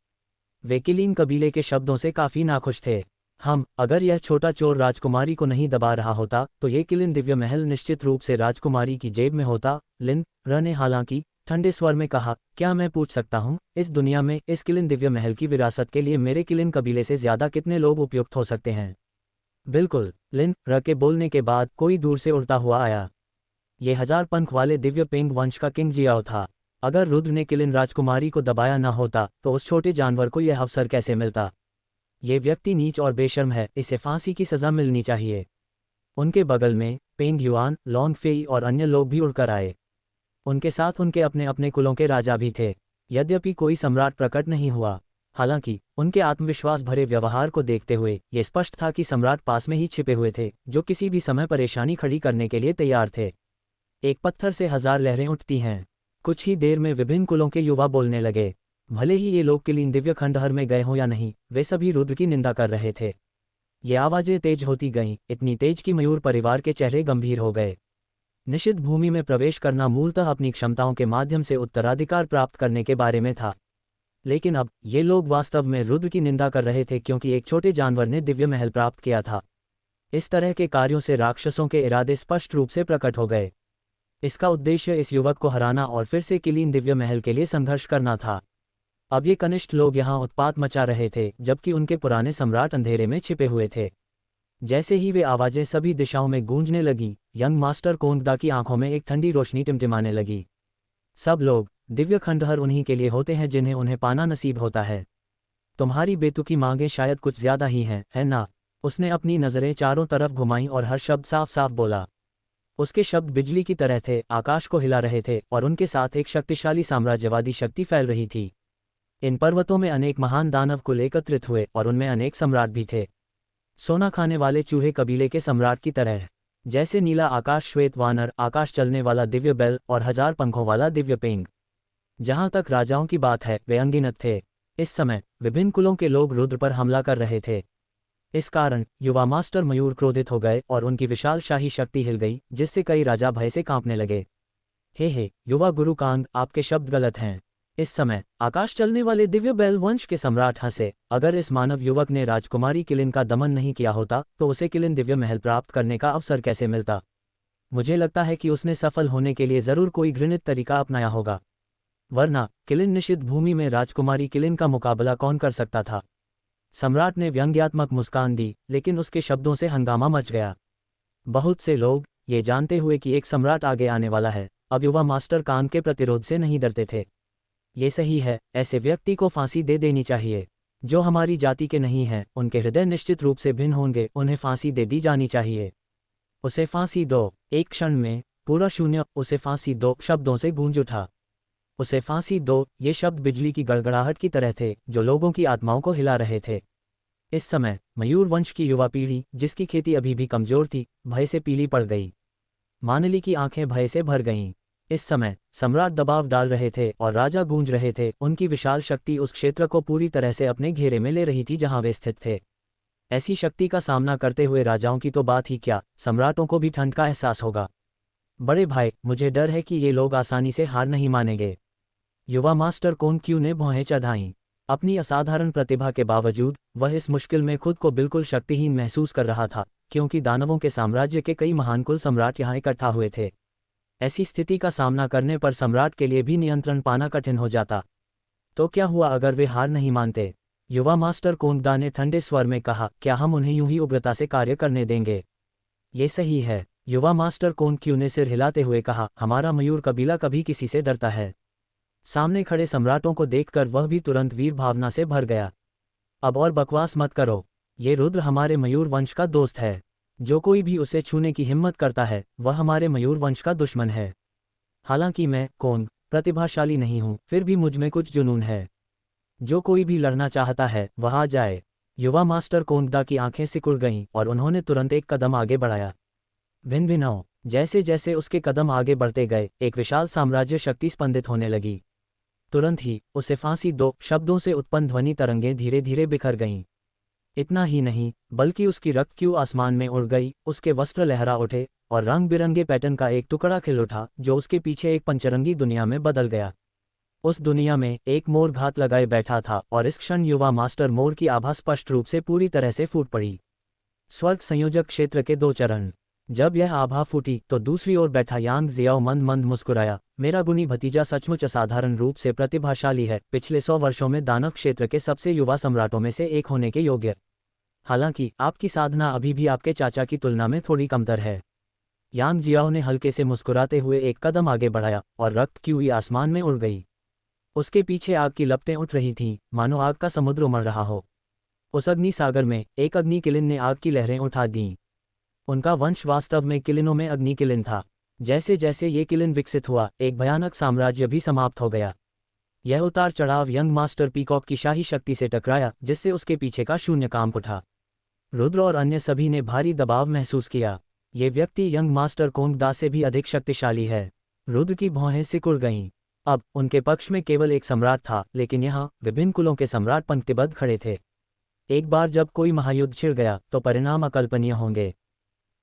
वे किलिन कबीले के शब्दों से काफी नाखुश थे। अगर यह छोटा चोर राजकुमारी को नहीं दबा रहा होता तो ये किलिन दिव्य महल निश्चित रूप से राजकुमारी की जेब में होता। लिन र ने हालांकि ठंडे स्वर में कहा, क्या मैं पूछ सकता हूँ, इस दुनिया में इस किलिन दिव्य महल की विरासत के लिए मेरे किलिन कबीले से ज्यादा कितने लोग उपयुक्त हो सकते हैं? बिल्कुल, लिन र के बोलने के बाद कोई दूर से उड़ता हुआ आया। ये 1000 पंख वाले दिव्य पेंग वंश का किंग जियाओ था। अगर रुद्र ने किलिन राजकुमारी को दबाया न होता तो उस छोटे जानवर को यह अवसर कैसे मिलता? ये व्यक्ति नीच और बेशर्म है, इसे फांसी की सजा मिलनी चाहिए। उनके बगल में पेंग युआन, लॉन्ग फेई और अन्य लोग भी उड़कर आए। उनके साथ उनके अपने अपने कुलों के राजा भी थे। यद्यपि कोई सम्राट प्रकट नहीं हुआ, हालांकि उनके आत्मविश्वास भरे व्यवहार को देखते हुए ये स्पष्ट था कि सम्राट पास में ही छिपे हुए थे, जो किसी भी समय परेशानी खड़ी करने के लिए तैयार थे। एक पत्थर से 1000 लहरें उठती हैं। कुछ ही देर में विभिन्न कुलों के युवा बोलने लगे। भले ही ये लोग किलिन दिव्य खंडहर में गए हों या नहीं, वे सभी रुद्र की निंदा कर रहे थे। ये आवाजें तेज होती गईं, इतनी तेज कि मयूर परिवार के चेहरे गंभीर हो गए। निषिद्ध भूमि में प्रवेश करना मूलतः अपनी क्षमताओं के माध्यम से उत्तराधिकार प्राप्त करने के बारे में था, लेकिन अब ये लोग वास्तव में रुद्र की निंदा कर रहे थे क्योंकि एक छोटे जानवर ने दिव्य महल प्राप्त किया था। इस तरह के कार्यों से राक्षसों के इरादे स्पष्ट रूप से प्रकट हो गए। इसका उद्देश्य इस युवक को हराना और फिर से किलिन दिव्य महल के लिए संघर्ष करना था। अब ये कनिष्ठ लोग यहाँ उत्पात मचा रहे थे, जबकि उनके पुराने सम्राट अंधेरे में छिपे हुए थे। जैसे ही वे आवाजें सभी दिशाओं में गूंजने लगीं, यंग मास्टर कोंगदा की आंखों में एक ठंडी रोशनी टिमटिमाने लगी। सब लोग, दिव्य खंडहर उन्हीं के लिए होते हैं जिन्हें उन्हें पाना नसीब होता है। तुम्हारी बेतुकी मांगें शायद कुछ ज्यादा ही हैं, है ना? उसने अपनी नजरें चारों तरफ घुमाईं और हर शब्द साफ साफ बोला। उसके शब्द बिजली की तरह थे, आकाश को हिला रहे थे और उनके साथ एक शक्तिशाली साम्राज्यवादी शक्ति फैल रही थी। इन पर्वतों में अनेक महान दानव कुल एकत्रित हुए और उनमें अनेक सम्राट भी थे। सोना खाने वाले चूहे कबीले के सम्राट की तरह, जैसे नीला आकाश श्वेत वानर, आकाश चलने वाला दिव्य बैल और 1000 पंखों वाला दिव्य पेंग। जहां तक राजाओं की बात है, वे अनगिनत थे। इस समय विभिन्न कुलों के लोग रुद्र पर हमला कर रहे थे। इस कारण युवा मास्टर मयूर क्रोधित हो गए और उनकी विशाल शाही शक्ति हिल गई, जिससे कई राजा भय से कांपने लगे। हे युवा गुरु कांग, आपके शब्द गलत हैं। इस समय आकाश चलने वाले दिव्य बैल वंश के सम्राट हंसे। अगर इस मानव युवक ने राजकुमारी किलिन का दमन नहीं किया होता तो उसे किलिन दिव्य महल प्राप्त करने का अवसर कैसे मिलता? मुझे लगता है कि उसने सफल होने के लिए जरूर कोई घृणित तरीका अपनाया होगा, वरना किलिन निषिद्ध भूमि में राजकुमारी किलिन का मुकाबला कौन कर सकता था? सम्राट ने व्यंग्यात्मक मुस्कान दी, लेकिन उसके शब्दों से हंगामा मच गया। बहुत से लोग, ये जानते हुए कि एक सम्राट आगे आने वाला है, अब युवा मास्टर कान के प्रतिरोध से नहीं डरते थे। ये सही है, ऐसे व्यक्ति को फांसी दे देनी चाहिए। जो हमारी जाति के नहीं हैं, उनके हृदय निश्चित रूप से भिन्न होंगे, उन्हें फांसी दे दी जानी चाहिए। उसे फांसी दो। एक क्षण में पूरा शून्य उसे फांसी दो शब्दों से गूंज उठा। उसे फांसी दो, ये शब्द बिजली की गड़गड़ाहट की तरह थे, जो लोगों की आत्माओं को हिला रहे थे। इस समय मयूर वंश की युवा पीढ़ी, जिसकी खेती अभी भी कमजोर थी, भय से पीली पड़ गई। मानली की आंखें भय से भर गईं। इस समय सम्राट दबाव डाल रहे थे और राजा गूंज रहे थे। उनकी विशाल शक्ति उस क्षेत्र को पूरी तरह से अपने घेरे में ले रही थी जहां वे स्थित थे। ऐसी शक्ति का सामना करते हुए राजाओं की तो बात ही क्या, सम्राटों को भी ठंड का एहसास होगा। बड़े भाई, मुझे डर है कि ये लोग आसानी से हार नहीं मानेंगे। युवा मास्टर कोनक्यू ने भौहें चढ़ाईं। अपनी असाधारण प्रतिभा के बावजूद वह इस मुश्किल में खुद को बिल्कुल शक्तिहीन महसूस कर रहा था, क्योंकि दानवों के साम्राज्य के कई महान कुल सम्राट यहाँ इकट्ठा हुए थे। ऐसी स्थिति का सामना करने पर सम्राट के लिए भी नियंत्रण पाना कठिन हो जाता। तो क्या हुआ अगर वे हार नहीं मानते? युवा मास्टर कोंगदा ने ठंडे स्वर में कहा, क्या हम उन्हें यूं ही उग्रता से कार्य करने देंगे? ये सही है, युवा मास्टर कोनक्यू ने सिर हिलाते हुए कहा, हमारा मयूर कबीला कभी किसी से डरता है। सामने खड़े सम्राटों को देखकर वह भी तुरंत वीर भावना से भर गया। अब और बकवास मत करो, ये रुद्र हमारे मयूर वंश का दोस्त है। जो कोई भी उसे छूने की हिम्मत करता है, वह हमारे मयूर वंश का दुश्मन है। हालांकि मैं प्रतिभाशाली नहीं हूं, फिर भी मुझ में कुछ जुनून है। जो कोई भी लड़ना चाहता है वह आ जाए। युवा मास्टर कोंगदा की आंखें सिकुड़ गईं और उन्होंने तुरंत एक कदम आगे बढ़ाया। भिन्न भिन्न जैसे जैसे उसके कदम आगे बढ़ते गए, एक विशाल साम्राज्य शक्ति स्पंदित होने लगी। तुरंत ही उसे फांसी दो शब्दों से उत्पन्न ध्वनि तरंगें धीरे धीरे बिखर गईं। इतना ही नहीं, बल्कि उसकी रक्त क्यू आसमान में उड़ गई, उसके वस्त्र लहरा उठे और रंग बिरंगे पैटर्न का एक टुकड़ा खिल उठा, जो उसके पीछे एक पंचरंगी दुनिया में बदल गया। उस दुनिया में एक मोर घात लगाए बैठा था और इस क्षण युवा मास्टर मोर की आभा स्पष्ट रूप से पूरी तरह से फूट पड़ी। स्वर्ग संयोजक क्षेत्र के 2 चरण। जब यह आभा फूटी तो दूसरी ओर बैठा यांग जियाओ मंद मंद मुस्कुराया, मेरा गुणी भतीजा सचमुच असाधारण रूप से प्रतिभाशाली है, पिछले 100 वर्षों में दानव क्षेत्र के सबसे युवा सम्राटों में से एक होने के योग्य। हालांकि आपकी साधना अभी भी आपके चाचा की तुलना में थोड़ी कमतर है। यांग जियाओ ने हल्के से मुस्कुराते हुए एक कदम आगे बढ़ाया और रक्त की हुई आसमान में उड़ गई। उसके पीछे आग की लपटें उठ रही थीं, मानो आग का समुद्र उमड़ रहा हो। उस अग्नि सागर में एक अग्नि किलिन ने आग की लहरें उठा दीं। उनका वंश वास्तव में किलिनों में अग्नि किलिन था। जैसे जैसे ये किलिन विकसित हुआ, एक भयानक साम्राज्य भी समाप्त हो गया। यह उतार चढ़ाव यंग मास्टर पीकॉक की शाही शक्ति से टकराया, जिससे उसके पीछे का शून्य कांप उठा। रुद्र और अन्य सभी ने भारी दबाव महसूस किया। ये व्यक्ति यंग मास्टर कोंगदा से भी अधिक शक्तिशाली है। रुद्र की भौहें सिकुड़ गईं। अब उनके पक्ष में केवल एक सम्राट था, लेकिन यहाँ विभिन्न कुलों के सम्राट पंक्तिबद्ध खड़े थे। एक बार जब कोई महायुद्ध छिड़ गया तो परिणाम अकल्पनीय होंगे।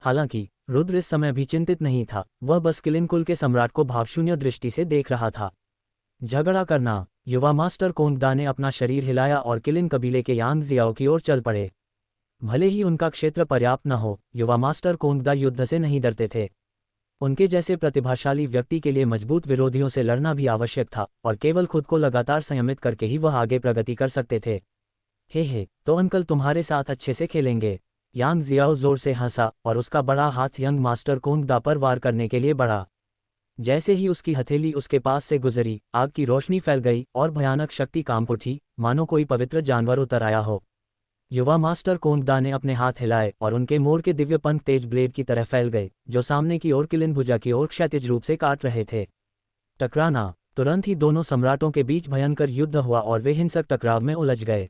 हालांकि रुद्र इस समय भी चिंतित नहीं था, वह बस किलिन कुल के सम्राट को भावशून्य दृष्टि से देख रहा था। झगड़ा करना। युवा मास्टर कोंगदा ने अपना शरीर हिलाया और किलिन कबीले के यांग जियाओ की ओर चल पड़े। भले ही उनका क्षेत्र पर्याप्त न हो, युवा मास्टर कोंगदा युद्ध से नहीं डरते थे। उनके जैसे प्रतिभाशाली व्यक्ति के लिए मजबूत विरोधियों से लड़ना भी आवश्यक था, और केवल खुद को लगातार संयमित करके ही वह आगे प्रगति कर सकते थे। हे, तो अंकल तुम्हारे साथ अच्छे से खेलेंगे। यांग जियाओ जोर से हंसा और उसका बड़ा हाथ यंग मास्टर कोंगदा पर वार करने के लिए बढ़ा। जैसे ही उसकी हथेली उसके पास से गुजरी, आग की रोशनी फैल गई और भयानक शक्ति कांप उठी, मानो कोई पवित्र जानवर उतर आया हो। युवा मास्टर कोंगदा ने अपने हाथ हिलाए और उनके मोर के दिव्य पंख तेज ब्लेड की तरह फैल गए, जो सामने की ओर किलिन भुजा की ओर क्षैतिज रूप से काट रहे थे। टकराना। तुरंत ही दोनों सम्राटों के बीच भयंकर युद्ध हुआ और वे हिंसक टकराव में उलझ गए।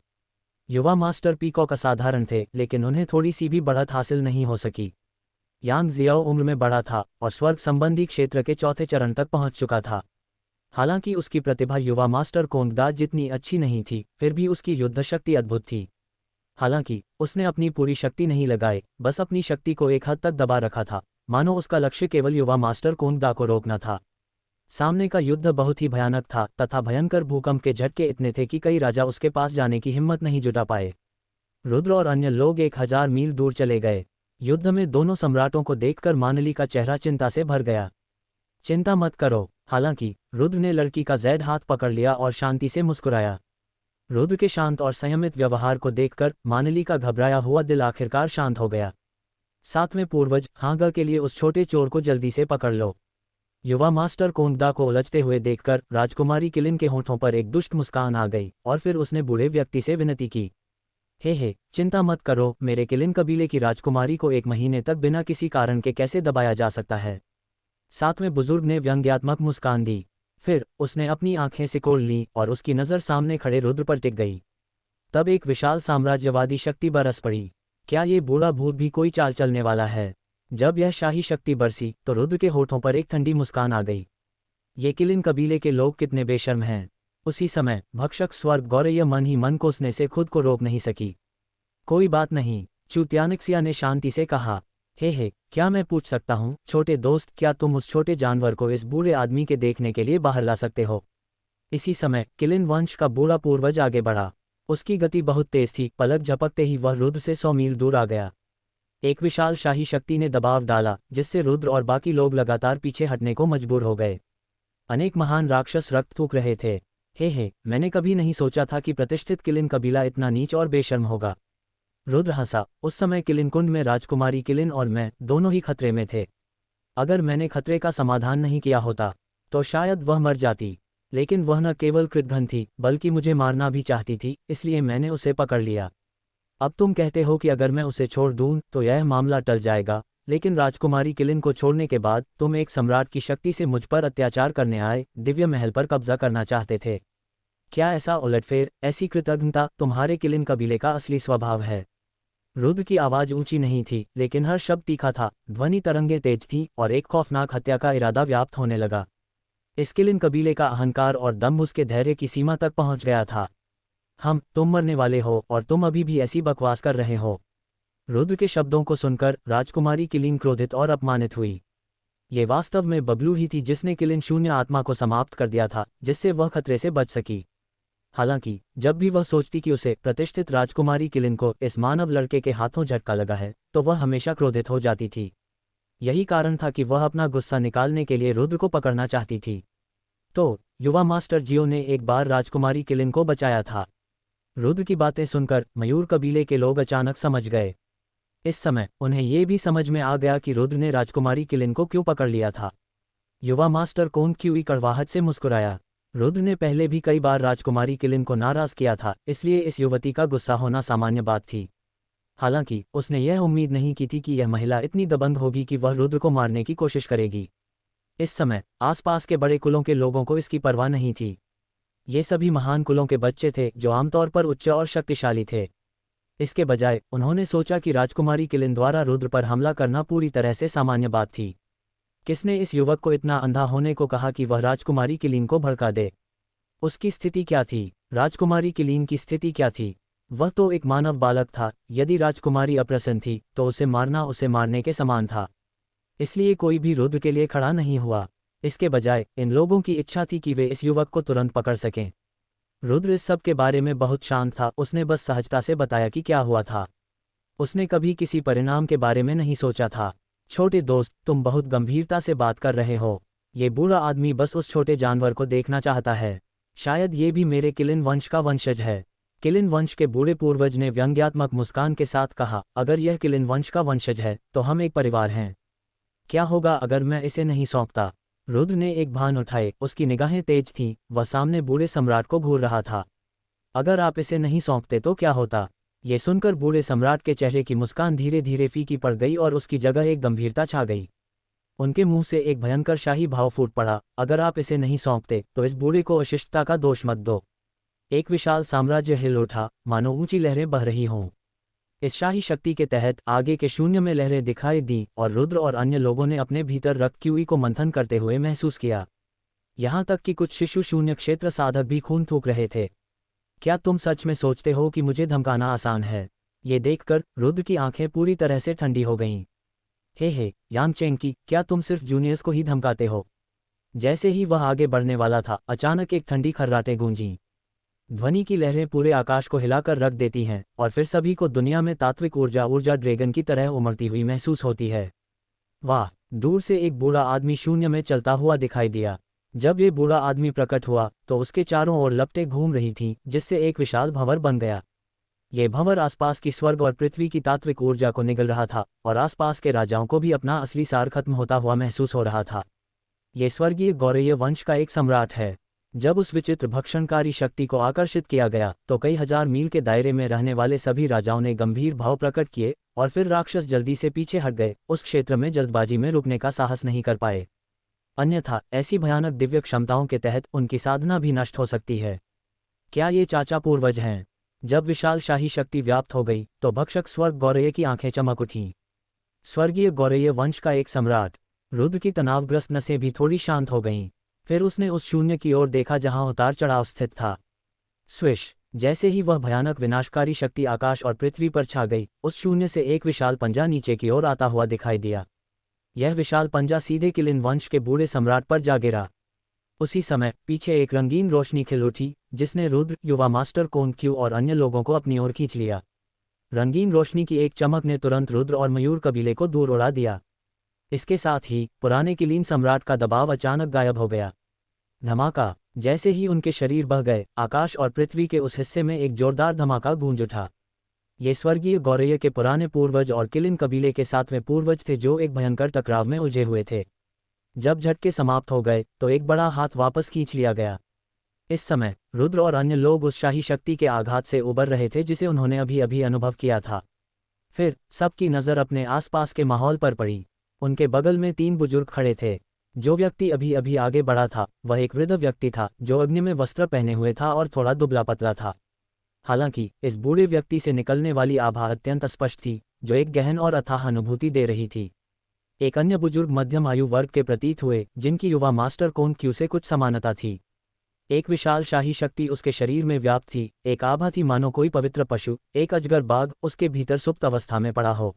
युवा मास्टर पीकॉक असाधारण थे, लेकिन उन्हें थोड़ी सी भी बढ़त हासिल नहीं हो सकी। यांग जियाओ उम्र में बड़ा था और स्वर्ग संबंधी क्षेत्र के 4थे चरण तक पहुंच चुका था। हालांकि उसकी प्रतिभा युवा मास्टर कोंगदा जितनी अच्छी नहीं थी, फिर भी उसकी युद्ध शक्ति अद्भुत थी। हालांकि उसने अपनी पूरी शक्ति नहीं लगाई, बस अपनी शक्ति को एक हद तक दबा रखा था, मानो उसका लक्ष्य केवल युवा मास्टर कोंगदा को रोकना था। सामने का युद्ध बहुत ही भयानक था तथा भयंकर भूकंप के झटके इतने थे कि कई राजा उसके पास जाने की हिम्मत नहीं जुटा पाए। रुद्र और अन्य लोग 1000 मील दूर चले गए। युद्ध में दोनों सम्राटों को देखकर मानली का चेहरा चिंता से भर गया। चिंता मत करो। हालांकि रुद्र ने लड़की का जैद हाथ पकड़ लिया और शांति से मुस्कुराया। रुद्र के शांत और संयमित व्यवहार को देखकर मानली का घबराया हुआ दिल आखिरकार शांत हो गया। सातवें पूर्वज, हांगा के लिए उस छोटे चोर को जल्दी से पकड़ लो। युवा मास्टर कोंगदा को उलझते हुए देखकर राजकुमारी किलिन के होठों पर एक दुष्ट मुस्कान आ गई और फिर उसने बूढ़े व्यक्ति से विनती की, हे चिंता मत करो, मेरे किलिन कबीले की राजकुमारी को 1 महीने तक बिना किसी कारण के कैसे दबाया जा सकता है। सातवें बुजुर्ग ने व्यंग्यात्मक मुस्कान दी। फिर उसने अपनी आंखें सिकोड़ लीं और उसकी नज़र सामने खड़े रुद्र पर टिक गई। तब एक विशाल साम्राज्यवादी शक्ति बरस पड़ी। क्या ये बूढ़ा भूत भी कोई चाल चलने वाला है? जब यह शाही शक्ति बरसी तो रुद्र के होठों पर एक ठंडी मुस्कान आ गई। ये किलिन कबीले के लोग कितने बेशर्म हैं। उसी समय भक्षक स्वर्ग गौरैया मन ही मन कोसने से खुद को रोक नहीं सकी। कोई बात नहीं, चूत्यानिक्सिया ने शांति से कहा। हे क्या मैं पूछ सकता हूँ छोटे दोस्त, क्या तुम उस छोटे जानवर को इस बूढ़े आदमी के देखने के लिए बाहर ला सकते हो? इसी समय किलिन वंश का बूढ़ा पूर्वज आगे बढ़ा। उसकी गति बहुत तेज थी, पलक झपकते ही वह रुद्र से 100 मील दूर आ गया। एक विशाल शाही शक्ति ने दबाव डाला जिससे रुद्र और बाकी लोग लगातार पीछे हटने को मजबूर हो गए। अनेक महान राक्षस रक्त थूक रहे थे। मैंने कभी नहीं सोचा था कि प्रतिष्ठित किलिन कबीला इतना नीच और बेशर्म होगा। रुद्र हंसा। उस समय किलिन कुंड में राजकुमारी किलिन और मैं दोनों ही खतरे में थे। अगर मैंने खतरे का समाधान नहीं किया होता तो शायद वह मर जाती, लेकिन वह न केवल कृतघ्न थी बल्कि मुझे मारना भी चाहती थी, इसलिए मैंने उसे पकड़ लिया। अब तुम कहते हो कि अगर मैं उसे छोड़ दूं तो यह मामला टल जाएगा, लेकिन राजकुमारी किलिन को छोड़ने के बाद तुम एक सम्राट की शक्ति से मुझ पर अत्याचार करने आए, दिव्य महल पर कब्जा करना चाहते थे। क्या ऐसा उलटफेर, ऐसी कृतज्ञता तुम्हारे किलिन कबीले का असली स्वभाव है? रुद्र की आवाज ऊंची नहीं थी, लेकिन हर शब्द तीखा था। ध्वनि तरंगे तेज थी और एक खौफनाक हत्या का इरादा व्याप्त होने लगा। इस किलिन कबीले का अहंकार और दम्भ उसके धैर्य की सीमा तक पहुंच गया था। तुम मरने वाले हो और तुम अभी भी ऐसी बकवास कर रहे हो। रुद्र के शब्दों को सुनकर राजकुमारी किलिन क्रोधित और अपमानित हुई। ये वास्तव में बबलू ही थी जिसने किलिन शून्य आत्मा को समाप्त कर दिया था, जिससे वह खतरे से बच सकी। हालांकि जब भी वह सोचती कि उसे प्रतिष्ठित राजकुमारी किलिन को इस मानव लड़के के हाथों झटका लगा है तो वह हमेशा क्रोधित हो जाती थी। यही कारण था कि वह अपना गुस्सा निकालने के लिए रुद्र को पकड़ना चाहती थी। तो युवा मास्टर जियो ने एक बार राजकुमारी किलिन को बचाया था। रुद्र की बातें सुनकर मयूर कबीले के लोग अचानक समझ गए। इस समय उन्हें ये भी समझ में आ गया कि रुद्र ने राजकुमारी किलिन को क्यों पकड़ लिया था। युवा मास्टर कोन क्यूई कड़वाहट से मुस्कुराया। रुद्र ने पहले भी कई बार राजकुमारी किलिन को नाराज किया था, इसलिए इस युवती का गुस्सा होना सामान्य बात थी। हालांकि उसने यह उम्मीद नहीं की थी कि यह महिला इतनी दबंग होगी कि वह रुद्र को मारने की कोशिश करेगी। इस समय आसपास के बड़े कुलों के लोगों को इसकी परवाह नहीं थी। ये सभी महान कुलों के बच्चे थे जो आमतौर पर उच्च और शक्तिशाली थे। इसके बजाय उन्होंने सोचा कि राजकुमारी किलिन द्वारा रुद्र पर हमला करना पूरी तरह से सामान्य बात थी। किसने इस युवक को इतना अंधा होने को कहा कि वह राजकुमारी किलिन को भड़का दे? उसकी स्थिति क्या थी? राजकुमारी किलिन की स्थिति क्या थी? वह तो एक मानव बालक था। यदि राजकुमारी अप्रसन्न थी तो उसे मारना उसे मारने के समान था। इसलिए कोई भी रुद्र के लिए खड़ा नहीं हुआ। इसके बजाय इन लोगों की इच्छा थी कि वे इस युवक को तुरंत पकड़ सकें। रुद्र इस सब के बारे में बहुत शांत था। उसने बस सहजता से बताया कि क्या हुआ था। उसने कभी किसी परिणाम के बारे में नहीं सोचा था। छोटे दोस्त, तुम बहुत गंभीरता से बात कर रहे हो। ये बूढ़ा आदमी बस उस छोटे जानवर को देखना चाहता है। शायद ये भी मेरे किलिन वंश का वंशज है। किलिन वंश के बूढ़े पूर्वज ने व्यंग्यात्मक मुस्कान के साथ कहा, अगर यह किलिन वंश का वंशज है तो हम एक परिवार हैं। क्या होगा अगर मैं इसे नहीं सौंपता? रुद्र ने एक भान उठाए। उसकी निगाहें तेज थीं। वह सामने बूढ़े सम्राट को घूर रहा था। अगर आप इसे नहीं सौंपते तो क्या होता? ये सुनकर बूढ़े सम्राट के चेहरे की मुस्कान धीरे धीरे फीकी पड़ गई और उसकी जगह एक गंभीरता छा गई। उनके मुंह से एक भयंकर शाही भाव फूट पड़ा, अगर आप इसे नहीं सौंपते तो इस बूढ़े को अशिष्टता का दोष मत दो। एक विशाल साम्राज्य हिल उठा, मानो ऊंची लहरें बह रही हों। इस शाही शक्ति के तहत आगे के शून्य में लहरें दिखाई दीं और रुद्र और अन्य लोगों ने अपने भीतर रक्त क्यूई को मंथन करते हुए महसूस किया। यहाँ तक कि कुछ शिशु शून्य क्षेत्र साधक भी खून थूक रहे थे। क्या तुम सच में सोचते हो कि मुझे धमकाना आसान है? ये देखकर रुद्र की आंखें पूरी तरह से ठंडी हो गईं। यांगचेंकी, क्या तुम सिर्फ जूनियर्स को ही धमकाते हो? जैसे ही वह आगे बढ़ने वाला था, अचानक एक ठंडी खर्राटें गूंजीं। ध्वनि की लहरें पूरे आकाश को हिलाकर रख देती हैं और फिर सभी को दुनिया में तात्विक ऊर्जा ड्रैगन की तरह उमड़ती हुई महसूस होती है। वाह! दूर से एक बूढ़ा आदमी शून्य में चलता हुआ दिखाई दिया। जब ये बूढ़ा आदमी प्रकट हुआ तो उसके चारों ओर लपटें घूम रही थीं, जिससे एक विशाल भंवर बन गया। ये भंवर आसपास की स्वर्ग और पृथ्वी की तात्विक ऊर्जा को निगल रहा था, और आसपास के राजाओं को भी अपना असली सार खत्म होता हुआ महसूस हो रहा था। ये स्वर्गीय गौरय वंश का एक सम्राट है। जब उस विचित्र भक्षणकारी शक्ति को आकर्षित किया गया तो कई हजार मील के दायरे में रहने वाले सभी राजाओं ने गंभीर भाव प्रकट किए, और फिर राक्षस जल्दी से पीछे हट गए, उस क्षेत्र में जल्दबाजी में रुकने का साहस नहीं कर पाए। अन्यथा ऐसी भयानक दिव्य क्षमताओं के तहत उनकी साधना भी नष्ट हो सकती है। क्या ये चाचा पूर्वज हैं? जब विशाल शाही शक्ति व्याप्त हो गई तो भक्षक स्वर्ग गौरय की आंखें चमक उठीं। स्वर्गीय गौरय वंश का एक सम्राट। रुद्र की तनावग्रस्त नसें भी थोड़ी शांत हो गईं। फिर उसने उस शून्य की ओर देखा जहां उतार चढ़ाव स्थित था। स्विश! जैसे ही वह भयानक विनाशकारी शक्ति आकाश और पृथ्वी पर छा गई, उस शून्य से एक विशाल पंजा नीचे की ओर आता हुआ दिखाई दिया। यह विशाल पंजा सीधे किलिन वंश के बूढ़े सम्राट पर जा गिरा। उसी समय पीछे एक रंगीन रोशनी खिल उठी, जिसने रुद्र, युवा मास्टर कोनक्यू और अन्य लोगों को अपनी ओर खींच लिया। रंगीन रोशनी की एक चमक ने तुरंत रुद्र और मयूर कबीले को दूर उड़ा दिया। इसके साथ ही पुराने किलीन सम्राट का दबाव अचानक गायब हो गया। धमाका! जैसे ही उनके शरीर बह गए, आकाश और पृथ्वी के उस हिस्से में एक जोरदार धमाका गूंज उठा। ये स्वर्गीय गौरय के पुराने पूर्वज और किलिन कबीले के 7वें पूर्वज थे जो एक भयंकर टकराव में उलझे हुए थे। जब झटके समाप्त हो गए तो एक बड़ा हाथ वापस खींच लिया गया। इस समय रुद्र और अन्य लोग उस शाही शक्ति के आघात से उबर रहे थे जिसे उन्होंने अभी अभी अनुभव किया था। फिर सबकी नज़र अपने आसपास के माहौल पर पड़ी। उनके बगल में 3 बुजुर्ग खड़े थे। जो व्यक्ति अभी अभी आगे बढ़ा था वह एक वृद्ध व्यक्ति था जो अग्नि में वस्त्र पहने हुए था और थोड़ा दुबला पतला था। हालांकि इस बूढ़े व्यक्ति से निकलने वाली आभा अत्यंत स्पष्ट थी, जो एक गहन और अथाह अनुभूति दे रही थी। एक अन्य बुजुर्ग मध्यम आयु वर्ग के प्रतीत हुए, जिनकी युवा मास्टर कोनक्यू से कुछ समानता थी। एक विशाल शाही शक्ति उसके शरीर में व्याप्त थी, एक आभा थी मानो कोई पवित्र पशु, एक अजगर बाघ उसके भीतर सुप्त अवस्था में पड़ा हो।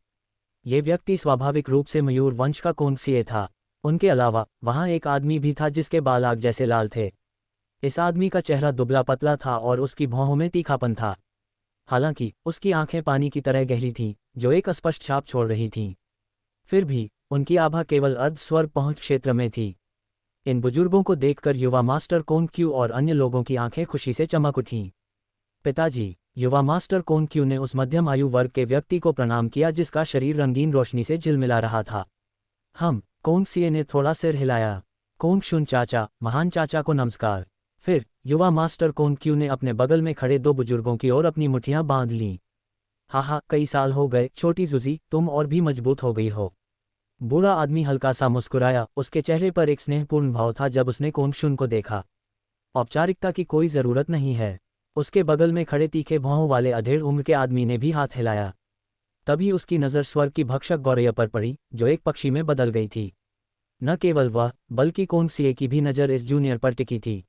ये व्यक्ति स्वाभाविक रूप से मयूर वंश का कोनसीए था। उनके अलावा वहाँ एक आदमी भी था जिसके बाल आग जैसे लाल थे। इस आदमी का चेहरा दुबला पतला था और उसकी भौहों में तीखापन था। हालांकि उसकी आंखें पानी की तरह गहरी थीं, जो एक अस्पष्ट छाप छोड़ रही थीं। फिर भी उनकी आभा केवल अर्ध स्वर्ग पहुंच क्षेत्र में थी। इन बुजुर्गों को देखकर युवा मास्टर कोनक्यू और अन्य लोगों की आंखें खुशी से चमक उठीं। पिताजी! युवा मास्टर कोनक्यू ने उस मध्यम आयु वर्ग के व्यक्ति को प्रणाम किया जिसका शरीर रंगीन रोशनी से झिलमिला रहा था। कोनसीए ने थोड़ा सिर हिलाया। कोनशुन चाचा, महान चाचा को नमस्कार। फिर युवा मास्टर कोनक्यू ने अपने बगल में खड़े 2 बुजुर्गों की ओर अपनी मुट्ठियां बांध लीं। हा, कई साल हो गए छोटी जुजी, तुम और भी मजबूत हो गई हो। बूढ़ा आदमी हल्का सा मुस्कुराया, उसके चेहरे पर एक स्नेहपूर्ण भाव था जब उसने कोनशुन को देखा। औपचारिकता की कोई ज़रूरत नहीं है। उसके बगल में खड़े तीखे भौहों वाले अधेड़ उम्र के आदमी ने भी हाथ हिलाया। तभी उसकी नज़र स्वर्ग की भक्षक गौरय पर पड़ी, जो एक पक्षी में बदल गई थी। न केवल वह, बल्कि कोनसीए की भी नज़र इस जूनियर पर टिकी थी।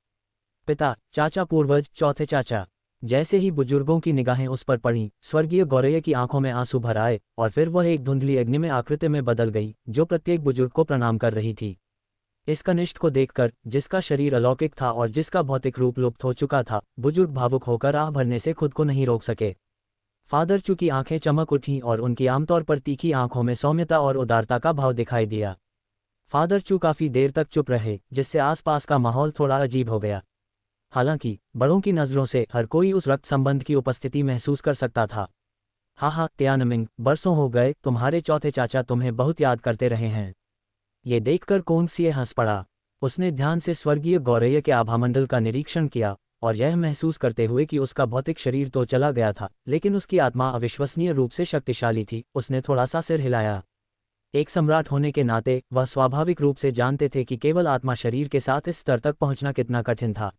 पिता, चाचा पूर्वज, चौथे चाचा। जैसे ही बुजुर्गों की निगाहें उस पर पड़ीं, स्वर्गीय गौरय की आंखों में आंसू भर आए, और फिर वह एक धुंधली अग्नि में आकृति में बदल गई, जो प्रत्येक बुजुर्ग को प्रणाम कर रही थी। इस कनिष्ठ को देखकर, जिसका शरीर अलौकिक था और जिसका भौतिक रूप लुप्त हो चुका था, बुजुर्ग भावुक होकर आह भरने से खुद को नहीं रोक सके। फादर चू की आंखें चमक उठीं और उनकी आमतौर पर तीखी आंखों में सौम्यता और उदारता का भाव दिखाई दिया। फादर चू काफी देर तक चुप रहे, जिससे आसपास का माहौल थोड़ा अजीब हो गया। हालांकि बड़ों की नज़रों से हर कोई उस रक्त संबंध की उपस्थिति महसूस कर सकता था। हा, त्यानमिंग, बरसों हो गए, तुम्हारे चौथे चाचा तुम्हें बहुत याद करते रहे हैं। ये देखकर कोनसीए हंस पड़ा। उसने ध्यान से स्वर्गीय गौरय के आभामंडल का निरीक्षण किया, और यह महसूस करते हुए कि उसका भौतिक शरीर तो चला गया था, लेकिन उसकी आत्मा अविश्वसनीय रूप से शक्तिशाली थी, उसने थोड़ा सा सिर हिलाया। एक सम्राट होने के नाते वह स्वाभाविक रूप से जानते थे कि केवल आत्मा शरीर के साथ इस स्तर तक पहुंचना कितना कठिन था।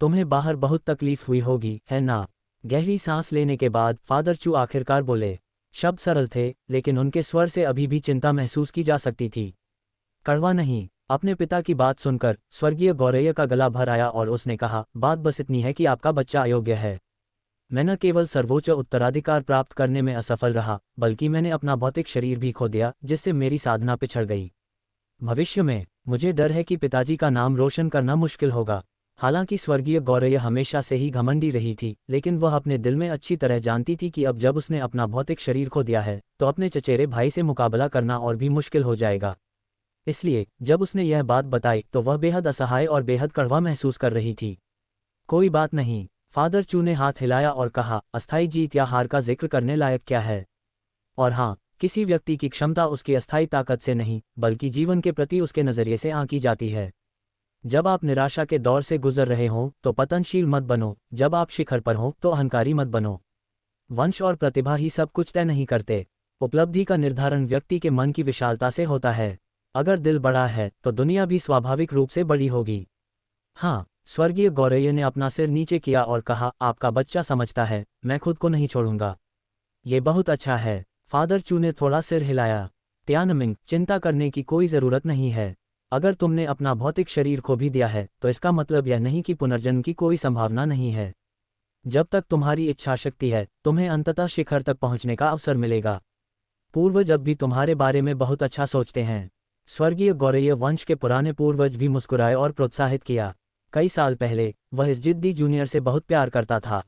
तुम्हें बाहर बहुत तकलीफ हुई होगी, है ना? गहरी सांस लेने के बाद फादर चू आखिरकार बोले। शब्द सरल थे, लेकिन उनके स्वर से अभी भी चिंता महसूस की जा सकती थी। कड़वा नहीं। अपने पिता की बात सुनकर स्वर्गीय गौरय का गला भर आया और उसने कहा, बात बस इतनी है कि आपका बच्चा अयोग्य है। मैं न केवल सर्वोच्च उत्तराधिकार प्राप्त करने में असफल रहा, बल्कि मैंने अपना भौतिक शरीर भी खो दिया, जिससे मेरी साधना पिछड़ गई। भविष्य में मुझे डर है कि पिताजी का नाम रोशन करना मुश्किल होगा। हालांकि स्वर्गीय गौरय हमेशा से ही घमंडी रही थी, लेकिन वह अपने दिल में अच्छी तरह जानती थी कि अब जब उसने अपना भौतिक शरीर खो दिया है, तो अपने चचेरे भाई से मुकाबला करना और भी मुश्किल हो जाएगा। इसलिए जब उसने यह बात बताई तो वह बेहद असहाय और बेहद कड़वा महसूस कर रही थी। कोई बात नहीं, फादर चू ने हाथ हिलाया और कहा, अस्थायी जीत या हार का जिक्र करने लायक क्या है? और हाँ, किसी व्यक्ति की क्षमता उसकी अस्थायी ताकत से नहीं, बल्कि जीवन के प्रति उसके नज़रिए से आंकी जाती है। जब आप निराशा के दौर से गुजर रहे हों तो पतनशील मत बनो, जब आप शिखर पर हों तो अहंकारी मत बनो। वंश और प्रतिभा ही सब कुछ तय नहीं करते। उपलब्धि का निर्धारण व्यक्ति के मन की विशालता से होता है। अगर दिल बड़ा है तो दुनिया भी स्वाभाविक रूप से बड़ी होगी। हाँ, स्वर्गीय गौरैया ने अपना सिर नीचे किया और कहा, आपका बच्चा समझता है, मैं खुद को नहीं छोड़ूंगा। ये बहुत अच्छा है। फादर चू ने थोड़ा सिर हिलाया। त्यानमिंग, चिंता करने की कोई ज़रूरत नहीं है। अगर तुमने अपना भौतिक शरीर खो भी दिया है तो इसका मतलब यह नहीं कि पुनर्जन्म की कोई संभावना नहीं है। जब तक तुम्हारी इच्छा शक्ति है, तुम्हें अंततः शिखर तक पहुंचने का अवसर मिलेगा। पूर्वज अब भी तुम्हारे बारे में बहुत अच्छा सोचते हैं। स्वर्गीय गौरैया वंश के पुराने पूर्वज भी मुस्कुराए और प्रोत्साहित किया। कई साल पहले वह इस जिद्दी जूनियर से बहुत प्यार करता था।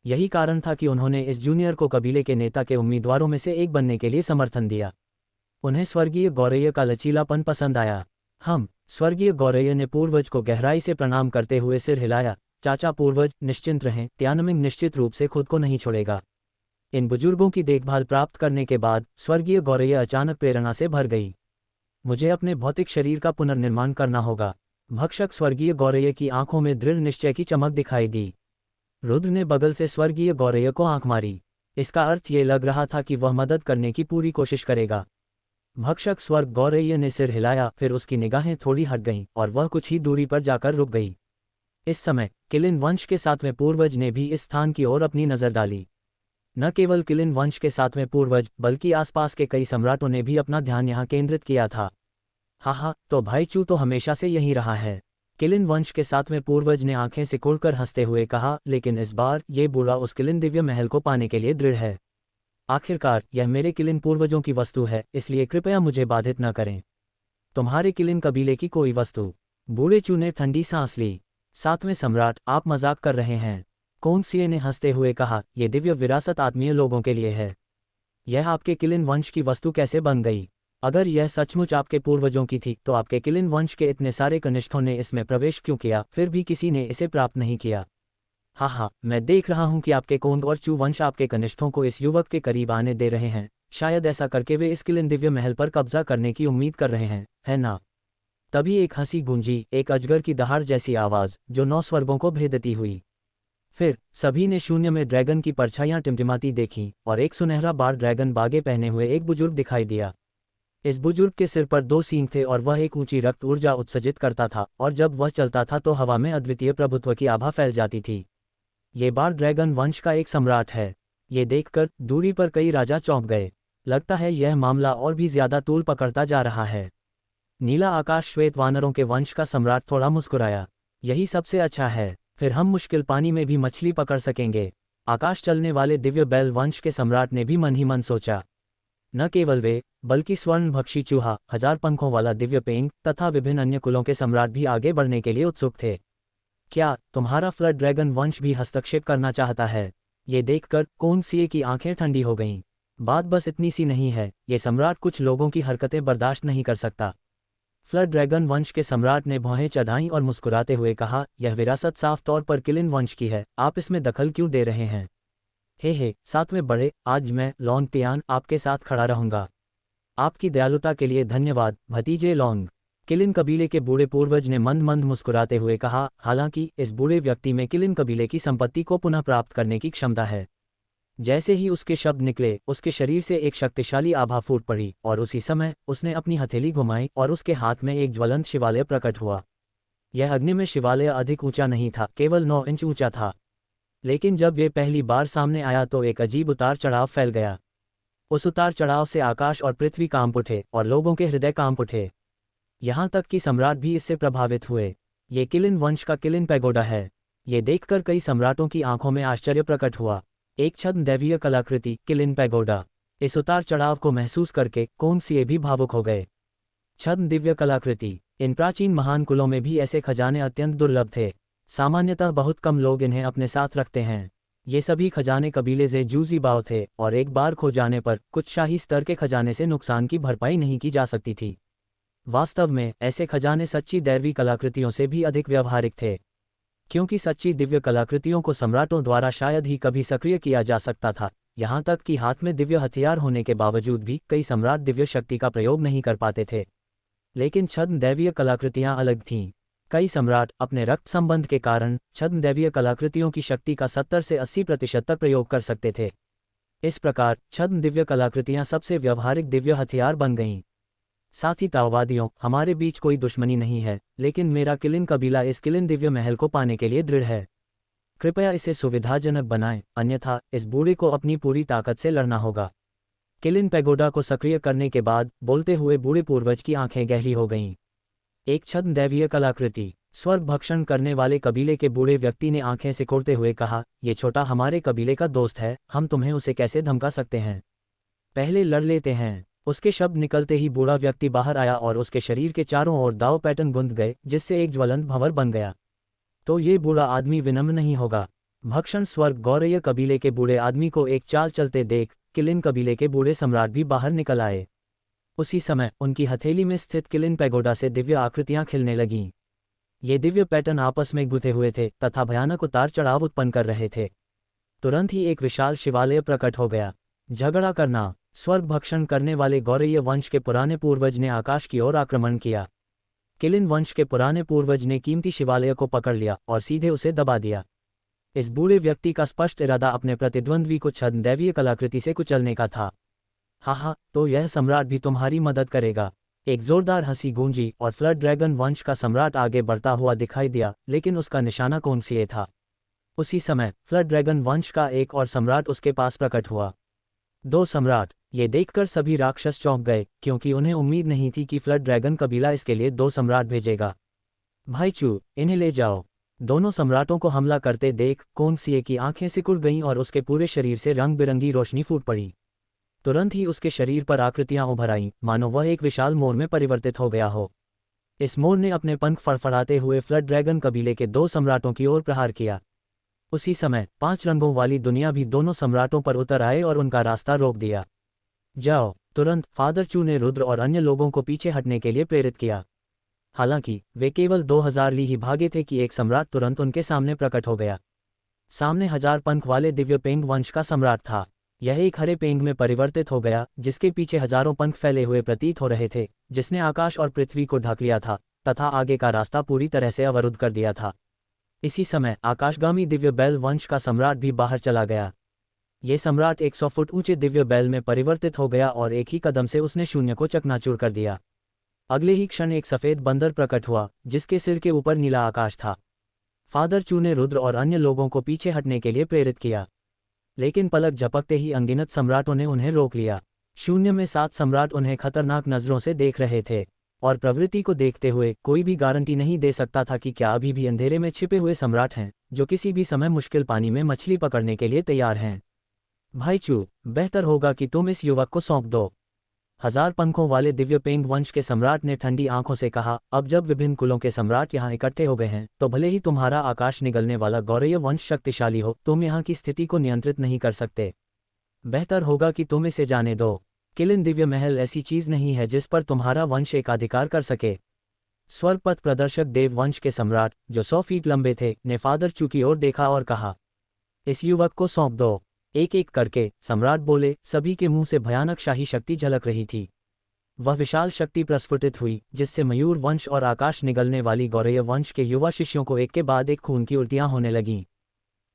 यही कारण था कि उन्होंने इस जूनियर को कबीले के नेता के उम्मीदवारों में से एक बनने के लिए समर्थन दिया। उन्हें स्वर्गीय गौरैया का लचीलापन पसंद आया। स्वर्गीय गौरैया ने पूर्वज को गहराई से प्रणाम करते हुए सिर हिलाया। चाचा पूर्वज, निश्चिंत रहें, त्यानमिंग निश्चित रूप से खुद को नहीं छोड़ेगा। इन बुजुर्गों की देखभाल प्राप्त करने के बाद स्वर्गीय गौरैया अचानक प्रेरणा से भर गई। मुझे अपने भौतिक शरीर का पुनर्निर्माण करना होगा। भक्षक स्वर्गीय गौरैया की आंखों में दृढ़ निश्चय की चमक दिखाई दी। रुद्र ने बगल से स्वर्गीय गौरैया को आंख मारी। इसका अर्थ ये लग रहा था कि वह मदद करने की पूरी कोशिश करेगा। भक्षक स्वर्ग गौरैया ने सिर हिलाया, फिर उसकी निगाहें थोड़ी हट गईं और वह कुछ ही दूरी पर जाकर रुक गई। इस समय किलिन वंश के 7वें पूर्वज ने भी इस स्थान की ओर अपनी नज़र डाली। न केवल किलिन वंश के 7वें पूर्वज बल्कि आसपास के कई सम्राटों ने भी अपना ध्यान यहाँ केंद्रित किया था। हाँ, तो भाई चू तो हमेशा से यहीं रहा है। किलिन वंश के 7वें पूर्वज ने आंखें सिकुड़कर हंसते हुए कहा, लेकिन इस बार ये बूढ़ा उस किलिन दिव्य महल को पाने के लिए दृढ़ है। आखिरकार यह मेरे किलिन पूर्वजों की वस्तु है, इसलिए कृपया मुझे बाधित न करें। तुम्हारे किलिन कबीले की कोई वस्तु। बूढ़े चू ने ठंडी सांस ली। 7वें सम्राट, आप मजाक कर रहे हैं। कोंगसिए ने हंसते हुए कहा, यह दिव्य विरासत आत्मीय लोगों के लिए है। यह आपके किलिन वंश की वस्तु कैसे बन गई? अगर यह सचमुच आपके पूर्वजों की थी तो आपके किलिन वंश के इतने सारे कनिष्ठों ने इसमें प्रवेश क्यों किया, फिर भी किसी ने इसे प्राप्त नहीं किया? हाँ, मैं देख रहा हूं कि आपके कोंग और चू वंश आपके कनिष्ठों को इस युवक के करीब आने दे रहे हैं। शायद ऐसा करके वे इस किलिन दिव्य महल पर कब्जा करने की उम्मीद कर रहे हैं, है ना? तभी एक हंसी गूंजी, एक अजगर की दहाड़ जैसी आवाज जो 9 स्वर्गों को भेदती हुई। फिर सभी ने शून्य में ड्रैगन की परछाइयां टिमटिमाती देखीं और एक सुनहरा बार ड्रैगन बागे पहने हुए एक बुजुर्ग दिखाई दिया। इस बुजुर्ग के सिर पर 2 सींग थे और वह एक ऊंची रक्त ऊर्जा उत्सर्जित करता था, और जब वह चलता था तो हवा में अद्वितीय प्रभुत्व की आभा फैल जाती थी। ये बार ड्रैगन वंश का एक सम्राट है। ये देखकर दूरी पर कई राजा चौंक गए। लगता है यह मामला और भी ज्यादा तूल पकड़ता जा रहा है। नीला आकाश श्वेत वानरों के वंश का सम्राट थोड़ा मुस्कुराया। यही सबसे अच्छा है, फिर हम मुश्किल पानी में भी मछली पकड़ सकेंगे। आकाश चलने वाले दिव्य बैल वंश के सम्राट ने भी मन ही मन सोचा। न केवल वे, बल्कि स्वर्ण भक्षी चूहा, 1000 पंखों वाला दिव्य पेंग तथा विभिन्न अन्य कुलों के सम्राट भी आगे बढ़ने के लिए उत्सुक थे। क्या तुम्हारा फ्लड ड्रैगन वंश भी हस्तक्षेप करना चाहता है? ये देखकर कोंगसिए की आंखें ठंडी हो गईं। बात बस इतनी सी नहीं है, ये सम्राट कुछ लोगों की हरकतें बर्दाश्त नहीं कर सकता। फ्लड ड्रैगन वंश के सम्राट ने भौहें चढ़ाईं और मुस्कुराते हुए कहा, यह विरासत साफ तौर पर किलिन वंश की है, आप इसमें दखल क्यों दे रहे हैं? हे 7वें बड़े, आज मैं लॉन्ग तियान आपके साथ खड़ा रहूंगा। आपकी दयालुता के लिए धन्यवाद भतीजे लॉन्ग। किलिन कबीले के बूढ़े पूर्वज ने मंद मंद मुस्कुराते हुए कहा, हालांकि इस बूढ़े व्यक्ति में किलिन कबीले की संपत्ति को पुनः प्राप्त करने की क्षमता है। जैसे ही उसके शब्द निकले, उसके शरीर से एक शक्तिशाली आभा फूट पड़ी और उसी समय उसने अपनी हथेली घुमाई और उसके हाथ में एक ज्वलंत शिवालय प्रकट हुआ। यह अग्नि में शिवालय अधिक ऊंचा नहीं था, केवल 9 इंच ऊंचा था। लेकिन जब ये पहली बार सामने आया तो एक अजीब उतार चढ़ाव फैल गया। उस उतार चढ़ाव से आकाश और पृथ्वी कांप उठे और लोगों के हृदय कांप उठे। यहाँ तक कि सम्राट भी इससे प्रभावित हुए। ये किलिन वंश का किलिन पैगोडा है। ये देखकर कई सम्राटों की आंखों में आश्चर्य प्रकट हुआ। एक छद्म दैवीय कलाकृति, किलिन पैगोडा। इस उतार चढ़ाव को महसूस करके कोंगसिए भी भावुक हो गए। छद्म दिव्य कलाकृति, इन प्राचीन महान कुलों में भी ऐसे खजाने अत्यंत दुर्लभ थे। सामान्यतः बहुत कम लोग इन्हें अपने साथ रखते हैं। ये सभी खजाने कबीले से जूजी बाव थे और एक बार खो जाने पर कुछ शाही स्तर के खजाने से नुकसान की भरपाई नहीं की जा सकती थी। वास्तव में ऐसे खजाने सच्ची दैवी कलाकृतियों से भी अधिक व्यवहारिक थे, क्योंकि सच्ची दिव्य कलाकृतियों को सम्राटों द्वारा शायद ही कभी सक्रिय किया जा सकता था। यहाँ तक कि हाथ में दिव्य हथियार होने के बावजूद भी कई सम्राट दिव्य शक्ति का प्रयोग नहीं कर पाते थे। लेकिन छद्म दैवीय कलाकृतियाँ अलग थीं। कई सम्राट अपने रक्त संबंध के कारण छद्म दैवीय कलाकृतियों की शक्ति का 70 से 80% तक प्रयोग कर सकते थे। इस प्रकार छद्म दिव्य कलाकृतियाँ सबसे व्यवहारिक दिव्य हथियार बन गईं। साथ ही ताओवादियों, हमारे बीच कोई दुश्मनी नहीं है, लेकिन मेरा किलिन कबीला इस किलिन दिव्य महल को पाने के लिए दृढ़ है। कृपया इसे सुविधाजनक बनाएं, अन्यथा इस बूढ़े को अपनी पूरी ताकत से लड़ना होगा। किलिन पैगोडा को सक्रिय करने के बाद बोलते हुए बूढ़े पूर्वज की आंखें गहरी हो गईं। एक छद्म दैवीय कलाकृति। स्वर्ग भक्षण करने वाले कबीले के बूढ़े व्यक्ति ने आंखें सिकोड़ते हुए कहा, ये छोटा हमारे कबीले का दोस्त है, हम तुम्हें उसे कैसे धमका सकते हैं? पहले लड़ लेते हैं। उसके शब्द निकलते ही बूढ़ा व्यक्ति बाहर आया और उसके शरीर के चारों ओर दाव पैटर्न गुंद गए, जिससे एक ज्वलंत भंवर बन गया। तो ये बूढ़ा आदमी विनम्र नहीं होगा। भक्षण स्वर्ग गौरय कबीले के बूढ़े आदमी को एक चाल चलते देख किलिन कबीले के बूढ़े सम्राट भी बाहर निकल आए। उसी समय उनकी हथेली में स्थित किलिन पैगोडा से दिव्य आकृतियां खिलने लगीं। ये दिव्य पैटर्न आपस में गुथे हुए थे तथा भयानक उतार चढ़ाव उत्पन्न कर रहे थे। तुरंत ही एक विशाल शिवालय प्रकट हो गया। झगड़ा करना। स्वर्ग भक्षण करने वाले गौरय वंश के पुराने पूर्वज ने आकाश की ओर आक्रमण किया। किलिन वंश के पुराने पूर्वज ने कीमती शिवालय को पकड़ लिया और सीधे उसे दबा दिया। इस बूढ़े व्यक्ति का स्पष्ट इरादा अपने प्रतिद्वंद्वी को छद्म दैवीय कलाकृति से कुचलने का था। हा, तो यह सम्राट भी तुम्हारी मदद करेगा। एक जोरदार हंसी गूंजी और फ्लड ड्रैगन वंश का सम्राट आगे बढ़ता हुआ दिखाई दिया, लेकिन उसका निशाना कौनसिए था। उसी समय फ्लड ड्रैगन वंश का एक और सम्राट उसके पास प्रकट हुआ। 2 सम्राट। ये देखकर सभी राक्षस चौंक गए, क्योंकि उन्हें उम्मीद नहीं थी कि फ्लड ड्रैगन कबीला इसके लिए 2 सम्राट भेजेगा। भाई चू, इन्हें ले जाओ। दोनों सम्राटों को हमला करते देख कौनसिए की आंखें सिकुड़ गईं और उसके पूरे शरीर से रंग बिरंगी रोशनी फूट पड़ी। तुरंत ही उसके शरीर पर आकृतियां उभर आईं, मानो वह एक विशाल मोर में परिवर्तित हो गया हो। इस मोर ने अपने पंख फड़फड़ाते हुए फ्लड ड्रैगन कबीले के 2 सम्राटों की ओर प्रहार किया। उसी समय 5 रंगों वाली दुनिया भी दोनों सम्राटों पर उतर आए और उनका रास्ता रोक दिया। जाओ। तुरंत फादर चू ने रुद्र और अन्य लोगों को पीछे हटने के लिए प्रेरित किया। हालांकि वे केवल 2000 ली ही भागे थे कि एक सम्राट तुरंत उनके सामने प्रकट हो गया। सामने 1000 पंख वाले दिव्य पेंग वंश का सम्राट था। यह एक हरे पेंग में परिवर्तित हो गया, जिसके पीछे हजारों पंख फैले हुए प्रतीत हो रहे थे, जिसने आकाश और पृथ्वी को ढक लिया था तथा आगे का रास्ता पूरी तरह से अवरुद्ध कर दिया था। इसी समय आकाशगामी दिव्य बैल वंश का सम्राट भी बाहर चला गया। ये सम्राट 100 फुट ऊंचे दिव्य बैल में परिवर्तित हो गया और एक ही कदम से उसने शून्य को चकनाचूर कर दिया। अगले ही क्षण एक सफेद बंदर प्रकट हुआ, जिसके सिर के ऊपर नीला आकाश था। फादर चू ने रुद्र और अन्य लोगों को पीछे हटने के लिए प्रेरित किया, लेकिन पलक झपकते ही अनगिनत सम्राटों ने उन्हें रोक लिया। शून्य में 7 सम्राट उन्हें खतरनाक नजरों से देख रहे थे, और प्रवृत्ति को देखते हुए कोई भी गारंटी नहीं दे सकता था कि क्या अभी भी अंधेरे में छिपे हुए सम्राट हैं, जो किसी भी समय मुश्किल पानी में मछली पकड़ने के लिए तैयार हैं। भाई चू, बेहतर होगा कि तुम इस युवक को सौंप दो। 1000 पंखों वाले दिव्य पेंग वंश के सम्राट ने ठंडी आंखों से कहा। अब जब विभिन्न कुलों के सम्राट यहाँ इकट्ठे हो गए हैं, तो भले ही तुम्हारा आकाश निगलने वाला गौरय वंश शक्तिशाली हो, तुम यहाँ की स्थिति को नियंत्रित नहीं कर सकते। बेहतर होगा कि तुम इसे जाने दो। किलिन दिव्य महल ऐसी चीज नहीं है जिस पर तुम्हारा वंश एकाधिकार कर सके। स्वर्गपथ प्रदर्शक देव वंश के सम्राट, जो 100 फीट लंबे थे, ने फादर चू की ओर देखा और कहा, इस युवक को सौंप दो। एक एक करके सम्राट बोले। सभी के मुंह से भयानक शाही शक्ति झलक रही थी। वह विशाल शक्ति प्रस्फुटित हुई, जिससे मयूर वंश और आकाश निगलने वाली गौरय वंश के युवा शिष्यों को एक के बाद एक खून की उल्टियां होने लगीं।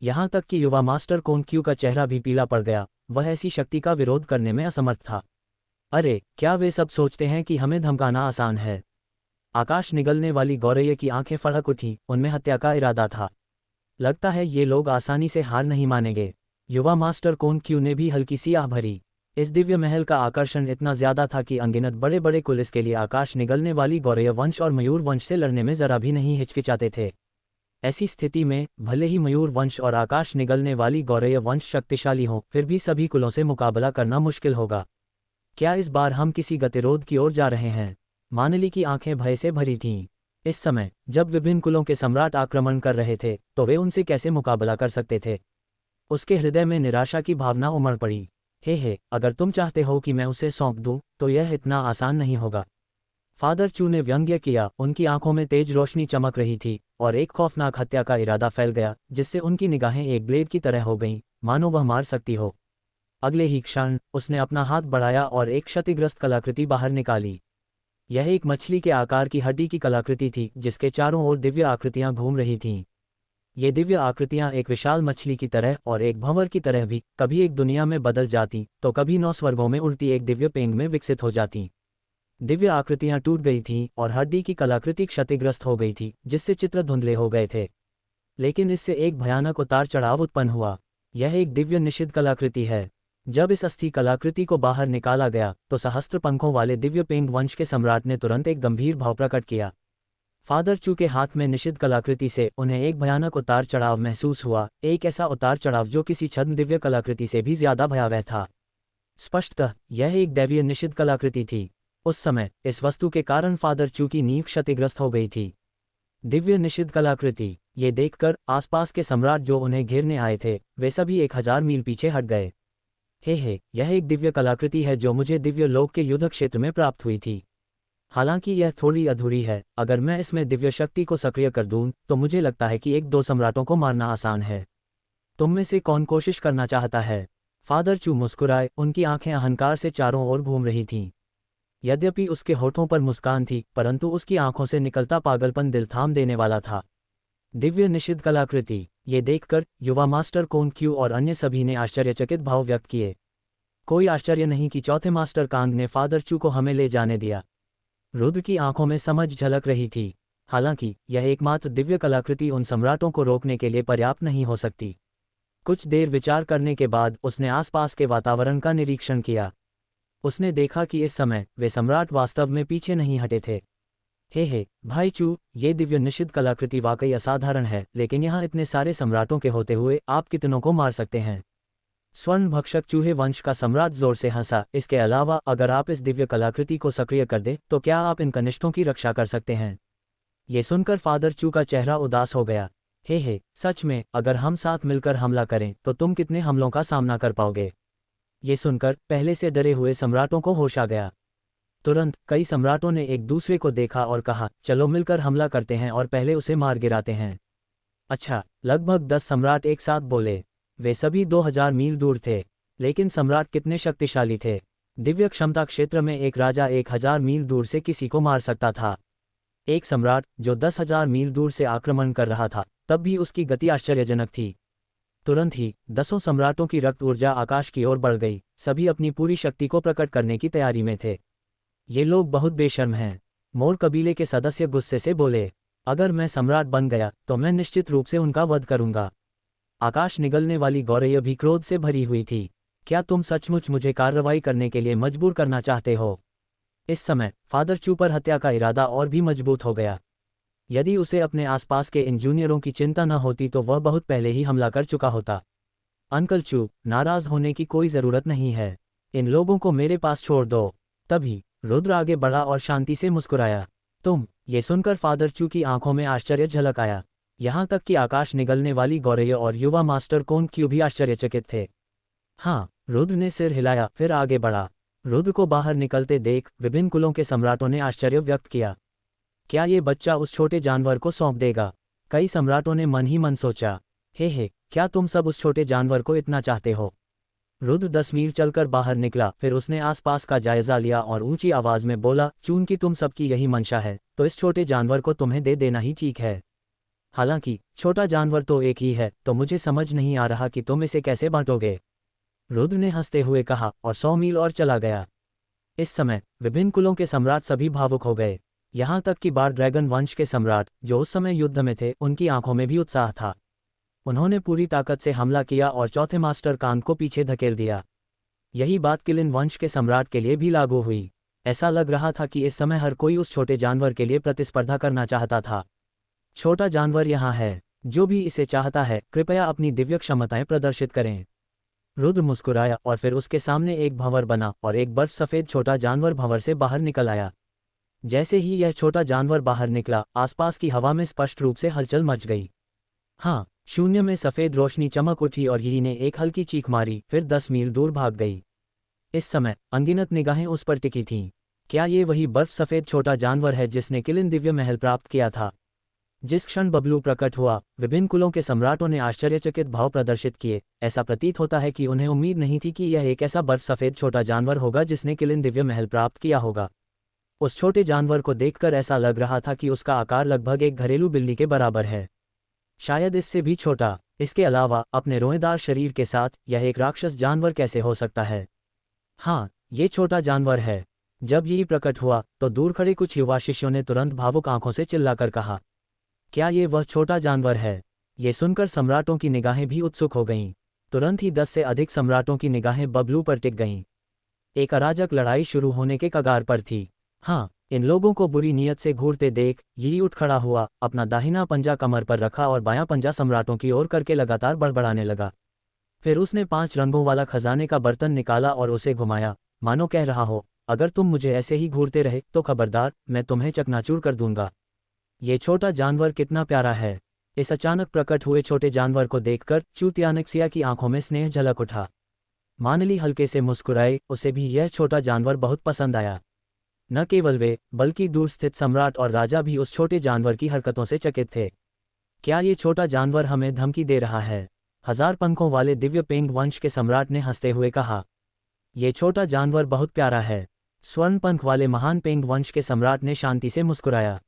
यहाँ तक कि युवा मास्टर कोनक्यू का चेहरा भी पीला पड़ गया। वह ऐसी शक्ति का विरोध करने में असमर्थ था। अरे, क्या वे सब सोचते हैं कि हमें धमकाना आसान है? आकाश निगलने वाली गौरय की आंखें फड़क उठी, उनमें हत्या का इरादा था। लगता है ये लोग आसानी से हार नहीं मानेंगे। युवा मास्टर कोनक्यू ने भी हल्की सी आह भरी। इस दिव्य महल का आकर्षण इतना ज्यादा था कि अनगिनत बड़े बड़े कुल इसके लिए आकाश निगलने वाली गौरय वंश और मयूर वंश से लड़ने में जरा भी नहीं हिचकिचाते थे। ऐसी स्थिति में भले ही मयूर वंश और आकाश निगलने वाली गौरय वंश शक्तिशाली हों, फिर भी सभी कुलों से मुकाबला करना मुश्किल होगा। क्या इस बार हम किसी गतिरोध की ओर जा रहे हैं? मानली की आंखें भय से भरी थीं। इस समय जब विभिन्न कुलों के सम्राट आक्रमण कर रहे थे, तो वे उनसे कैसे मुकाबला कर सकते थे? उसके हृदय में निराशा की भावना उमड़ पड़ी। हे, अगर तुम चाहते हो कि मैं उसे सौंप दूं, तो यह इतना आसान नहीं होगा। फादर चू ने व्यंग्य किया। उनकी आंखों में तेज रोशनी चमक रही थी और एक खौफनाक हत्या का इरादा फैल गया, जिससे उनकी निगाहें एक ब्लेड की तरह हो गईं, मानो वह मार सकती हो। अगले ही क्षण उसने अपना हाथ बढ़ाया और एक क्षतिग्रस्त कलाकृति बाहर निकाली। यह एक मछली के आकार की हड्डी की कलाकृति थी, जिसके चारों ओर दिव्य आकृतियां घूम रही थीं। ये दिव्य आकृतियां एक विशाल मछली की तरह और एक भंवर की तरह भी कभी एक दुनिया में बदल जाती तो कभी 9 स्वर्गों में उड़ती एक दिव्य पेंग में विकसित हो जाती। दिव्य आकृतियां टूट गई थीं और हड्डी की कलाकृति क्षतिग्रस्त हो गई थी, जिससे चित्र धुंधले हो गए थे। लेकिन इससे एक भयानक उतार चढ़ाव उत्पन्न हुआ। यह एक दिव्य निषिद्ध कलाकृति है। जब इस अस्थि कलाकृति को बाहर निकाला गया तो सहस्त्र पंखों वाले दिव्य पेंग वंश के सम्राट ने तुरंत एक गंभीर भाव प्रकट किया। फादर चू के हाथ में निषिद्ध कलाकृति से उन्हें एक भयानक उतार चढ़ाव महसूस हुआ, एक ऐसा उतार चढ़ाव जो किसी छद्म दिव्य कलाकृति से भी ज्यादा भयावह था। स्पष्टतः यह एक दैवीय निषिद्ध कलाकृति थी। उस समय इस वस्तु के कारण फादर चू की नींव क्षतिग्रस्त हो गई थी। दिव्य निषिद्ध कलाकृति, ये देखकर आसपास के सम्राट जो उन्हें घेरने आए थे वे सभी 1000 मील पीछे हट गए। हे, यह एक दिव्य कलाकृति है जो मुझे दिव्य लोक के युद्ध क्षेत्र में प्राप्त हुई थी। हालांकि यह थोड़ी अधूरी है। अगर मैं इसमें दिव्य शक्ति को सक्रिय कर दूं तो मुझे लगता है कि 1-2 सम्राटों को मारना आसान है। तुम में से कौन कोशिश करना चाहता है? फादर चू मुस्कुराए, उनकी आंखें अहंकार से चारों ओर घूम रही थीं। यद्यपि उसके होठों पर मुस्कान थी, परंतु उसकी आंखों से निकलता पागलपन दिल थाम देने वाला था। दिव्य निषिद्ध कलाकृति, ये देखकर युवा मास्टर कोन क्यू और अन्य सभी ने आश्चर्यचकित भाव व्यक्त किए। कोई आश्चर्य नहीं कि चौथे मास्टर कांग ने फादर चू को हमें ले जाने दिया। रुद्र की आंखों में समझ झलक रही थी। हालांकि यह एकमात्र दिव्य कलाकृति उन सम्राटों को रोकने के लिए पर्याप्त नहीं हो सकती। कुछ देर विचार करने के बाद उसने आसपास के वातावरण का निरीक्षण किया। उसने देखा कि इस समय वे सम्राट वास्तव में पीछे नहीं हटे थे। हे भाई चू, ये दिव्य निषिद्ध कलाकृति वाकई असाधारण है, लेकिन यहाँ इतने सारे सम्राटों के होते हुए आप कितनों को मार सकते हैं? स्वर्ण भक्षक चूहे वंश का सम्राट जोर से हंसा। इसके अलावा अगर आप इस दिव्य कलाकृति को सक्रिय कर दें तो क्या आप इन कनिष्ठों की रक्षा कर सकते हैं? ये सुनकर फादर चू का चेहरा उदास हो गया। हे, सच में अगर हम साथ मिलकर हमला करें तो तुम कितने हमलों का सामना कर पाओगे? ये सुनकर पहले से डरे हुए सम्राटों को होश आ गया। तुरंत कई सम्राटों ने एक दूसरे को देखा और कहा, चलो मिलकर हमला करते हैं और पहले उसे मार गिराते हैं। अच्छा, लगभग 10 सम्राट एक साथ बोले। वे सभी 2000 मील दूर थे। लेकिन सम्राट कितने शक्तिशाली थे। दिव्य क्षमता क्षेत्र में एक राजा 1000 मील दूर से किसी को मार सकता था। एक सम्राट जो 10,000 मील दूर से आक्रमण कर रहा था, तब भी उसकी गति आश्चर्यजनक थी। तुरंत ही 10 सम्राटों की रक्त ऊर्जा आकाश की ओर बढ़ गई। सभी अपनी पूरी शक्ति को प्रकट करने की तैयारी में थे। ये लोग बहुत बेशर्म हैं। मोर कबीले के सदस्य गुस्से से बोले, अगर मैं सम्राट बन गया तो मैं निश्चित रूप से उनका वध करूंगा। आकाश निगलने वाली गौरैया भी क्रोध से भरी हुई थी। क्या तुम सचमुच मुझे कार्रवाई करने के लिए मजबूर करना चाहते हो? इस समय फादर चू पर हत्या का इरादा और भी मजबूत हो गया। यदि उसे अपने आसपास के इंजीनियरों की चिंता न होती तो वह बहुत पहले ही हमला कर चुका होता। अंकल चू, नाराज होने की कोई जरूरत नहीं है। इन लोगों को मेरे पास छोड़ दो। तभी रुद्र आगे बढ़ा और शांति से मुस्कुराया। ये सुनकर फादर चू की आंखों में आश्चर्य झलक आया। यहाँ तक कि आकाश निगलने वाली गौरैया और युवा मास्टर कोन क्यू भी आश्चर्यचकित थे। हाँ, रुद्र ने सिर हिलाया, फिर आगे बढ़ा। रुद्र को बाहर निकलते देख विभिन्न कुलों के सम्राटों ने आश्चर्य व्यक्त किया। क्या ये बच्चा उस छोटे जानवर को सौंप देगा? कई सम्राटों ने मन ही मन सोचा। हे, क्या तुम सब उस छोटे जानवर को इतना चाहते हो? रुद्र 10 मील चलकर बाहर निकला। फिर उसने आसपास का जायजा लिया और ऊंची आवाज में बोला, चूंकि तुम सबकी यही मंशा है तो इस छोटे जानवर को तुम्हें दे देना ही ठीक है। हालांकि छोटा जानवर तो एक ही है, तो मुझे समझ नहीं आ रहा कि तुम इसे कैसे बांटोगे। रुद्र ने हंसते हुए कहा और 100 मील और चला गया। इस समय विभिन्न कुलों के सम्राट सभी भावुक हो गए। यहाँ तक कि बार ड्रैगन वंश के सम्राट जो उस समय युद्ध में थे, उनकी आंखों में भी उत्साह था। उन्होंने पूरी ताकत से हमला किया और चौथे मास्टर कांग को पीछे धकेल दिया। यही बात किलिन वंश के सम्राट के लिए भी लागू हुई। ऐसा लग रहा था कि इस समय हर कोई उस छोटे जानवर के लिए प्रतिस्पर्धा करना चाहता था। छोटा जानवर यहाँ है, जो भी इसे चाहता है कृपया अपनी दिव्य क्षमताएं प्रदर्शित करें। रुद्र मुस्कुराया और फिर उसके सामने एक भंवर बना और एक बर्फ सफेद छोटा जानवर भंवर से बाहर निकल आया। जैसे ही यह छोटा जानवर बाहर निकला, आसपास की हवा में स्पष्ट रूप से हलचल मच गई। हाँ, शून्य में सफेद रोशनी चमक उठी और यही ने एक हल्की चीख मारी, फिर 10 मील दूर भाग गई। इस समय अनगिनत निगाहें उस पर टिकी थीं। क्या ये वही बर्फ सफ़ेद छोटा जानवर है जिसने किलिन दिव्य महल प्राप्त किया था? जिस क्षण बबलू प्रकट हुआ, विभिन्न कुलों के सम्राटों ने आश्चर्यचकित भाव प्रदर्शित किए। ऐसा प्रतीत होता है कि उन्हें उम्मीद नहीं थी कि यह एक ऐसा बर्फ सफ़ेद छोटा जानवर होगा जिसने किलिन दिव्य महल प्राप्त किया होगा। उस छोटे जानवर को देखकर ऐसा लग रहा था कि उसका आकार लगभग एक घरेलू बिल्ली के बराबर है, शायद इससे भी छोटा। इसके अलावा अपने रोएदार शरीर के साथ यह एक राक्षस जानवर कैसे हो सकता है? हाँ, ये छोटा जानवर है। जब यही प्रकट हुआ तो दूर खड़े कुछ युवा शिष्यों ने तुरंत भावुक आंखों से चिल्लाकर कहा, क्या ये वह छोटा जानवर है? ये सुनकर सम्राटों की निगाहें भी उत्सुक हो गईं। तुरंत ही 10 से अधिक सम्राटों की निगाहें बबलू पर टिक गईं। एक अराजक लड़ाई शुरू होने के कगार पर थी। हाँ, इन लोगों को बुरी नीयत से घूरते देख यही उठ खड़ा हुआ, अपना दाहिना पंजा कमर पर रखा और बायां पंजा सम्राटों की ओर करके लगातार बड़बड़ाने लगा। फिर उसने 5 रंगों वाला खजाने का बर्तन निकाला और उसे घुमाया, मानो कह रहा हो, अगर तुम मुझे ऐसे ही घूरते रहे तो खबरदार, मैं तुम्हें चकनाचूर कर दूंगा। ये छोटा जानवर कितना प्यारा है। इस अचानक प्रकट हुए छोटे जानवर को देखकर चूतियानक्सिया की आंखों में स्नेह झलक उठा। मानली हल्के से मुस्कुराए, उसे भी यह छोटा जानवर बहुत पसंद आया। न केवल वे, बल्कि दूर स्थित सम्राट और राजा भी उस छोटे जानवर की हरकतों से चकित थे। क्या ये छोटा जानवर हमें धमकी दे रहा है? 1000 पंखों वाले दिव्य पेंग वंश के सम्राट ने हंसते हुए कहा। ये छोटा जानवर बहुत प्यारा है। स्वर्ण पंख वाले महान पेंग वंश के सम्राट ने शांति से मुस्कुराया।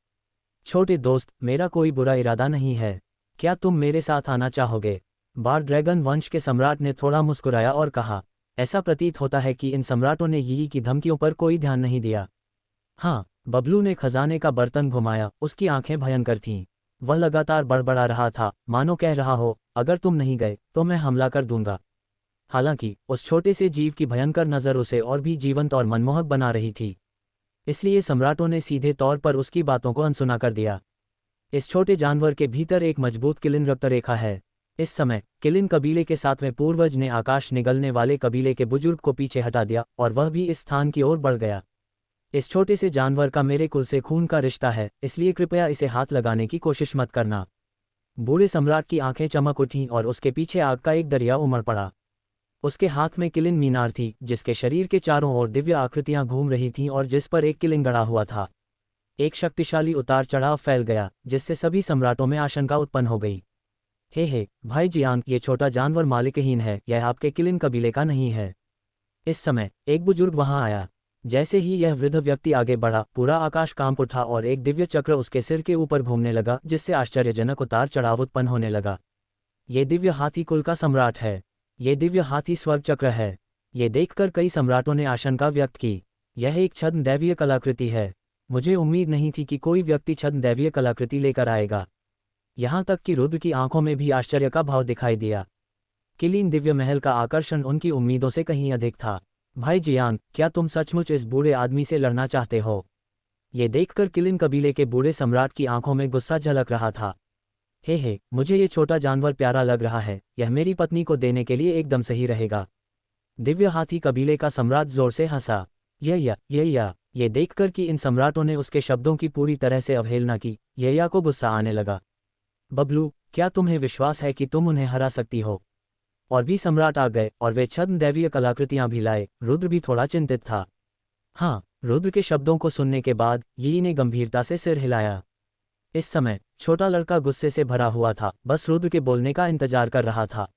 छोटे दोस्त, मेरा कोई बुरा इरादा नहीं है। क्या तुम मेरे साथ आना चाहोगे? बार ड्रैगन वंश के सम्राट ने थोड़ा मुस्कुराया और कहा। ऐसा प्रतीत होता है कि इन सम्राटों ने यी की धमकियों पर कोई ध्यान नहीं दिया। हाँ, बबलू ने खजाने का बर्तन घुमाया, उसकी आंखें भयंकर थीं। वह लगातार बड़बड़ा रहा था, मानो कह रहा हो, अगर तुम नहीं गए तो मैं हमला कर दूंगा। हालांकि उस छोटे से जीव की भयंकर नज़र उसे और भी जीवंत और मनमोहक बना रही थी, इसलिए सम्राटों ने सीधे तौर पर उसकी बातों को अनसुना कर दिया। इस छोटे जानवर के भीतर एक मजबूत किलिन रक्तरेखा है। इस समय किलिन कबीले के 7वें पूर्वज ने आकाश निगलने वाले कबीले के बुजुर्ग को पीछे हटा दिया और वह भी इस स्थान की ओर बढ़ गया। इस छोटे से जानवर का मेरे कुल से खून का रिश्ता है, इसलिए कृपया इसे हाथ लगाने की कोशिश मत करना। बूढ़े सम्राट की आंखें चमक उठीं और उसके पीछे आग का एक दरिया उमड़ पड़ा। उसके हाथ में किलिन मीनार थी, जिसके शरीर के चारों ओर दिव्य आकृतियां घूम रही थीं और जिस पर एक किलिन गड़ा हुआ था। एक शक्तिशाली उतार चढ़ाव फैल गया, जिससे सभी सम्राटों में आशंका उत्पन्न हो गई। हे भाई जियांग, ये छोटा जानवर मालिकहीन है, यह आपके किलिन कबीले का नहीं है। इस समय एक बुजुर्ग वहां आया। जैसे ही यह वृद्ध व्यक्ति आगे बढ़ा, पूरा आकाश कांप उठा और एक दिव्य चक्र उसके सिर के ऊपर घूमने लगा, जिससे आश्चर्यजनक उतार चढ़ाव उत्पन्न होने लगा। ये दिव्य हाथी कुल का सम्राट है। ये दिव्य हाथी स्वर्ग चक्र है। ये देखकर कई सम्राटों ने आशंका व्यक्त की। यह एक छद्म दैवीय कलाकृति है। मुझे उम्मीद नहीं थी कि कोई व्यक्ति छद्म दैवीय कलाकृति लेकर आएगा। यहाँ तक कि रुद्र की आंखों में भी आश्चर्य का भाव दिखाई दिया। किलिन दिव्य महल का आकर्षण उनकी उम्मीदों से कहीं अधिक था। भाई जियांग, क्या तुम सचमुच इस बूढ़े आदमी से लड़ना चाहते हो? ये देखकर किलिन कबीले के बूढ़े सम्राट की आंखों में गुस्सा झलक रहा था। मुझे ये छोटा जानवर प्यारा लग रहा है, यह मेरी पत्नी को देने के लिए एकदम सही रहेगा। दिव्य हाथी कबीले का सम्राट जोर से हंसा। ये देखकर कि इन सम्राटों ने उसके शब्दों की पूरी तरह से अवहेलना की, यया को गुस्सा आने लगा। बबलू, क्या तुम्हें विश्वास है कि तुम उन्हें हरा सकती हो? और भी सम्राट आ गए और वे छद्म दैवीय कलाकृतियां भी लाए। रुद्र भी थोड़ा चिंतित था। हाँ, रुद्र के शब्दों को सुनने के बाद यी ने गंभीरता से सिर हिलाया। इस समय छोटा लड़का गुस्से से भरा हुआ था, बस रुद्र के बोलने का इंतजार कर रहा था।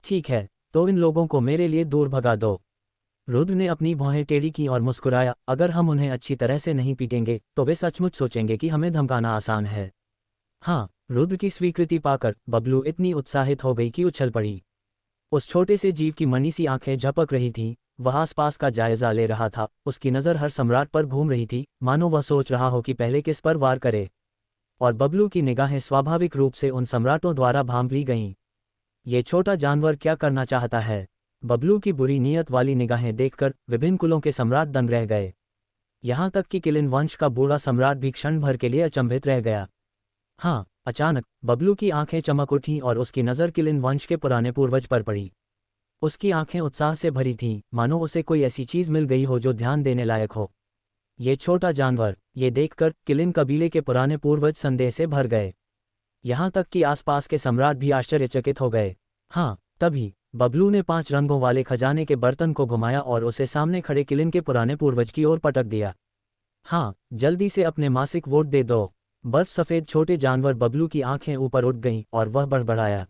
ठीक है, तो इन लोगों को मेरे लिए दूर भगा दो। रुद्र ने अपनी भौहें टेढ़ी की और मुस्कुराया। अगर हम उन्हें अच्छी तरह से नहीं पीटेंगे तो वे सचमुच सोचेंगे कि हमें धमकाना आसान है। हाँ, रुद्र की स्वीकृति पाकर बबलू इतनी उत्साहित हो गई कि उछल पड़ी। उस छोटे से जीव की मनी सी आंखें झपक रही थीं। वह आसपास का जायजा ले रहा था। उसकी नज़र हर सम्राट पर घूम रही थी, मानो वह सोच रहा हो कि पहले किस पर वार करे। और बबलू की निगाहें स्वाभाविक रूप से उन सम्राटों द्वारा भांप ली गईं। ये छोटा जानवर क्या करना चाहता है? बबलू की बुरी नीयत वाली निगाहें देखकर विभिन्न कुलों के सम्राट दंग रह गए। यहाँ तक कि किलिन वंश का बूढ़ा सम्राट भी क्षण भर के लिए अचंभित रह गया। हाँ, अचानक बबलू की आंखें चमक उठीं और उसकी नज़र किलिन वंश के पुराने पूर्वज पर पड़ी। उसकी आंखें उत्साह से भरी थीं, मानो उसे कोई ऐसी चीज़ मिल गई हो जो ध्यान देने लायक हो। ये छोटा जानवर, ये देखकर किलिन कबीले के पुराने पूर्वज संदेह से भर गए। यहाँ तक कि आसपास के सम्राट भी आश्चर्यचकित हो गए। हाँ, तभी बबलू ने 5 रंगों वाले खजाने के बर्तन को घुमाया और उसे सामने खड़े किलिन के पुराने पूर्वज की ओर पटक दिया। हाँ, जल्दी से अपने मासिक वोट दे दो। बर्फ सफ़ेद छोटे जानवर बबलू की आंखें ऊपर उठ गईं और वह बड़बड़ाया।